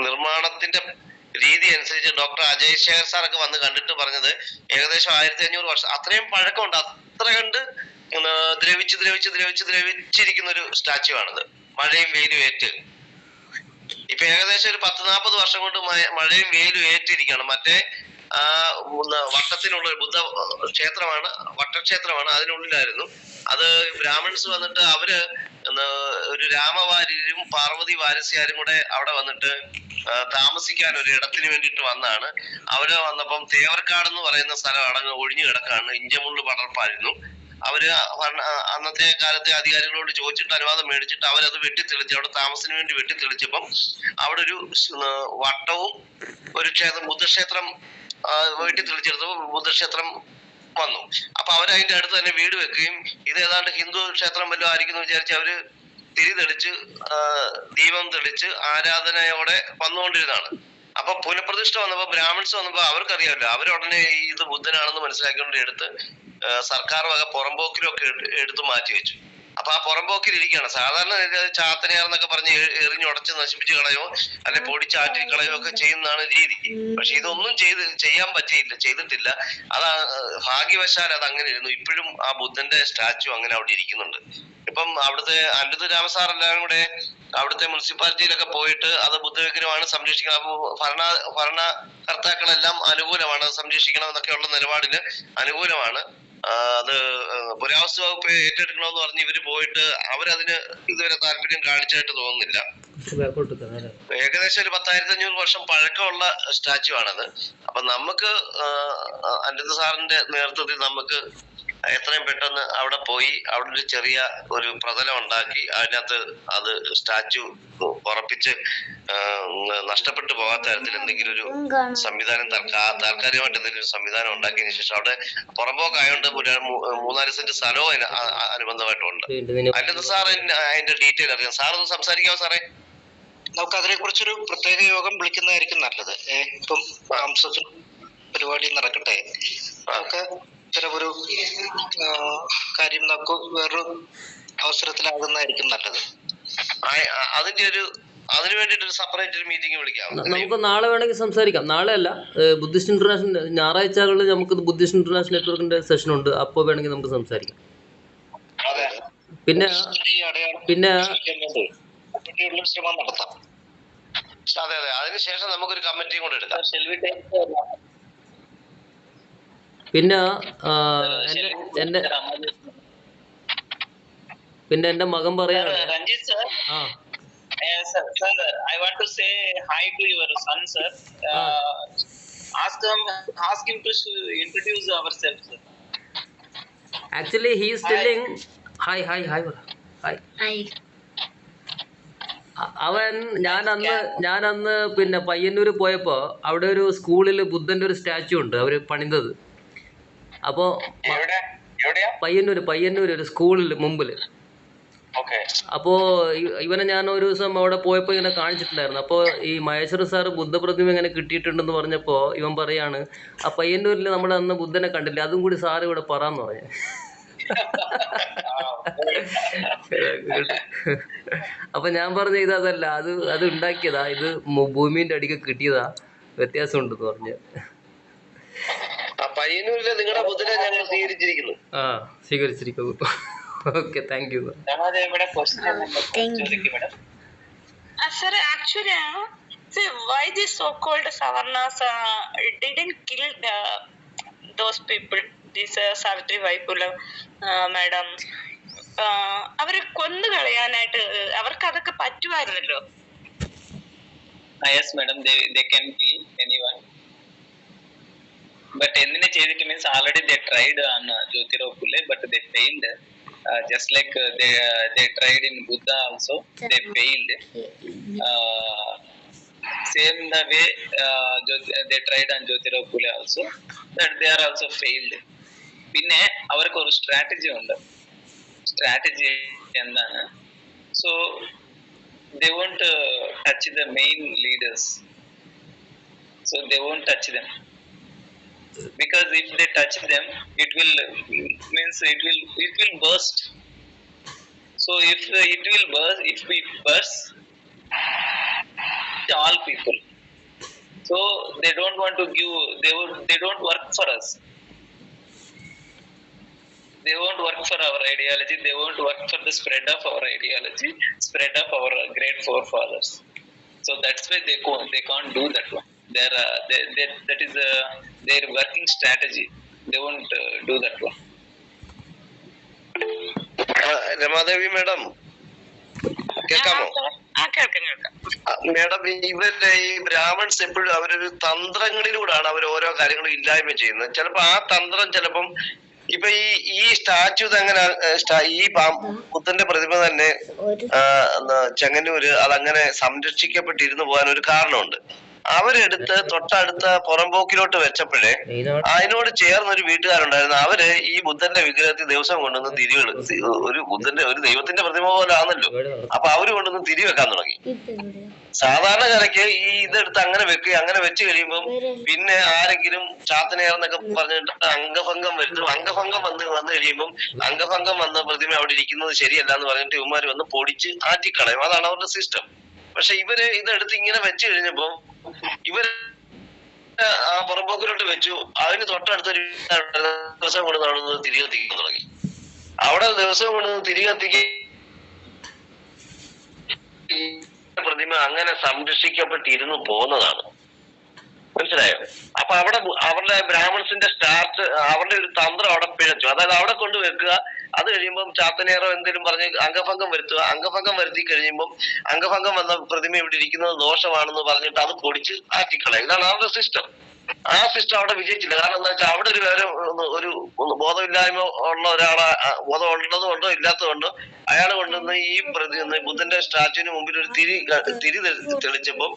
നിർമ്മാണത്തിന്റെ രീതി അനുസരിച്ച് ഡോക്ടർ അജയ് ശേഖർ സാറൊക്കെ വന്ന് കണ്ടിട്ട് പറഞ്ഞത് ഏകദേശം 1500 വർഷം അത്രയും പഴക്കമുണ്ട്. അത്ര കണ്ട് ദ്രവിച്ചിരിക്കുന്ന ഒരു സ്റ്റാച്യു ആണിത്. മഴയും വെയിലും ഏറ്റ് ഇപ്പൊ ഏകദേശം ഒരു 10-40 വർഷം കൊണ്ട് മഴയും വെയിലും ഏറ്റിരിക്കുകയാണ്. മറ്റേ വട്ടത്തിനുള്ള ബുദ്ധ ക്ഷേത്രമാണ്, വട്ടക്ഷേത്രമാണ്. അതിനുള്ളിലായിരുന്നു അത്. ബ്രാഹ്മൺസ് വന്നിട്ട് അവര് ഒരു രാമവാര്യരും പാർവതി വാരസ്യാരും കൂടെ അവിടെ വന്നിട്ട് താമസിക്കാൻ ഒരു ഇടത്തിന് വേണ്ടിയിട്ട് വന്നാണ്. അവര് വന്നപ്പം തേവർക്കാട് എന്ന് പറയുന്ന സ്ഥലം ഒഴിഞ്ഞു കിടക്കാണ്. ഇഞ്ചമുള്ളു പടർപ്പായിരുന്നു. അവര് അന്നത്തെ കാലത്തെ അധികാരികളോട് ചോദിച്ചിട്ട് അനുവാദം മേടിച്ചിട്ട് അവരത് വെട്ടിത്തെളിച്ച് അവിടെ താമസത്തിന് വേണ്ടി വെട്ടിത്തെളിച്ചപ്പം അവിടെ ഒരു വട്ടവും ഒരു ബുദ്ധക്ഷേത്രം വെട്ടിത്തെളിച്ചെടുത്തപ്പോൾ ബുദ്ധക്ഷേത്രം വന്നു. അപ്പൊ അവരതിന്റെ അടുത്ത് തന്നെ വീട് വെക്കുകയും ഇത് ഏതാണ്ട് ഹിന്ദു ക്ഷേത്രം വല്ലതും ആയിരിക്കും എന്ന് വിചാരിച്ച് അവര് തിരി തെളിച്ച് ദീപം തെളിച്ച് ആരാധനയോടെ വന്നുകൊണ്ടിരുന്നതാണ്. അപ്പൊ പുനഃപ്രതിഷ്ഠ വന്നപ്പോ ബ്രാഹ്മൺസ് വന്നപ്പോ അവർക്കറിയാമല്ലോ, അവരുടനെ ഇത് ബുദ്ധനാണെന്ന് മനസ്സിലാക്കിക്കൊണ്ട് എടുത്ത് സർക്കാർ വക പുറമ്പോക്കിലൊക്കെ എടുത്ത് മാറ്റി വെച്ചു. അപ്പൊ ആ പുറമ്പോക്കിൽ ഇരിക്കുകയാണ്. സാധാരണ ചാത്തനെയാർന്നൊക്കെ പറഞ്ഞ് എറിഞ്ഞുടച്ച് നശിപ്പിച്ച് കളയോ അല്ലെ പൊടിച്ചാറ്റി കളയോ ഒക്കെ ചെയ്യുന്നതാണ് രീതി. പക്ഷെ ഇതൊന്നും ചെയ്യാൻ ചെയ്തിട്ടില്ല. അതാ ഭാഗ്യവശാൽ അത് അങ്ങനെ ഇരുന്നു. ഇപ്പോഴും ആ ബുദ്ധന്റെ സ്റ്റാച്യു അങ്ങനെ അവിടെ ഇരിക്കുന്നുണ്ട്. ഇപ്പം അവിടുത്തെ അനിരുദ്ധരാമൻ സാർ എല്ലാവരും കൂടെ അവിടുത്തെ മുനിസിപ്പാലിറ്റിയിലൊക്കെ പോയിട്ട് അത് ബുദ്ധവിഗ്രഹമാണ് സംരക്ഷിക്കണം, അപ്പൊ ഭരണകർത്താക്കളെല്ലാം അനുകൂലമാണ്, സംരക്ഷിക്കണം എന്നൊക്കെയുള്ള നിലപാടിന് അനുകൂലമാണ്. അത് പുരാവസ്തു വകുപ്പ് ഏറ്റെടുക്കണമെന്ന് പറഞ്ഞ് ഇവര് പോയിട്ട് അവരതിന് ഇതുവരെ താല്പര്യം കാണിച്ചായിട്ട് തോന്നുന്നില്ല. ഏകദേശം ഒരു 10,500 വർഷം പഴക്കമുള്ള സ്റ്റാച്യു ആണത്. അപ്പൊ നമുക്ക് അനിരുദ്ധ സാറിന്റെ നേതൃത്വത്തിൽ നമുക്ക് എത്രയും പെട്ടെന്ന് അവിടെ പോയി അവിടെ ഒരു ചെറിയ ഒരു പ്രതലം ഉണ്ടാക്കി അതിനകത്ത് അത് സ്റ്റാച്ചു ഉറപ്പിച്ച് നഷ്ടപ്പെട്ടു പോകാത്ത തരത്തിൽ എന്തെങ്കിലും ഒരു സംവിധാനം താൽക്കാലികമായിട്ട് എന്തെങ്കിലും ഒരു സംവിധാനം ഉണ്ടാക്കിയതിനു ശേഷം അവിടെ പുറമ്പോക്കായോണ്ട് 3-4 സെന്റ് സ്ഥലവും അനുബന്ധമായിട്ടുണ്ട്. അല്ലെന്ന് സാർ അതിന്റെ ഡീറ്റെയിൽ അറിയാം. സാറൊന്ന് സംസാരിക്കാമോ സാറേ? നമുക്ക് അതിനെ കുറിച്ചൊരു പ്രത്യേക യോഗം വിളിക്കുന്നതായിരിക്കും നല്ലത്. ഇപ്പം പരിപാടി നടക്കട്ടെ, നമുക്ക് ഇത്തരമൊരു കാര്യം നമുക്ക് വേറൊരു അവസരത്തിലാകുന്നതായിരിക്കും നല്ലത്. അതിനു വേണ്ടിട്ട് ഒരു സെപ്പറേറ്റ് മീറ്റിംഗ് വിളിക്കാം. നമുക്ക് നാളെ വേണമെങ്കിൽ സംസാരിക്കാം. നാളെ അല്ല, ബുദ്ധിസ്റ്റ് ഇന്റർനാഷണൽ ഞായറാഴ്ചകളിൽ നമുക്ക് ബുദ്ധിസ്റ്റ് ഇന്റർനാഷണൽ നെറ്റ്വർക്കിന്റെ സെഷൻ ഉണ്ട്. അപ്പോൾ വേണമെങ്കിൽ നമുക്ക് സംസാരിക്കാം. പിന്നെ ശ്രമം നടത്താം. അതെ അതെ, അതിനുശേഷം നമുക്കൊരു കമ്മിറ്റിയും കൂടെ എടുക്കാം. പിന്നെ എന്റെ മകൻ പറയാണ്, Sir, I want to say hi to your son, sir. Ask him to introduce ourselves, sir. Actually, he is telling hi. അവൻ ഞാൻ അന്ന് പിന്നെ പയ്യന്നൂർ പോയപ്പോ അവിടെ ഒരു സ്കൂളിൽ ബുദ്ധന്റെ ഒരു സ്റ്റാച്ചു ഉണ്ട് അവര് പണിതത്. അപ്പോ പയ്യന്നൂർ ഒരു സ്കൂളിൽ മുമ്പില്. അപ്പോ ഇവനെ ഞാൻ ഒരു ദിവസം അവിടെ പോയപ്പോ ഇങ്ങനെ കാണിച്ചിട്ടുണ്ടായിരുന്നു. അപ്പോൾ ഈ മഹേശ്വര സാറ് ബുദ്ധപ്രതിമ ഇങ്ങനെ കിട്ടിയിട്ടുണ്ടെന്ന് പറഞ്ഞപ്പോ ഇവൻ പറയാണ്, ആ പയ്യന്നൂരിൽ നമ്മുടെ അന്ന് ബുദ്ധനെ കണ്ടില്ല, അതും കൂടി സാറ് ഇവിടെ പറയാന്ന് പറഞ്ഞു. അപ്പൊ ഞാൻ പറഞ്ഞ ഇതല്ല, അത് ഉണ്ടാക്കിയതാ, ഇത് ഭൂമിന്റെ അടിക്ക് കിട്ടിയതാ, വ്യത്യാസമുണ്ടെന്ന് പറഞ്ഞു. സ്വീകരിച്ചിരിക്കുന്നു. Okay, thank you. Sir, actually, why these so-called Savarnas didn't kill those people, this Savitri Vaipula madam? അവരെ കൊന്നു കളയാനായിട്ട് അവർക്ക് അതൊക്കെ പറ്റുമായിരുന്നല്ലോ. Yes, madam, they can kill anyone. But എന്തിനെ ചെയ്തിട്ട് means already they tried on Jyotirao Phule, but they failed. Just like they tried in Buddha also, they failed. Same the way they tried on Jyotirao Phule also, that they are also failed. പിന്നെ അവർക്ക് ഒരു strategy ഉണ്ട്. Strategy എന്താണ്? So they won't touch the main leaders. So they won't touch them. Because if they touch them, it will burst. So if it bursts, all people. So they don't want to give. They don't work for us. They won't work for our ideology. They won't work for the spread of our ideology, spread of our great forefathers. So that's why they can't do that one. That is their working strategy. They won't do that one. Ramadevi madam കേൾക്കാമോ? Madam, ഇവരുടെ ഈ Brahmins എപ്പോഴും അവരൊരു തന്ത്രങ്ങളിലൂടെയാണ് അവർ ഓരോ കാര്യങ്ങളും ഇല്ലായ്മ ചെയ്യുന്നത്. ചിലപ്പോ ആ തന്ത്രം ചിലപ്പം ഇപ്പൊ ഈ സ്റ്റാച്ചു അങ്ങനെ ഈ ബുദ്ധന്റെ പ്രതിമ തന്നെ ചെങ്ങന്നൂര് അതങ്ങനെ സംരക്ഷിക്കപ്പെട്ടിരുന്നു പോകാൻ ഒരു കാരണമുണ്ട്. അവരെടുത്ത് തൊട്ടടുത്ത പുറമ്പോക്കിലോട്ട് വെച്ചപ്പോഴേ അതിനോട് ചേർന്നൊരു വീട്ടുകാരുണ്ടായിരുന്നു. അവര് ഈ ബുദ്ധന്റെ വിഗ്രഹത്തിൽ ദിവസം കൊണ്ടുവന്ന് ഒരു ദൈവത്തിന്റെ പ്രതിമ പോലെ ആണല്ലോ. അപ്പൊ അവര് കൊണ്ടുവന്ന് വെക്കാൻ തുടങ്ങി. സാധാരണ കലയ്ക്ക് ഈ ഇതെടുത്ത് അങ്ങനെ വെക്കുക, അങ്ങനെ വെച്ച് കഴിയുമ്പം പിന്നെ ആരെങ്കിലും ചാത്തനേറെന്നൊക്കെ പറഞ്ഞിട്ട് അംഗഭംഗം വരുത്തും. അംഗഭംഗം വന്നു കഴിയുമ്പം അംഗഭംഗം വന്ന പ്രതിമ അവിടെ ഇരിക്കുന്നത് ശരിയല്ല എന്ന് പറഞ്ഞിട്ട് ഇവന്മാര് വന്ന് പൊടിച്ച് ആറ്റിക്കളയും. അതാണ് അവരുടെ സിസ്റ്റം. പക്ഷെ ഇവര് ഇതെടുത്ത് ഇങ്ങനെ വെച്ച് കഴിഞ്ഞപ്പോ ഇവര് ആ പുറമ്പോക്കിലോട്ട് വെച്ചു. അതിന് തൊട്ടടുത്തൊരു ദിവസം കൊണ്ട് നടന്നത് തിരികെ എത്തിക്കാൻ തുടങ്ങി. അവിടെ ദിവസം കൊണ്ട് തിരികെ എത്തിക്കുക പ്രതിമ അങ്ങനെ സംരക്ഷിക്കപ്പെട്ടിരുന്നു പോകുന്നതാണ്. മനസ്സിലായോ? അപ്പൊ അവരുടെ ബ്രാഹ്മൺസിന്റെ സ്റ്റാർട്ട് അവരുടെ ഒരു തന്ത്രം അവിടെ പിഴച്ചു. അതായത് അവിടെ കൊണ്ട് വെക്കുക, അത് കഴിയുമ്പം ചാത്തനേറോ എന്തെങ്കിലും പറഞ്ഞ് അംഗഭംഗം വരുത്തുക. അംഗഭംഗം വരുത്തി കഴിയുമ്പം അംഗഭംഗം വന്ന പ്രതിമ ഇവിടെ ഇരിക്കുന്നത് ദോഷമാണെന്ന് പറഞ്ഞിട്ട് അത് പൊടിച്ച് ആറ്റിക്കളയും. ഇതാണ് അവരുടെ സിസ്റ്റം. ആ സിസ്റ്റം അവിടെ വിജയിച്ചില്ല. കാരണം എന്താ വെച്ചാൽ അവിടെ ഒരു വേറെ ഒരു ബോധമില്ലായ്മ ഉള്ള ഒരാളെ, ബോധം ഉള്ളതുകൊണ്ടോ ഇല്ലാത്തതുകൊണ്ടോ അയാൾ കൊണ്ടുവന്ന് ഈ ബുദ്ധന്റെ സ്റ്റാച്യുവിന് മുമ്പിൽ ഒരു തിരി തെളിച്ചപ്പം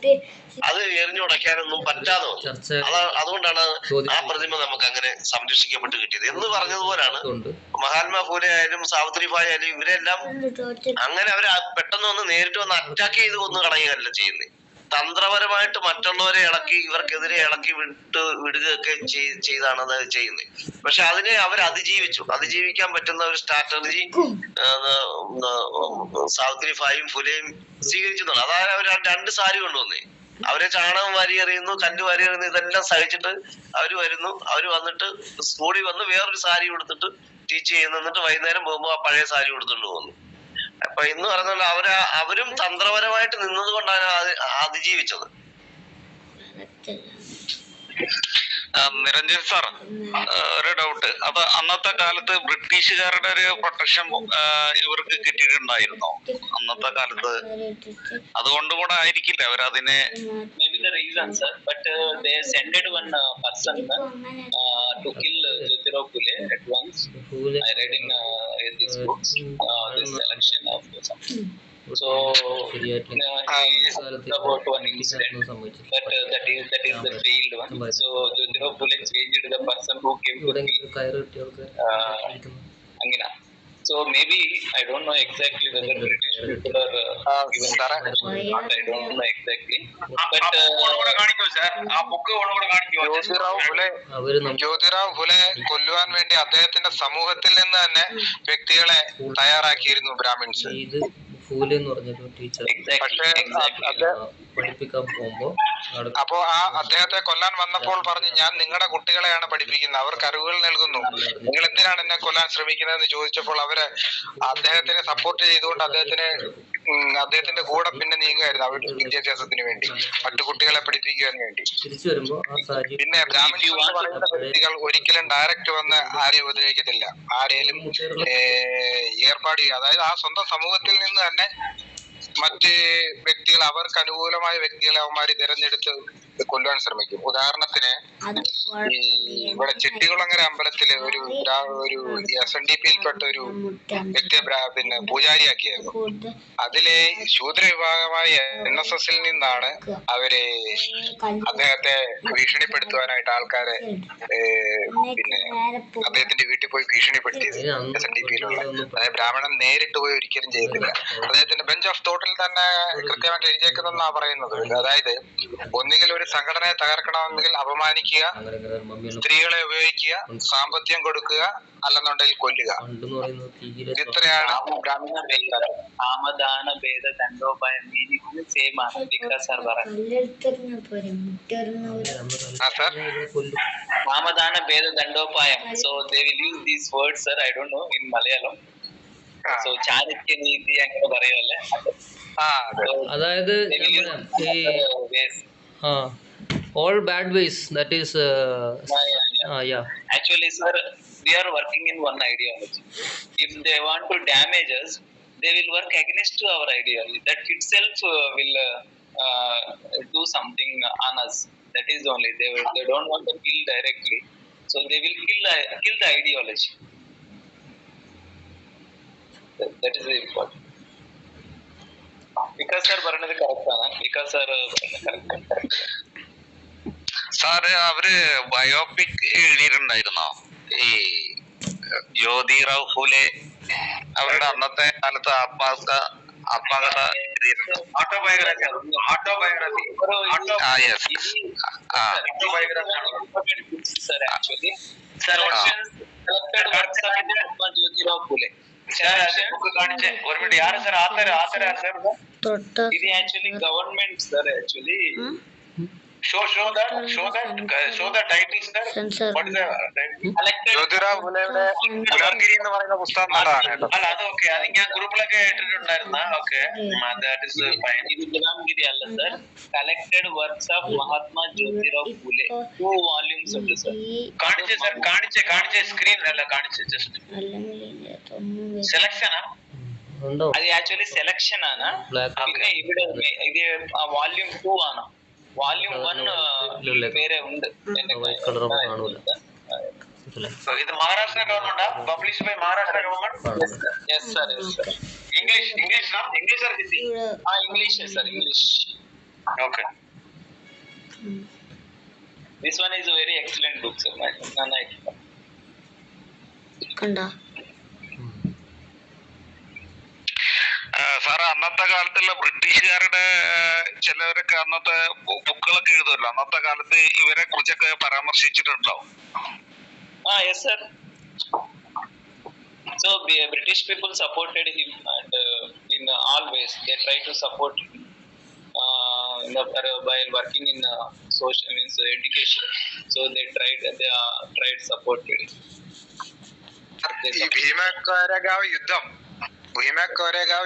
അത് എറിഞ്ഞുടയ്ക്കാനൊന്നും പറ്റാതെ വന്നു. അതുകൊണ്ടാണ് ആ പ്രതിമ നമുക്ക് അങ്ങനെ സംരക്ഷിക്കപ്പെട്ട് കിട്ടിയത് എന്ന് പറഞ്ഞതുപോലാണ് മഹാത്മാ ഫൂലെ ആയാലും സാവിത്രിബായി ആയാലും ഇവരെല്ലാം അങ്ങനെ അവർ പെട്ടെന്ന് വന്ന് നേരിട്ട് വന്ന് അറ്റാക്ക് ചെയ്ത് കൊന്നു കളയുകയല്ല ചെയ്യുന്നത്. തന്ത്രപരമായിട്ട് മറ്റുള്ളവരെ ഇളക്കി ഇവർക്കെതിരെ ഇളക്കി വിടുകയൊക്കെ ചെയ്താണ് അത് ചെയ്യുന്നത്. പക്ഷെ അതിനെ അവർ അതിജീവിക്കാൻ പറ്റുന്ന ഒരു സ്ട്രാറ്റജി സാവിത്രിബായിയും ഫുലെയും സ്വീകരിച്ചിട്ടുണ്ട്. അതായത് അവർ 2 സാരി കൊണ്ടുവന്നേ. അവരെ ചാണകം വാരി എറിയുന്നു, കല്ല് വാരി എറിയുന്നു, ഇതെല്ലാം സഹിച്ചിട്ട് അവര് വരുന്നു. അവര് വന്നിട്ട് സ്കൂളിൽ വന്ന് വേറൊരു സാരി കൊടുത്തിട്ട് ടീച്ച് ചെയ്യുന്നു. എന്നിട്ട് വൈകുന്നേരം പോകുമ്പോൾ ആ പഴയ സാരി കൊടുത്തിട്ട് പോകുന്നു. അപ്പൊ ഇന്ന് പറഞ്ഞ അവരും തന്ത്രപരമായിട്ട് നിന്നത് കൊണ്ടാണ് അതിജീവിച്ചത്. നിരഞ്ജൻ സാർ, ഒരു ഡൗട്ട്. അത് അന്നത്തെ കാലത്ത് ബ്രിട്ടീഷുകാരുടെ ഒരു പ്രൊട്ടക്ഷൻ ഇവർക്ക് കിട്ടിയിട്ടുണ്ടായിരുന്നോ അന്നത്തെ കാലത്ത്? അതുകൊണ്ട് കൂടെ ആയിരിക്കില്ല അവരതിനെ. Maybe the reason, sir, but they sent one person to kill Jyotirao Phule at once. I read in these books this selection of something. So he is about one incident, but that is the failed one. So Jyotirao Phule changed the person who came to kill Angina. So maybe I don't know exactly whether British people are given that or not. I don't know exactly. But Jyotirao Phule കൊല്ലുവാൻ വേണ്ടി അദ്ദേഹത്തിന്റെ സമൂഹത്തിൽ നിന്ന് തന്നെ വ്യക്തികളെ തയ്യാറാക്കിയിരുന്നു ബ്രാഹ്മിൻസ്. ഫൂലെ എന്ന് പറഞ്ഞൊരു teacher പഠിപ്പിക്കാൻ പോകുമ്പോ അപ്പോ ആ അദ്ദേഹത്തെ കൊല്ലാൻ വന്നപ്പോൾ പറഞ്ഞു, ഞാൻ നിങ്ങളുടെ കുട്ടികളെയാണ് പഠിപ്പിക്കുന്നത്, അവർക്ക് അറിവുകൾ നൽകുന്നു, നിങ്ങൾ എന്തിനാണ് എന്നെ കൊല്ലാൻ ശ്രമിക്കുന്നതെന്ന് ചോദിച്ചപ്പോൾ അവര് അദ്ദേഹത്തിനെ സപ്പോർട്ട് ചെയ്തുകൊണ്ട് അദ്ദേഹത്തിന്റെ കൂടെ പിന്നെ നീങ്ങുമായിരുന്നു അവരുടെ വിദ്യാഭ്യാസത്തിന് വേണ്ടി, മറ്റു കുട്ടികളെ പഠിപ്പിക്കുവാൻ വേണ്ടി. പിന്നെ ബ്രാഹ്മിൻസ് എന്ന് പറയുന്ന വ്യക്തികൾ ഒരിക്കലും ഡയറക്റ്റ് വന്ന് ആരെയും ഉപദ്രവിക്കത്തില്ല, ആരെയും ഏർപ്പാട് ചെയ്യുക. അതായത് ആ സ്വന്തം സമൂഹത്തിൽ നിന്ന് തന്നെ മറ്റ് വ്യക്തികൾ, അവർക്ക് അനുകൂലമായ വ്യക്തികളെ അവന്മാര് തിരഞ്ഞെടുത്ത് കൊല്ലുവാൻ ശ്രമിക്കും. ഉദാഹരണത്തിന് ഇവിടെ ചെട്ടികുളങ്ങര അമ്പലത്തില് ഒരു SNDP യിൽപ്പെട്ട ഒരു വ്യക്തിയെ പിന്നെ പൂജാരിയാക്കിയായിരുന്നു. അതിലെ ശൂദ്ര വിഭാഗമായ NSS ൽ നിന്നാണ് അവര് അദ്ദേഹത്തെ ഭീഷണിപ്പെടുത്തുവാനായിട്ട് ആൾക്കാരെ പിന്നെ അദ്ദേഹത്തിന്റെ വീട്ടിൽ പോയി ഭീഷണിപ്പെടുത്തിയത്. SNDP യിലുള്ള അതായത് ബ്രാഹ്മണൻ നേരിട്ട് പോയി ഒരിക്കലും ചെയ്യത്തില്ല. അദ്ദേഹത്തിന്റെ ബെഞ്ച് ഓഫ് തോട്ടിൽ തന്നെ കൃത്യമായിട്ട് എഴുതിയേക്കുന്നെന്നാ പറയുന്നത്. അതായത് ഒന്നുകിൽ ഒരു സംഘടനയെ തകർക്കണമെങ്കിൽ അപമാനിക്കുക, സ്ത്രീകളെ ഉപയോഗിക്കുക, സാമ്പത്തികം കൊടുക്കുക, അല്ലെന്നുണ്ടെങ്കിൽ കൊല്ലുക. ഇത്രയാണ് സാമദാന ഭേദ ദണ്ഡോപായം സെയിം ആണ്. സാമദാന ഭേദ ദണ്ഡോപായം. So they will use these words, sir. I don't know in Malayalam. So ചാരിത്യ നീതി അങ്ങനെ പറയുമല്ലേ. അതായത് all bad ways, that is yeah. Actually, sir, we are working in one ideology. If they want to damage us, they will work against our ideology. That itself will do something on us. That is only they don't want to kill directly, so they will kill the ideology. That is important. Because sir പറഞ്ഞത് correct ആണ്. Because sir correct. Sir അവര് biopic എഴുതിയിട്ടുണ്ടായിരുന്നോ ഈ ജ്യോതിറാവ് ഫൂലെ? അവരുടെ അന്നത്തെ കാലത്ത് ആത്മകഥ autobiography. Actually, Jyotirao Phule ഒരു minute, യാര് sir ആത്തര ഇത് actually government sir actually show the titles there. What is the title? Jyotirao ഫുലെയുടെ പുലർഗിരി എന്ന് പറയുന്ന പുസ്തകം നല്ലതാണ് കേട്ടോ. അല്ല അതൊക്കെ അത് ഞാൻ ഗ്രൂപ്പിലൊക്കെ ഇട്ടിട്ടുണ്ടായിരുന്ന. Okay, that is fine. ഇത് ഗുലാംഗിരി അല്ല sir, collected works of Mahatma Jyotirao Phule, 2 volumes ഉണ്ട് സർ. കാണിച്ചേ സ്ക്രീൻ അല്ല, കാണിച്ചേ ജസ്റ്റ് സെലക്ഷനാ. അത് ആക്ച്വലി സെലക്ഷൻ ആണ്. പിന്നെ ഇവിടെ ഇത് വോള്യൂം 2 ആണ്. വാല്യൂം 1 വേറെ ഉണ്ട്. വൈറ്റ് കളർ കാണൂല. ഇത് Maharashtra government publish by Maharashtra government. Yes sir, yes sir. English or Hindi? English sir, English. Okay. This one is a very excellent book sir. നന്നായിട്ടുണ്ട്. കണ്ടോ? സാറ് അന്നത്തെ കാലത്തുള്ള ബ്രിട്ടീഷുകാരുടെ ചിലവരൊക്കെ അന്നത്തെ ബുക്കുകളൊക്കെ എഴുതുമല്ലോ, അന്നത്തെ കാലത്ത് ഇവരെ കുറിച്ചൊക്കെ പരാമർശിച്ചിട്ടുണ്ടോ? Yes sir. So the British people supported him, and in all ways they try to support him while working in social means education. So they tried supported him. ഈ ഭീമ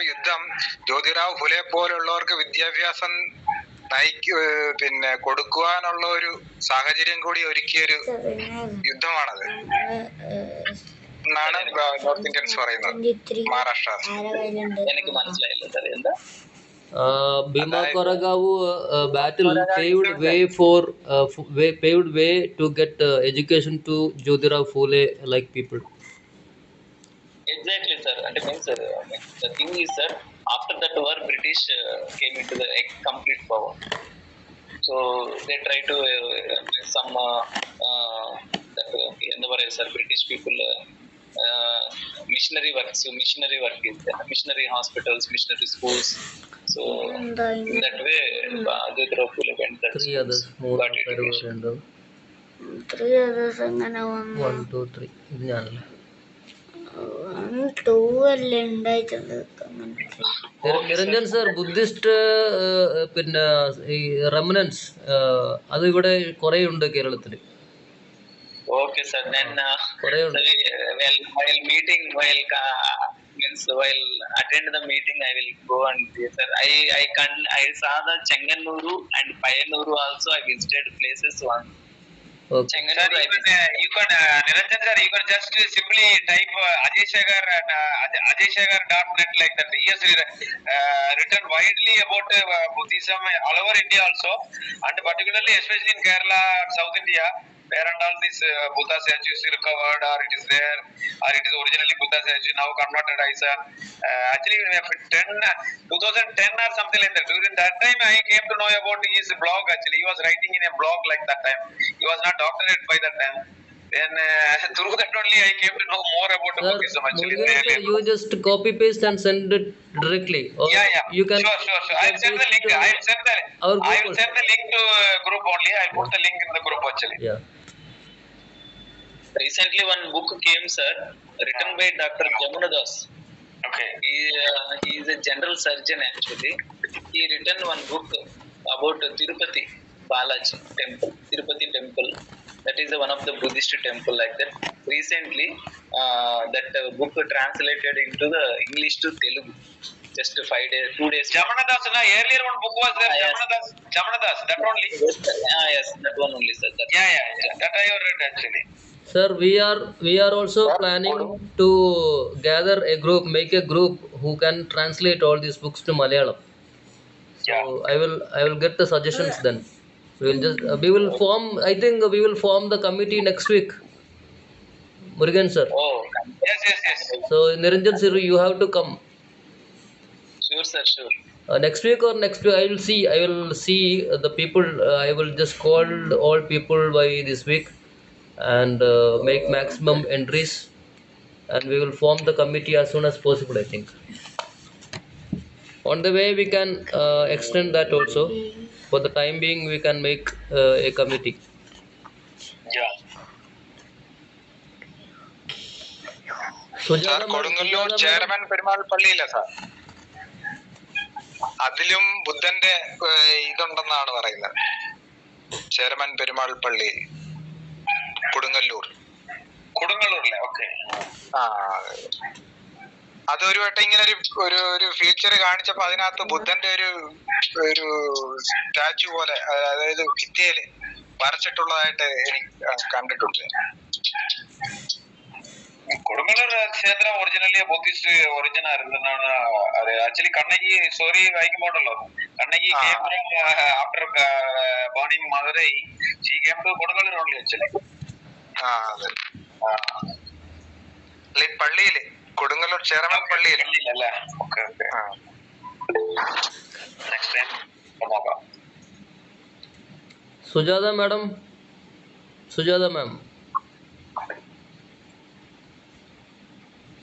യുദ്ധം ജ്യോതിറാവ് ഫുലെ പോലുള്ളവർക്ക് വിദ്യാഭ്യാസം പിന്നെ കൊടുക്കുവാനുള്ള ഒരു സാഹചര്യം കൂടി ഒരുക്കിയൊരു യുദ്ധമാണത് എന്നാണ് നോർത്ത് ഇന്ത്യൻസ് പറയുന്നത്. മഹാരാഷ്ട്ര എനിക്ക് മനസ്സിലായില്ല സാർ എന്താ. Bhima Koregaon battle paved way to get education to Jyotirao Phule like people. Exactly sir. And means sir, the thing is sir, after that war British came into the complete power. So they try to some എന്താ പറയാ sir, British people missionary work is there, missionary hospitals, missionary schools. So in that way Jyotirao Phule went that 3 others more and 3 others അങ്ങനെ വന്നു. 1 2 3 ഇത് ഞാനല്ല. 1 2 അല്ലേ ഉണ്ടായിട്ടുള്ളത്. Niranjan sir, Buddhist പിന്നെ ഈ റെമനൻസ് അത് ഇവിടെ കുറെ ഉണ്ട് കേരളത്തിൽ. Okay sir, then while attend the meeting I will go and sir I saw the Chenganuru and Payanuru also. I visited places once. Okay. Chenganuru You can Niranjan sir, you can just simply type ajaysegar.net like that. He has written widely about Buddhism all over India also, and particularly especially in Kerala and South India, where and all this Buddha statues recovered, or it is there, or it is originally Buddha statue now converted as actually 2010 or something like that. During that time I came to know about his blog. Actually he was writing in a blog like that time. He was not doctorate by that time. Then through that only I came to know more about Buddhism actually. You just copy paste and send it directly. Or Yeah. You can. Sure. I'll send the link. I will send the link to group only. I'll put the link in the group actually. Yeah. Recently one book came sir, written by Dr. Jamunadas. Okay. He is a general surgeon actually. He written one book about Tirupati Balaji temple, Tirupati temple. That is one of the Buddhist temple like that. Recently that book translated into the English to Telugu. Just 2 days. Jamanadas, earlier one book was there. Jamanadas, that only. Yes, that one only sir. Yeah. That I have read actually. Sir, we are also planning to gather a group, make a group who can translate all these books to Malayalam. So I will get the suggestions then. We will form. I think we will form the committee next week. Murugan sir. Oh, Yes. So Niranjan sir, you have to come. sure sir, sure. Next week or next week, I will see the people. I will just call all people by this week and make maximum entries, and we will form the committee as soon as possible, I think. On the way we can extend that also. For the time being we can make a committee. Yeah. Sir Kodungallur Cheraman Perumal പള്ളിയില്ല sir, അതിലും ബുദ്ധന്റെ ഇതുണ്ടെന്നാണ് പറയുന്നത്. ചേരമൻ പെരുമാൾ പള്ളി കൊടുങ്ങല്ലൂരിലെ. Okay. അതൊരു വട്ടം ഇങ്ങനെ ഒരു feature കാണിച്ചപ്പോ അതിനകത്ത് ബുദ്ധന്റെ ഒരു സ്റ്റാച്ചു പോലെ, അതായത് ഭിത്തിയില് വരച്ചിട്ടുള്ളതായിട്ട് എനിക്ക് കണ്ടിട്ടുണ്ട്. കൊടുങ്ങല്ലൂർ ക്ഷേത്രം ഒറിജിനലി ബുദ്ധിസ്റ്റ് ഒറിജിൻ ആയിരുന്നാണ് ആക്ച്വലി കണ്ണകി സ്റ്റോറി വായിക്കുമ്പോണ്ടല്ലോ Kannaki after burning Madurai she came to Kodungallur only actually. പള്ളിയില് കൊടുങ്ങല്ലൂർ ചേരമൻ പള്ളിയില് അല്ലേ? ഓക്കെ ഓക്കെ, നെക്സ്റ്റ് ടൈം നോക്കാം. Sujatha madam, Sujatha ma'am,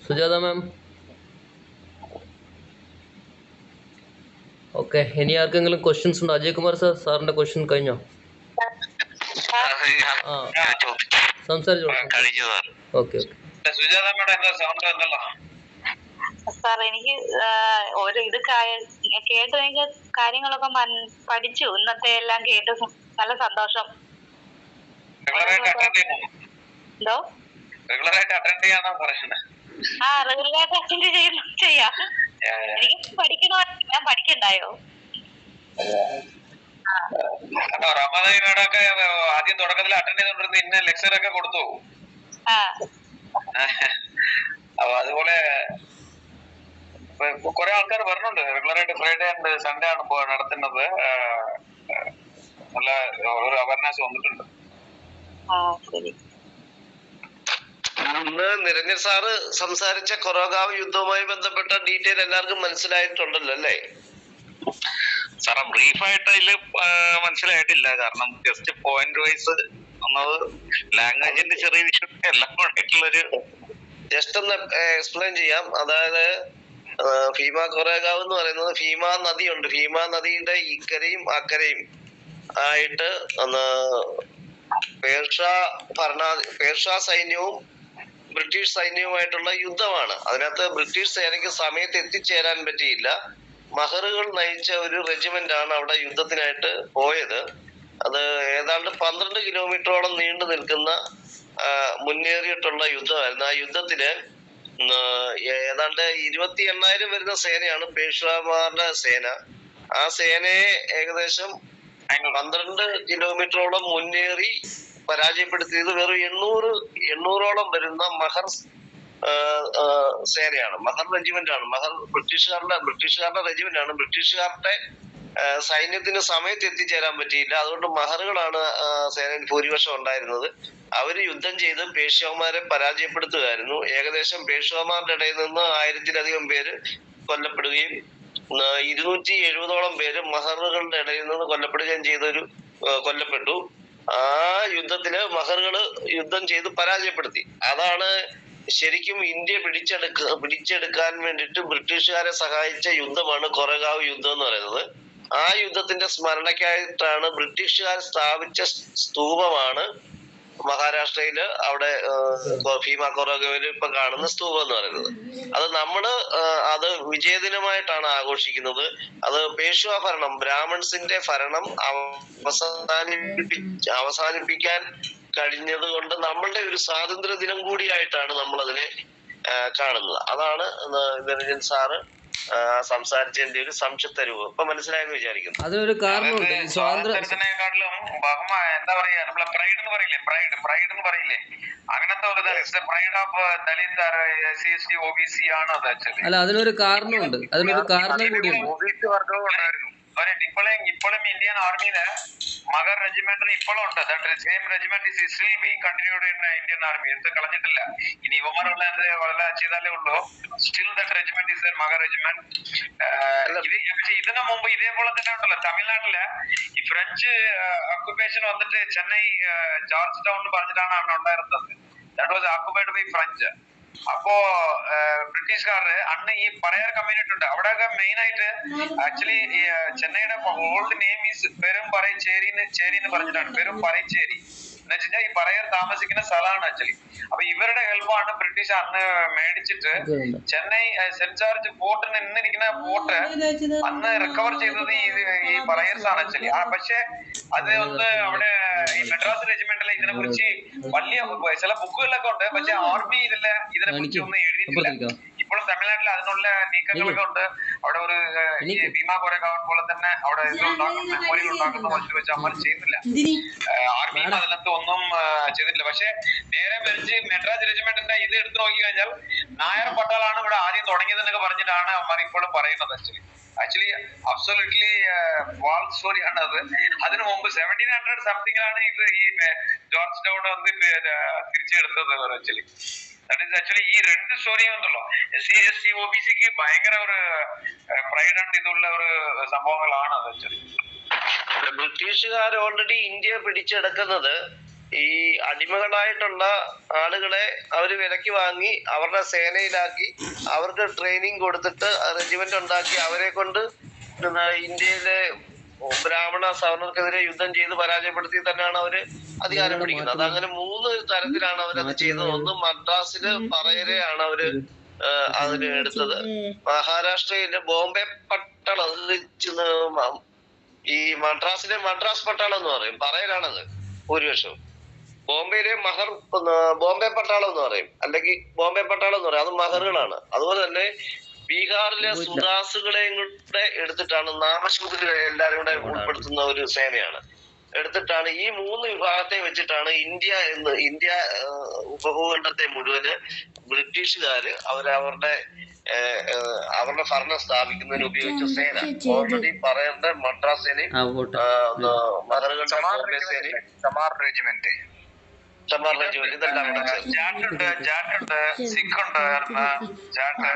Sujatha ma'am. Okay, ഇനി ആർക്കെങ്കിലും ക്വസ്റ്റ്യൻസ് ഉണ്ടോ? അജയ് കുമാർ സാർ, സാറിന്റെ ക്വസ്റ്റ്യൻ കഴിഞ്ഞോ? സംസാരിച്ചോളൂ. Okay okay. സുജാത മേഡം എന്താ സൗണ്ട് എന്നല്ല സാർ എനിക്ക് ഒരു ഇത് കേട്ട് എനിക്ക് കാര്യങ്ങളൊക്കെ പഠിച്ചു. ഇന്നത്തെ എല്ലാം കേട്ട് നല്ല സന്തോഷം. എന്തോ റെഗുലറായിട്ട് അറ്റൻഡ് ചെയ്യാന്നാ പറയുന്നത്? ആ റെഗുലറായിട്ട് അറ്റൻഡ് ചെയ്യാം. എനിക്ക് പഠിക്കണോ? ഞാൻ പഠിക്കണ്ടായോ? റമാദേവി മേഡം ഒക്കെ ആദ്യം തുടക്കത്തിൽ അറ്റൻഡ് ചെയ്തോണ്ടിരുന്ന ഇന്ന ലെക്ചർ ഒക്കെ കൊടുത്തു. അപ്പൊ അതുപോലെ കുറെ ആൾക്കാർ വരുന്നുണ്ട്. റെഗുലറായിട്ട് ഫ്രൈഡേ ആൻഡ് സൺഡേ ആണ് നടത്തുന്നത്. നല്ല ഒരു അവയർനെസ് വന്നിട്ടുണ്ട്. ഇന്ന് നിരഞ്ജൻ സാറ് സംസാരിച്ച കൊറോഗാവ് യുദ്ധവുമായി ബന്ധപ്പെട്ട ഡീറ്റെയിൽ എല്ലാവർക്കും മനസ്സിലായിട്ടുണ്ടല്ലോ അല്ലേ? സാറേ ബ്രീഫായിട്ട് അതില് മനസ്സിലായിട്ടില്ല. കാരണം ജസ്റ്റ് പോയിന്റ് വൈസ് ഒന്നത് ലാംഗ്വേജിന്റെ ചെറിയ വിഷയം എല്ലാം കൂടെയുള്ളൊരു ജസ്റ്റ് ഒന്ന് എക്സ്പ്ലെയിൻ ചെയ്യാം. അതായത് ഭീമ കൊറേഗാവ് എന്ന് പറയുന്നത് ഭീമ നദിയുണ്ട്. ഭീമ നദിയുടെ ഇക്കരയും അക്കരയും ആയിട്ട് പേർഷ്യ സൈന്യവും ബ്രിട്ടീഷ് സൈന്യവുമായിട്ടുള്ള യുദ്ധമാണ്. അതിനകത്ത് ബ്രിട്ടീഷ് സേനയ്ക്ക് സമയത്ത് എത്തിച്ചേരാൻ പറ്റിയില്ല. മഹറുകൾ നയിച്ച ഒരു റെജിമെന്റ് ആണ് അവിടെ യുദ്ധത്തിനായിട്ട് പോയത്. അത് ഏതാണ്ട് 12 കിലോമീറ്ററോളം നീണ്ടു നിൽക്കുന്ന മുന്നേറിയിട്ടുള്ള യുദ്ധമായിരുന്നു. ആ യുദ്ധത്തില് ഏതാണ്ട് 28,000 വരുന്ന സേനയാണ് പേഷ്വാമാരുടെ സേന. ആ സേനയെ ഏകദേശം 12 കിലോമീറ്ററോളം മുന്നേറി പരാജയപ്പെടുത്തിയത് വെറും 800ഓളം വരുന്ന മഹർ സേനയാണ്. മഹർ റെജിമെന്റ് ആണ്. മഹർ ബ്രിട്ടീഷുകാരുടെ റെജിമെന്റ് ആണ്. ബ്രിട്ടീഷുകാരുടെ സൈന്യത്തിന് സമയത്ത് എത്തിച്ചേരാൻ പറ്റിയില്ല. അതുകൊണ്ട് മഹറുകളാണ് സേനയിൽ ഭൂരിപക്ഷം ഉണ്ടായിരുന്നത്. അവര് യുദ്ധം ചെയ്ത് പേഷ്വാമാരെ പരാജയപ്പെടുത്തുകയായിരുന്നു. ഏകദേശം പേഷ്വാമാരുടെ ഇടയിൽ നിന്ന് 1000-ലധികം പേര് കൊല്ലപ്പെടുകയും 270ഓളം പേര് മഹറുകളുടെ ഇടയിൽ നിന്ന് കൊല്ലപ്പെടുകയും കൊല്ലപ്പെട്ടു. ആ യുദ്ധത്തില് മഹറുകള് യുദ്ധം ചെയ്ത് പരാജയപ്പെടുത്തി. അതാണ് ശരിക്കും ഇന്ത്യ പിടിച്ചെടുക്കാൻ വേണ്ടിയിട്ട് ബ്രിട്ടീഷുകാരെ സഹായിച്ച യുദ്ധമാണ് കൊറേഗാവ് യുദ്ധം എന്ന് പറയുന്നത്. ആ യുദ്ധത്തിന്റെ സ്മരണയ്ക്കായിട്ടാണ് ബ്രിട്ടീഷുകാർ സ്ഥാപിച്ച സ്തൂപമാണ് മഹാരാഷ്ട്രയില് അവിടെ ഭീമ കൊറേഗാവില് ഇപ്പൊ കാണുന്ന സ്തൂപം എന്ന് പറയുന്നത്. അത് നമ്മള് അത് വിജയദിനമായിട്ടാണ് ആഘോഷിക്കുന്നത്. അത് പേഷ്വാ ഭരണം, ബ്രാഹ്മൺസിന്റെ ഭരണം അവസാനിപ്പിക്കാൻ കഴിഞ്ഞത് കൊണ്ട് നമ്മളുടെ ഒരു സ്വാതന്ത്ര്യ ദിനം കൂടിയായിട്ടാണ് നമ്മൾ അതിനെ കാണുന്നത്. അതാണ് നിരഞ്ജൻ സാറ് സംസാരിച്ചതിന്റെ ഒരു സംക്ഷിപ്ത രൂപം. ഇപ്പൊ മനസ്സിലായെന്ന് വിചാരിക്കുന്നു. അതിനൊരു കാരണമുണ്ട്. സ്വാതന്ത്ര്യത്തിനെക്കാട്ടിലും എന്താ പറയാ, നമ്മളെ പ്രൈഡ് എന്ന് പറയില്ലേ, അങ്ങനത്തെ ഒരു pride of Dalit SC OBC ആണ് അത് ആക്ച്വലി. അല്ല, അതിനൊരു കാരണമുണ്ട്. അതിനൊരു കാരണം കൂടിയുണ്ട്. OBC വർഗവും ഉണ്ടായിരുന്നു. ഇപ്പോഴും ഇന്ത്യൻ ആർമിയില് മഗർ റെജിമെന്റിൽ ഇപ്പോഴും ഉണ്ട്. Same regiment is still being continued in Indian army. എന്ത് കളഞ്ഞിട്ടില്ല. ഇനി ഇവന്മാരുള്ള വല്ല ചെയ്താലേ ഉള്ളൂ. Still that regiment is Magar regiment. ഇതിനു മുമ്പ് ഇതേപോലെ തന്നെ ഉണ്ടല്ലോ തമിഴ്നാട്ടില് ഈ ഫ്രഞ്ച് ഓക്കുപേഷൻ വന്നിട്ട് ചെന്നൈ ജോർജ് ടൗൺ പറഞ്ഞിട്ടാണ് അവിടെ ഉണ്ടായിരുന്നത്. That was occupied by French. അപ്പോ ബ്രിട്ടീഷുകാരുടെ അന്ന് ഈ പറയർ കമ്മ്യൂണിറ്റി ഉണ്ട്. അവിടെയൊക്കെ മെയിൻ ആയിട്ട് ആക്ച്വലി ചെന്നൈയുടെ ഓൾഡ് നെയിം ഈസ് പെരും പറയിച്ചേരി എന്ന് പറഞ്ഞിട്ടാണ്. പെരും പറയിച്ചേരി എന്ന് വെച്ച് കഴിഞ്ഞാൽ ഈ പറയർ താമസിക്കുന്ന സ്ഥലമാണ് ആക്ച്വലി. അപ്പൊ ഇവരുടെ ഹെൽപ്പാണ് ബ്രിട്ടീഷ് അന്ന് മേടിച്ചിട്ട് ചെന്നൈ സെന്റ് ജോർജ് ഫോർട്ടിന് ഇന്നിരിക്കുന്ന ഫോർട്ട് അന്ന് റിക്കവർ ചെയ്തത് ഈ പറയേഴ്സ് ആണ് ആക്ച്വലി. പക്ഷെ അത് ഒന്ന് അവിടെ ഈ മെഡ്രാസ് റെജിമെന്റിലെ ഇതിനെ കുറിച്ച് വലിയ ചില ബുക്കുകളിലൊക്കെ ഉണ്ട്. പക്ഷെ ആർമി ഇതിനെ കുറിച്ച് ഒന്നും എഴുതിയിട്ടില്ല. ഇപ്പോഴും മിക്കവാറും തമിഴ്നാട്ടിൽ അതിനുള്ള നീക്കങ്ങളൊക്കെ ഉണ്ട്. അവിടെ ഒരു ഈ ഭീമാ കൊരേഗാവൻ പോലെ തന്നെ അവിടെ ഇത് ഉണ്ടാക്കുന്ന മെമ്മോറിയൽ ഉണ്ടാക്കുന്ന വസ്തു വെച്ച് അമ്മ ചെയ്യുന്നില്ല. ആർമിയും അതിനകത്ത് ഒന്നും ചെയ്തിട്ടില്ല. പക്ഷെ നേരെ മറിച്ച് മെഡ്രാസ് റെജിമെന്റിന്റെ ഇത് എടുത്തു നോക്കി കഴിഞ്ഞാൽ നായർ പട്ടാളാണ് ഇവിടെ ആദ്യം തുടങ്ങിയതെന്നൊക്കെ പറഞ്ഞിട്ടാണ് അമ്മ ഇപ്പോഴും പറയുന്നത്. ആക്ച്വലി അബ്സൊല്യൂട്ട്ലി വാൾസ് സ്റ്റോറിയാണ് അത്. അതിനു മുമ്പ് 1700 സംതിങ്ങിലാണ് ഇത് ഈ ജോർജ് ടൗൺ വന്ന് തിരിച്ചെടുത്തത്. ആക്ച്വലി ഈ രണ്ട് സ്റ്റോറിയും ഉണ്ടല്ലോ SC ST OBCക്ക് ഭയങ്കര ഒരു പ്രൈഡ് ആൻഡ് ഇതുള്ള ഒരു സംഭവങ്ങളാണ് അത്. ആക്ച്വലി ബ്രിട്ടീഷുകാർ ഓൾറെഡി ഇന്ത്യ പിടിച്ചെടുക്കുന്നത് ഈ അടിമകളായിട്ടുള്ള ആളുകളെ അവര് വിലക്ക് വാങ്ങി അവരുടെ സേനയിലാക്കി അവർക്ക് ട്രെയിനിങ് കൊടുത്തിട്ട് റെജിമെന്റ് ഉണ്ടാക്കി അവരെ കൊണ്ട് ഇന്ത്യയിലെ ബ്രാഹ്മണ സവർണർക്കെതിരെ യുദ്ധം ചെയ്ത് പരാജയപ്പെടുത്തി തന്നെയാണ് അവര് അധികാരം പിടിക്കുന്നത്. അതങ്ങനെ 3 തരത്തിലാണ് അവരത് ചെയ്തത്. ഒന്ന് മദ്രാസില് പറയരെയാണ് അവര് അതിന് എടുത്തത്. മഹാരാഷ്ട്രയിലെ ബോംബെ പട്ടാളം, ഈ മദ്രാസിലെ മദ്രാസ് പട്ടാളം എന്ന് പറയും, പറയരാണത് ഭൂരിപക്ഷം. ബോംബെയിലെ ബോംബെ പട്ടാളം എന്ന് പറയും, അല്ലെങ്കിൽ ബോംബെ പട്ടാളം എന്ന് പറയും, അത് മഹറുകളാണ്. അതുപോലെ തന്നെ ബീഹാറിലെ സുദാസുകളെയും കൂടെ എടുത്തിട്ടാണ്, നാമശൂദ്രരെ എല്ലാവരും കൂടെ ഉൾപ്പെടുത്തുന്ന ഒരു സേനയാണ് എടുത്തിട്ടാണ്, ഈ 3 വിഭാഗത്തെ വെച്ചിട്ടാണ് ഇന്ത്യ ഉപഭൂഖണ്ഡത്തെ മുഴുവന് ബ്രിട്ടീഷുകാര് അവരവരുടെ ഭരണം സ്ഥാപിക്കുന്നതിന് ഉപയോഗിച്ച സേന. ഓൾറെഡി പറയേണ്ട മദ്രാസ് സേനയും മദറുകളുടെ ബോംബെ സേനയും ചമാർ റെജിമെന്റ് ഇതെല്ലാം ജാട്ടുണ്ട്, സിഖ് ഉണ്ട്, ജാട്ട്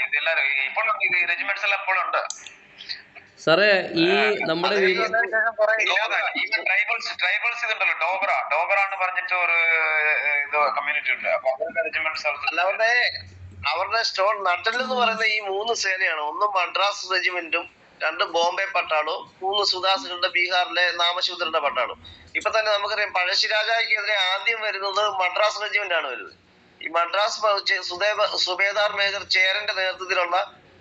ഇതെല്ലാരും ഇപ്പോഴും ഇത് റെജിമെന്റ്സ് എല്ലാം ഇപ്പോഴും ഉണ്ട് സാറേ. ഈ നമ്മുടെ ട്രൈബൽസ് ഇതുണ്ടല്ലോ, ഡോഗ്ര എന്ന് പറഞ്ഞിട്ട് ഒരു ഇത് കമ്മ്യൂണിറ്റി ഉണ്ട്. അപ്പൊ അവരുടെ റെജിമെന്റ്സ് അവരുടെ സ്റ്റോൺ നട്ടലെന്ന് പറയുന്ന ഈ 3 സേനയാണ്. ഒന്ന് മദ്രാസ് റെജിമെന്റും, 2 ബോംബെ പട്ടാളവും, 3 സുദാസുകളുടെ ബീഹാറിലെ നാമശൂദ്രന്റെ പട്ടാളവും. ഇപ്പൊ തന്നെ നമുക്കറിയാം പഴശ്ശിരാജായ്ക്കെതിരെ ആദ്യം വരുന്നത് മദ്രാസ് റെജിമെന്റ് ആണ് വരുന്നത്. ഈ മദ്രാസ് സുബേദാർ മേജർ ചേരന്റെ നേതൃത്വത്തിലുള്ള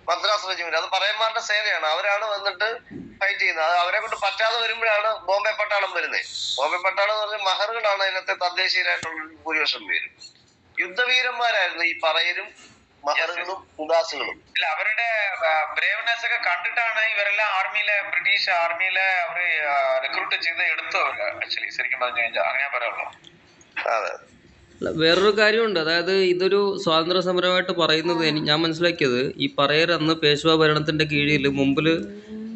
മദ്രാസ് റെജിമെന്റ്, അത് പറയന്മാരുടെ സേനയാണ്. അവരാണ് വന്നിട്ട് ഫൈറ്റ് ചെയ്യുന്നത്. അത് അവരെ കൊണ്ട് പറ്റാതെ വരുമ്പോഴാണ് ബോംബെ പട്ടാളം വരുന്നത്. ബോംബെ പട്ടാളം എന്ന് പറഞ്ഞാൽ മഹറുകളാണ് അതിനകത്തെ തദ്ദേശീയരായിട്ടുള്ള ഭൂരിപക്ഷം പേര്. യുദ്ധവീരന്മാരായിരുന്നു ഈ പറയരും മഹറുകളും ഉദാസുകളും. ഇല്ല, അവരുടെ ബ്രേവ്നെസ് ഒക്കെ കണ്ടിട്ടാണ് ഇവരെല്ലാം ബ്രിട്ടീഷ് ആർമിയിലെ അവര് റിക്രൂട്ട് ചെയ്ത് എടുത്തവര്. ആക്ച്വലി ശരിക്കും പറഞ്ഞു കഴിഞ്ഞാൽ അങ്ങനെ പറയാനുള്ളൂ. അതെ. വേറൊരു കാര്യമുണ്ട്, അതായത് ഇതൊരു സ്വാതന്ത്ര്യ സമരമായിട്ട് പറയുന്നത് ഞാൻ മനസ്സിലാക്കിയത്, ഈ പറയർ അന്ന് പേശ്വാ ഭരണത്തിൻ്റെ കീഴിൽ മുമ്പിൽ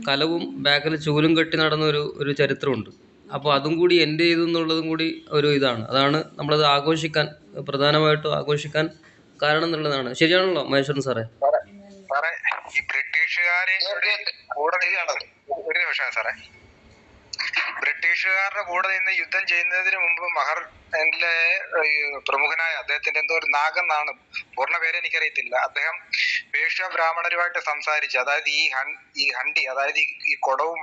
കലവും ബാക്കിൽ ചൂലും കെട്ടി നടന്ന ഒരു ചരിത്രമുണ്ട്. അപ്പോൾ അതും കൂടി എൻ്റെ ചെയ്തെന്നുള്ളതും കൂടി ഒരു ഇതാണ്. അതാണ് നമ്മളത് ആഘോഷിക്കാൻ, പ്രധാനമായിട്ടും ആഘോഷിക്കാൻ കാരണം എന്നുള്ളതാണ്. ശരിയാണല്ലോ മഹേശ്വരൻ സാറേ? ഈ ബ്രിട്ടീഷുകാരെ കൂടെ ഒരു നിമിഷം സാറേ, ബ്രിട്ടീഷുകാരുടെ കൂടെ നിന്ന് യുദ്ധം ചെയ്യുന്നതിന് മുമ്പ് മഹറിലെ പ്രമുഖനായ അദ്ദേഹത്തിന്റെ എന്തോ ഒരു നാഗെന്നാണ്, പൂർണ്ണ പേര് എനിക്കറിയത്തില്ല, അദ്ദേഹം പേഷ്വ ബ്രാഹ്മണരുമായിട്ട് സംസാരിച്ചു. അതായത് ഈ ഹണ്ടി, അതായത് ഈ കുടവും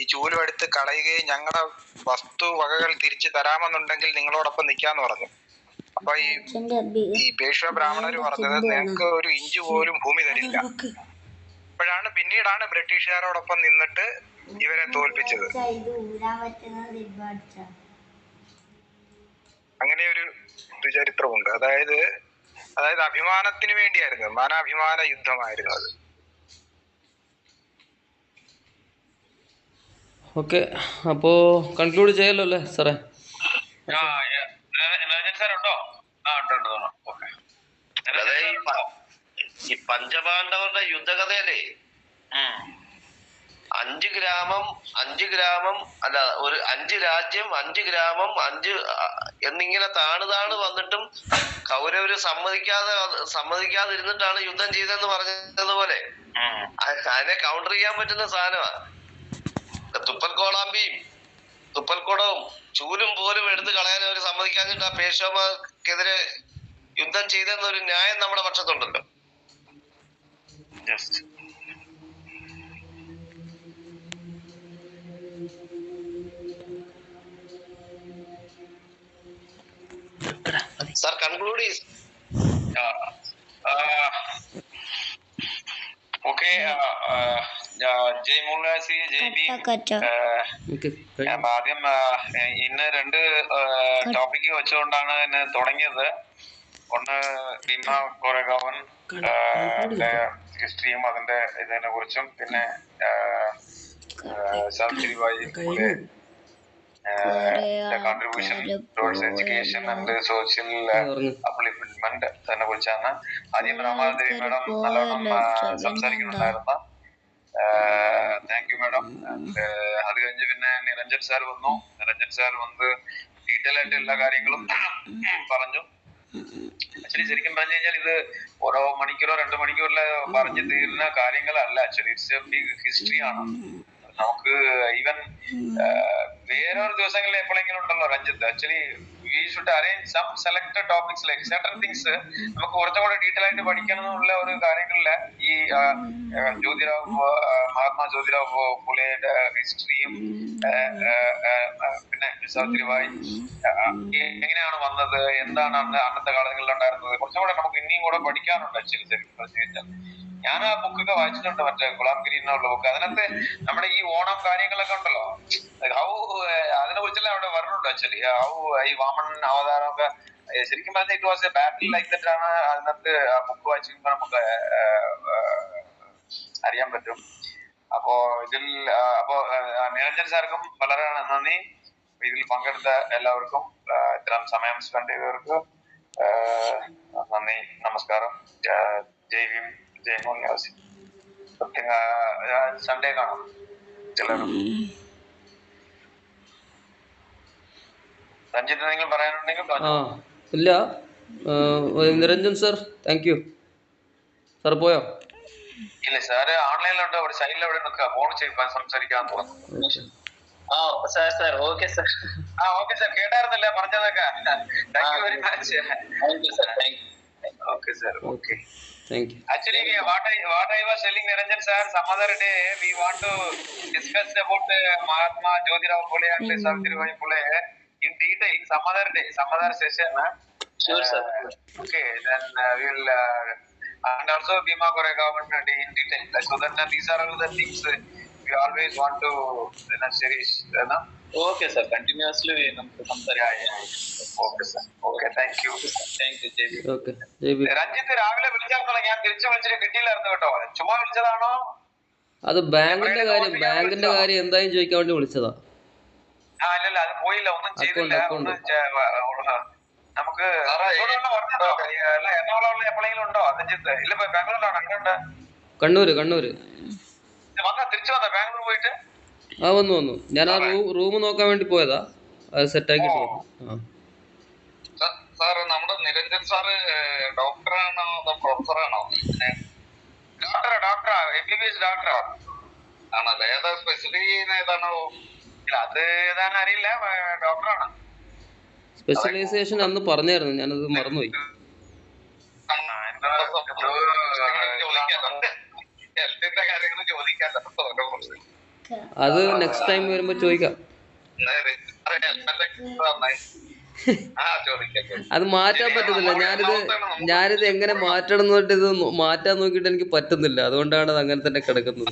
ഈ ചൂലും എടുത്ത് കളയുകയും ഞങ്ങളുടെ വസ്തു വകകൾ തിരിച്ചു തരാമെന്നുണ്ടെങ്കിൽ നിങ്ങളോടൊപ്പം നിൽക്കാന്ന് പറഞ്ഞു. അപ്പൊ ഈ പേഷ്വ ബ്രാഹ്മണര് പറഞ്ഞത് നിങ്ങൾക്ക് ഒരു ഇഞ്ച് പോലും ഭൂമി തരില്ല. പിന്നീടാണ് ബ്രിട്ടീഷുകാരോടൊപ്പം നിന്നിട്ട് ഇവരെ തോൽപ്പിച്ചത്. അങ്ങനെ ഒരു ചരിത്രമുണ്ട്. അതായത് അഭിമാനത്തിന് വേണ്ടിയായിരുന്നു, മാനാഭിമാന യുദ്ധമായിരുന്നു അത്. ഓക്കെ, അപ്പോൾ കൺക്ലൂഡ് ചെയ്യാലോ അല്ലേ സാറേ? ഈ പഞ്ചപാണ്ഡവരുടെ യുദ്ധകഥയിലെ 5 ഗ്രാമം അല്ല, ഒരു 5 രാജ്യം, 5 ഗ്രാമം, 5 എന്നിങ്ങനെ താണ് വന്നിട്ടും കൗരവര് സമ്മതിക്കാതിരുന്നിട്ടാണ് യുദ്ധം ചെയ്തെന്ന് പറഞ്ഞതുപോലെ അതിനെ കൗണ്ടർ ചെയ്യാൻ പറ്റുന്ന സാധനമാണ്. തുപ്പൽക്കോടവും ചൂലും പോലും എടുത്ത് കളയാൻ അവർ സമ്മതിക്കാഞ്ഞിട്ട് ആ പേഷ്വാമാർക്കെതിരെ യുദ്ധം ചെയ്തെന്നൊരു ന്യായം നമ്മുടെ പക്ഷത്തുണ്ടല്ലോ. Sir, conclude is okay. ജയ് മുല്ലാസി, ജയ് ഭീം. ആദ്യം ഇന്ന് 2 ടോപ്പിക്ക് വെച്ചുകൊണ്ടാണ് തുടങ്ങിയത്. ഒന്ന് ഭീമ കോറഗാവൻ ഹിസ്റ്ററിയും അതിന്റെ ഇതിനെ കുറിച്ചും, പിന്നെ Savitribai Phule contribution towards education and social upliftment തന്നെ കുറിച്ചാണ്. ആദ്യം രാമാദേവി മാഡം നല്ലോണം സംസാരിക്കുന്നുണ്ടായിരുന്നു. Thank you madam. അത് കഴിഞ്ഞ് പിന്നെ നിരഞ്ജൻ സാർ വന്നു. നിരഞ്ജൻ സാർ വന്ന് ഡീറ്റെയിൽ ആയിട്ട് എല്ലാ കാര്യങ്ങളും പറഞ്ഞു. ആക്ച്വലി ശരിക്കും പറഞ്ഞു കഴിഞ്ഞാൽ ഇത് ഓരോ മണിക്കൂറോ 2 മണിക്കൂറില് പറഞ്ഞു തീരുന്ന കാര്യങ്ങളല്ല. Actually it's a big history ആണ്. നമുക്ക് ഈവൻ വേറൊരു ദിവസങ്ങളിൽ എപ്പോഴെങ്കിലും ഉണ്ടല്ലോ Ranjith, actually we should arrange some selected topics like certain things നമുക്ക് കുറച്ചും കൂടെ ഡീറ്റെയിൽ ആയിട്ട് പഠിക്കണം എന്നുള്ള ഒരു കാര്യങ്ങളില് ഈ മഹാത്മാ ജ്യോതിറാവ് ഫുലെയുടെ ഹിസ്റ്ററിയും പിന്നെ സാവിത്രിബായി എങ്ങനെയാണ് വന്നത്, എന്താണ് അന്നത്തെ കാലങ്ങളിൽ ഉണ്ടായിരുന്നത്, കുറച്ചും കൂടെ നമുക്ക് ഇനിയും കൂടെ പഠിക്കാനുണ്ട്. ആക്ച്വലി ശരിക്കും പറഞ്ഞു കഴിഞ്ഞാൽ ഞാൻ ആ ബുക്കൊക്കെ വായിച്ചിട്ടുണ്ട്, മറ്റേ ഗുലാംഗിരി എന്നുള്ള ബുക്ക്. അതിനകത്ത് നമ്മുടെ ഈ ഓണം കാര്യങ്ങളൊക്കെ ഉണ്ടല്ലോ, ഹൗ അതിനെ കുറിച്ചെല്ലാം അവിടെ പറഞ്ഞിട്ടുണ്ട്. ആക്ച്വലി ഹൗ ഈ വാമൻ അവതാരമൊക്കെ ശരിക്കും പറഞ്ഞാൽ it was A battle like that ആണ് അതിനകത്ത് ആ ബുക്ക് വായിക്കുമ്പോൾ നമുക്ക് അറിയാൻ പറ്റും. അപ്പോ ഇതിൽ നിരഞ്ജൻ സാർക്കും വളരെ നന്ദി. ഇതിൽ പങ്കെടുത്ത എല്ലാവർക്കും ഇത്തരം സമയം സ്പെൻഡ് ചെയ്തവർക്ക് നന്ദി, നമസ്കാരം. ജയ് ഭീം, ജയ് മോഹൻദാസ്. സൺഡേ കാണാം ചിലരും. രഞ്ജിത്ത് നിങ്ങൾ പറയാനുണ്ടെങ്കിൽ ഇല്ല. Niranjan sir thank you. Sir പോയോ? ഇല്ല സാറ് ഓൺലൈനിലുണ്ട്, അവിടെ സൈഡിൽ അവിടെ നിൽക്കുക, ഫോൺ ചെയ്യാൻ സംസാരിക്കാൻ തോന്നുന്നു. Okay sir. ഓക്കെ സാർ, കേട്ടായിരുന്നല്ലേ പറഞ്ഞതൊക്കെ. Thank you very much. Okay sir. Okay. Thank you. Actually, what I was telling Niranjan sir, some other day we want to discuss about Mahatma Jyotirao Phule and Savitribai Phule in detail. Some other day, some other session. Sure, sir. Okay, then we will and also Bhima Koregaon in detail. So that these are all the things we always want to cherish. Okay, sir. Continuously we Okay, sir. Okay, thank you. Thank you, JB. Okay, JB. Ranjith രാവിലെ വിളിച്ചായിരുന്നല്ലോ, ഞാൻ തിരിച്ചു വിളിച്ചിട്ട് കിട്ടിയില്ലായിരുന്നു കേട്ടോ. ചുമ്മാ വിളിച്ചതാണോ? അത് ബാങ്കിന്റെ കാര്യം എന്തായാലും ചോദിക്കാൻ വേണ്ടി വിളിച്ചതാ. അല്ലല്ല, അത് പോയില്ല, ഒന്നും ചെയ്തില്ല. നമുക്ക് എറണാകുളം എപ്പോഴെങ്കിലും ഉണ്ടോ രഞ്ജിത്ത്? ഇല്ല, ബാംഗ്ലൂരിലാണോ? എങ്ങനെയുണ്ട്? കണ്ണൂര് തിരിച്ചു വന്നോ ബാംഗ്ലൂർ പോയിട്ട്? വന്നു. ഞാൻ ആ റൂം നോക്കാൻ വേണ്ടി പോയതാ, അത് സെറ്റാക്കിട്ട് വന്നു. സാറ് നമ്മുടെ നിരഞ്ജൻ സാറ് ഡോക്ടറാണോ അതോ പ്രൊഫസറാണോ? ഡോക്ടറാ, MBBS ഡോക്ടറാ ആണല്ലേ? ഏതാ സ്പെഷ്യലി ഏതാണോ? ഇല്ല, അത് ഏതാണെന്ന് അറിയില്ല, ഡോക്ടറാണ്. സ്പെഷ്യലൈസേഷൻ അന്ന് പറഞ്ഞായിരുന്നു, ഞാനത് മറന്നുപോയി. ഹെൽത്തിന്റെ കാര്യങ്ങൾ ചോദിക്കാല്ലോ. അത് നെക്സ്റ്റ് ടൈം വരുമ്പോ ചോദിക്കാം. അത് മാറ്റാൻ പറ്റുന്നില്ല. ഞാനിത് എങ്ങനെ മാറ്റണം എന്ന് പറഞ്ഞിട്ട് ഇത് മാറ്റാൻ നോക്കിയിട്ട് എനിക്ക് പറ്റുന്നില്ല. അതുകൊണ്ടാണ് അത് അങ്ങനെ തന്നെ കിടക്കുന്നത്.